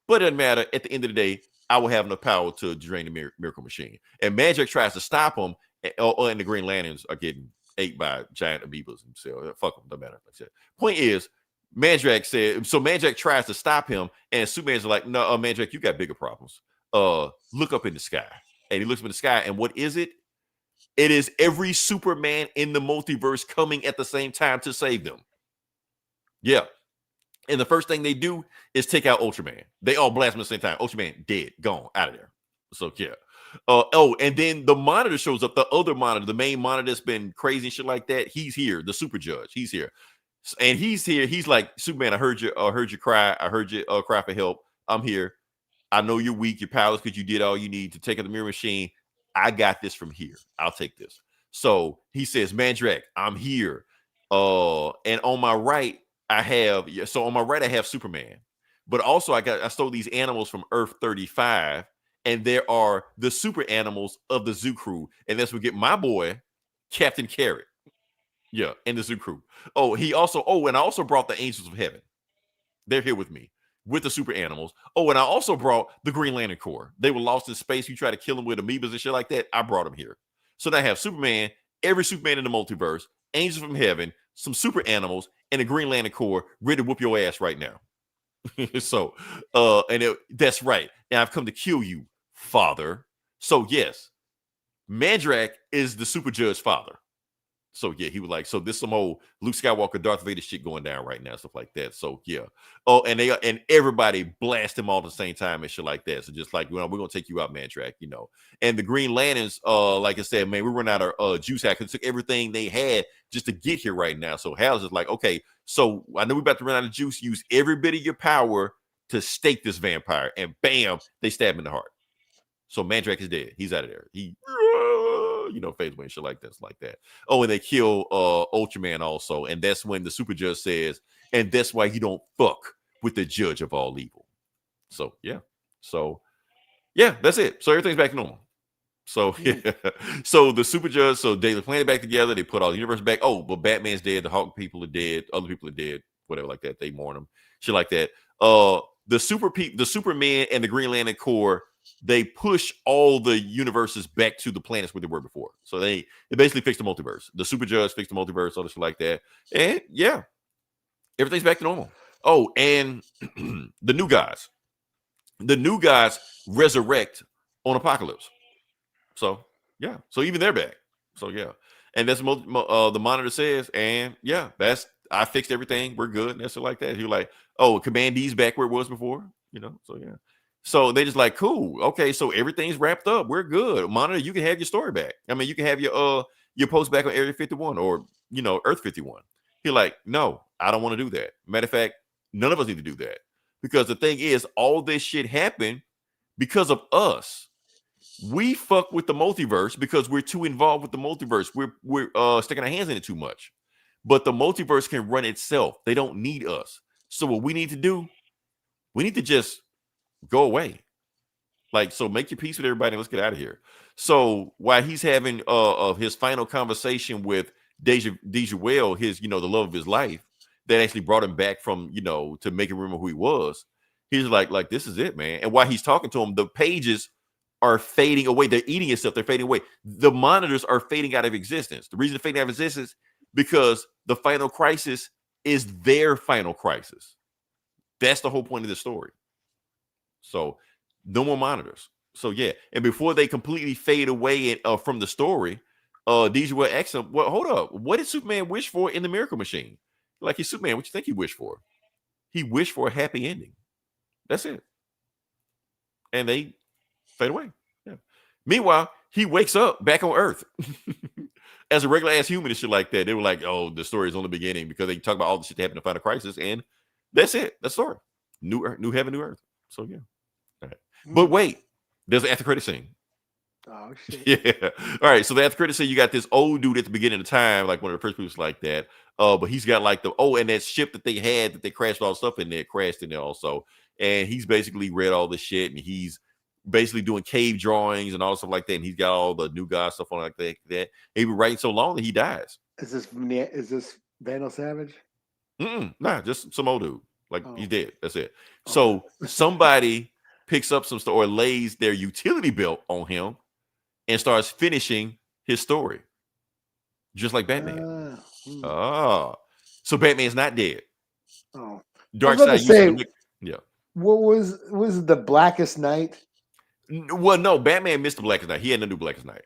But it doesn't matter. At the end of the day, I will have enough power to drain the Miracle Machine. And Mandrake tries to stop him, and the Green Lanterns are getting ate by giant amoebas. So fuck them, doesn't matter. Like I said. Point is, Mandrake tries to stop him, and Superman's like, no, Mandrake, you got bigger problems. Look up in the sky. And he looks up in the sky, and what is it? It is every Superman in the multiverse coming at the same time to save them. Yeah. And the first thing they do is take out Ultraman. They all blast him at the same time. Ultraman dead, gone, out of there. So yeah. And then the Monitor shows up, the other Monitor, the main Monitor that's been crazy and shit like that. He's here, the Super Judge. He's here. And he's here. He's like, Superman, I heard you cry. I heard you cry for help. I'm here. I know you're weak, you're powerless because you did all you need to take out the Mirror Machine. I got this from here. I'll take this. So he says, Mandrake, I'm here. And on my right, I have Superman. But also I stole these animals from Earth 35, and there are the super animals of the zoo crew. And that's where we get my boy, Captain Carrot. Yeah, and the zoo crew. And I also brought the Angels of Heaven. They're here with me with the super animals. And I also brought the Green Lantern Corps. They were lost in space. You try to kill them with amoebas and shit like that. I brought them here. So now I have Superman, every Superman in the multiverse, Angels from Heaven, some super animals, and the Green Lantern Corps ready to whoop your ass right now. So, that's right. And I've come to kill you, father. So yes, Mandrake is the super judge father. So yeah, he was like, so this some old Luke Skywalker, Darth Vader shit going down right now, stuff like that. So yeah. And everybody blast him all at the same time and shit like that. So just like, we're gonna take you out, Mandrake, And the Green Lanterns, like I said, man, we run out of juice hack. It took everything they had just to get here right now. So Hal's just like, okay, so I know we're about to run out of juice. Use every bit of your power to stake this vampire, and bam, they stab him in the heart. So Mandrake is dead. He's out of there. He fades away and shit like that. Like that. And they kill Ultraman also. And that's when the super judge says, and that's why you don't fuck with the judge of all evil. So yeah. That's it. So everything's back to normal. So yeah. So the super judge, so they playing it back together, they put all the universe back. But Batman's dead, the Hawk people are dead, other people are dead, whatever like that. They mourn them. Shit like that. The Superman and the Green Lantern Corps, they push all the universes back to the planets where they were before. So they basically fixed the multiverse. The super judge fixed the multiverse, all this shit like that. And yeah, everything's back to normal. And the new guys resurrect on Apocalypse. So yeah, so even they're back. So yeah, and that's the monitor says, and yeah, I fixed everything. We're good. And that's like that. You're like, Command D's back where it was before. So yeah. So they just like, cool. Okay, so everything's wrapped up. We're good. Monitor, you can have your story back. I mean, you can have your post back on Area 51 or Earth 51. He's like, no, I don't want to do that. Matter of fact, none of us need to do that. Because the thing is, all this shit happened because of us. We fuck with the multiverse because we're too involved with the multiverse. We're sticking our hands in it too much. But the multiverse can run itself. They don't need us. So what we need to do, we need to just go away. So make your peace with everybody and let's get out of here. So while he's having his final conversation with Deja Well, his, the love of his life, that actually brought him back from, to make him remember who he was. He's like, this is it, man. And while he's talking to him, the pages are fading away. They're eating itself. They're fading away. The monitors are fading out of existence. The reason they're fading out of existence because the final crisis is their final crisis. That's the whole point of the story. So no more monitors. So yeah, and before they completely fade away from the story, Deja will ask him, well, hold up, what did Superman wish for in the Miracle Machine? Like, he's Superman, what you think he wished for? He wished for a happy ending. That's it. And they fade away. Yeah. Meanwhile, he wakes up back on Earth as a regular ass human and shit like that. They were like, oh, the story is on the beginning because they talk about all the shit that happened to Final Crisis, and that's it. That's the story. New Earth, new heaven, new Earth. So yeah. All right. But wait, there's an after credit scene. Oh shit. Yeah. All right. So the after credit scene, you got this old dude at the beginning of the time, like one of the first people like that. But he's got like and that ship that they had that they crashed all the stuff in there, crashed in there also. And he's basically read all this shit, and he's basically doing cave drawings and all the stuff like that. And he's got all the new guy stuff on like that. And he been writing so long that he dies. Is this Vandal Savage? Nah, just some old dude. Like, he's dead. That's it. So somebody picks up some stuff or lays their utility belt on him and starts finishing his story, just like Batman. So Batman's not dead. Oh, Darkseid. Yeah. What was the Blackest Night? Well, no, Batman missed the Blackest Night. He had no new Blackest Night,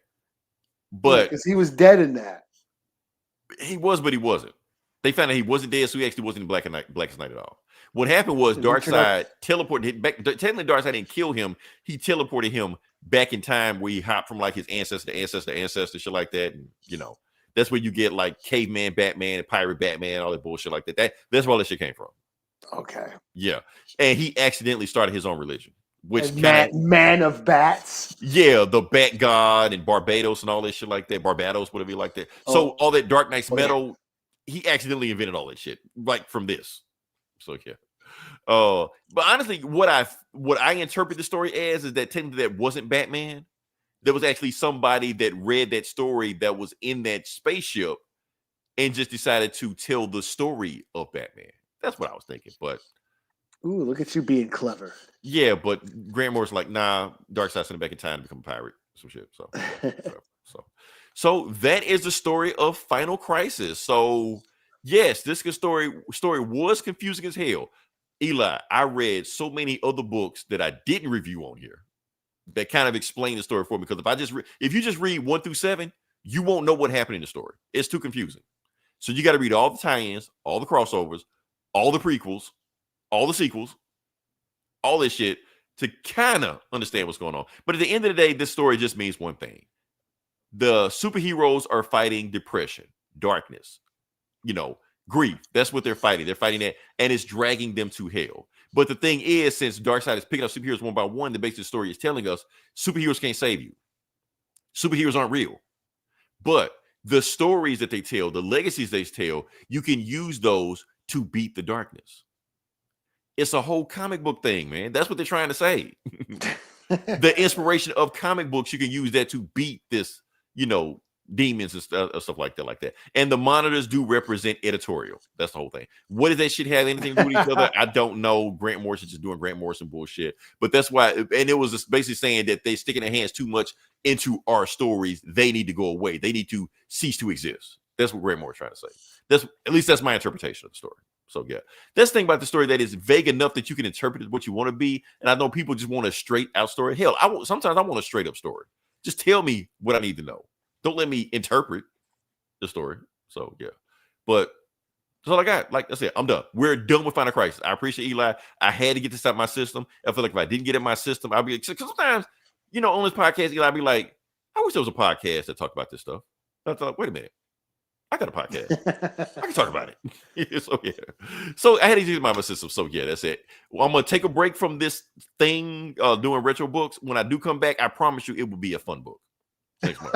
but because he was dead in that. He was, but he wasn't. They found out he wasn't dead, so he actually wasn't in Blackest Night at all. What happened was Darkseid teleported him back. Technically, Darkseid didn't kill him. He teleported him back in time where he hopped from like his ancestor, shit like that. And that's where you get like caveman Batman and pirate Batman, all that bullshit like that. That's where all that shit came from. Okay. Yeah. And he accidentally started his own religion. which man of bats. Yeah, the Bat God and Barbados and all that shit like that. Barbados, whatever you like that. So all that Dark Knight's metal, he accidentally invented all that shit, like from this. So yeah. But honestly, what I interpret the story as is that technically that wasn't Batman. There was actually somebody that read that story that was in that spaceship and just decided to tell the story of Batman. That's what I was thinking. But ooh, look at you being clever. Yeah, but Grant Morrison's like, nah, Darkseid sent him back in time to become a pirate. Some shit. So that is the story of Final Crisis. So yes, this story was confusing as hell. Eli, I read so many other books that I didn't review on here that kind of explain the story for me. Because if you just read 1 through 7, you won't know what happened in the story. It's too confusing. So you got to read all the tie-ins, all the crossovers, all the prequels, all the sequels, all this shit to kind of understand what's going on. But at the end of the day, this story just means one thing. The superheroes are fighting depression, darkness, grief. That's what they're fighting. They're fighting that, and it's dragging them to hell. But the thing is, since Darkseid is picking up superheroes one by one, the basic story is telling us superheroes can't save you. Superheroes aren't real. But the stories that they tell, the legacies they tell, you can use those to beat the darkness. It's a whole comic book thing, man. That's what they're trying to say. The inspiration of comic books, you can use that to beat this, demons and stuff like that. And the monitors do represent editorial. That's the whole thing. What does that shit have anything to do with each other? I don't know. Grant Morrison just doing Grant Morrison bullshit. But that's why, and it was just basically saying that they sticking their hands too much into our stories. They need to go away. They need to cease to exist. That's what Grant Morrison trying to say. At least that's my interpretation of the story. So yeah, that's the thing about the story that is vague enough that you can interpret it what you want to be. And I know people just want a straight out story. Hell, sometimes I want a straight up story. Just tell me what I need to know. Don't let me interpret the story. So yeah, but that's all I got. Like I said, I'm done. We're done with Final Crisis. I appreciate Eli. I had to get this out of my system. I feel like if I didn't get it in my system, I'd be, because sometimes, on this podcast, Eli, I'd be like, I wish there was a podcast that talked about this stuff. I thought, wait a minute. I got a podcast. I can talk about it. So yeah. So I had to get it out of my system. So yeah, that's it. Well, I'm gonna take a break from this thing, doing retro books. When I do come back, I promise you it will be a fun book. Thanks, Mark.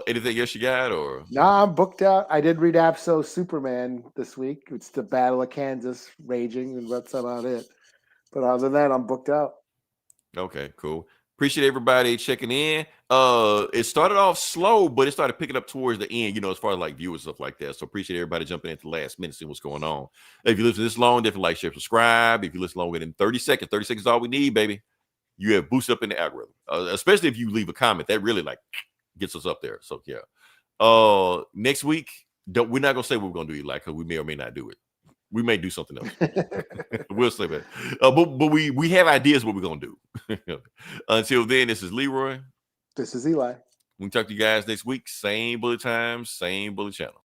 Anything else you got or? Nah, I'm booked out. I did read Abso Superman this week. It's the Battle of Kansas raging, and that's about it. But other than that, I'm booked out. Okay, cool. Appreciate everybody checking in. It started off slow, but it started picking up towards the end, as far as like viewers, stuff like that. So appreciate everybody jumping in at the last minute, seeing what's going on. If you listen this long, definitely like, share, subscribe. If you listen longer than 30 seconds is all we need, baby. You have boosted up in the algorithm, especially if you leave a comment. That really gets us up there. So yeah. Next week, we're not gonna say what we're gonna do, Eli, because we may or may not do it. We may do something else. We'll say that. But we have ideas what we're gonna do. Until then, this is Leroy. This is Eli. We'll talk to you guys next week. Same bullet time, same bullet channel.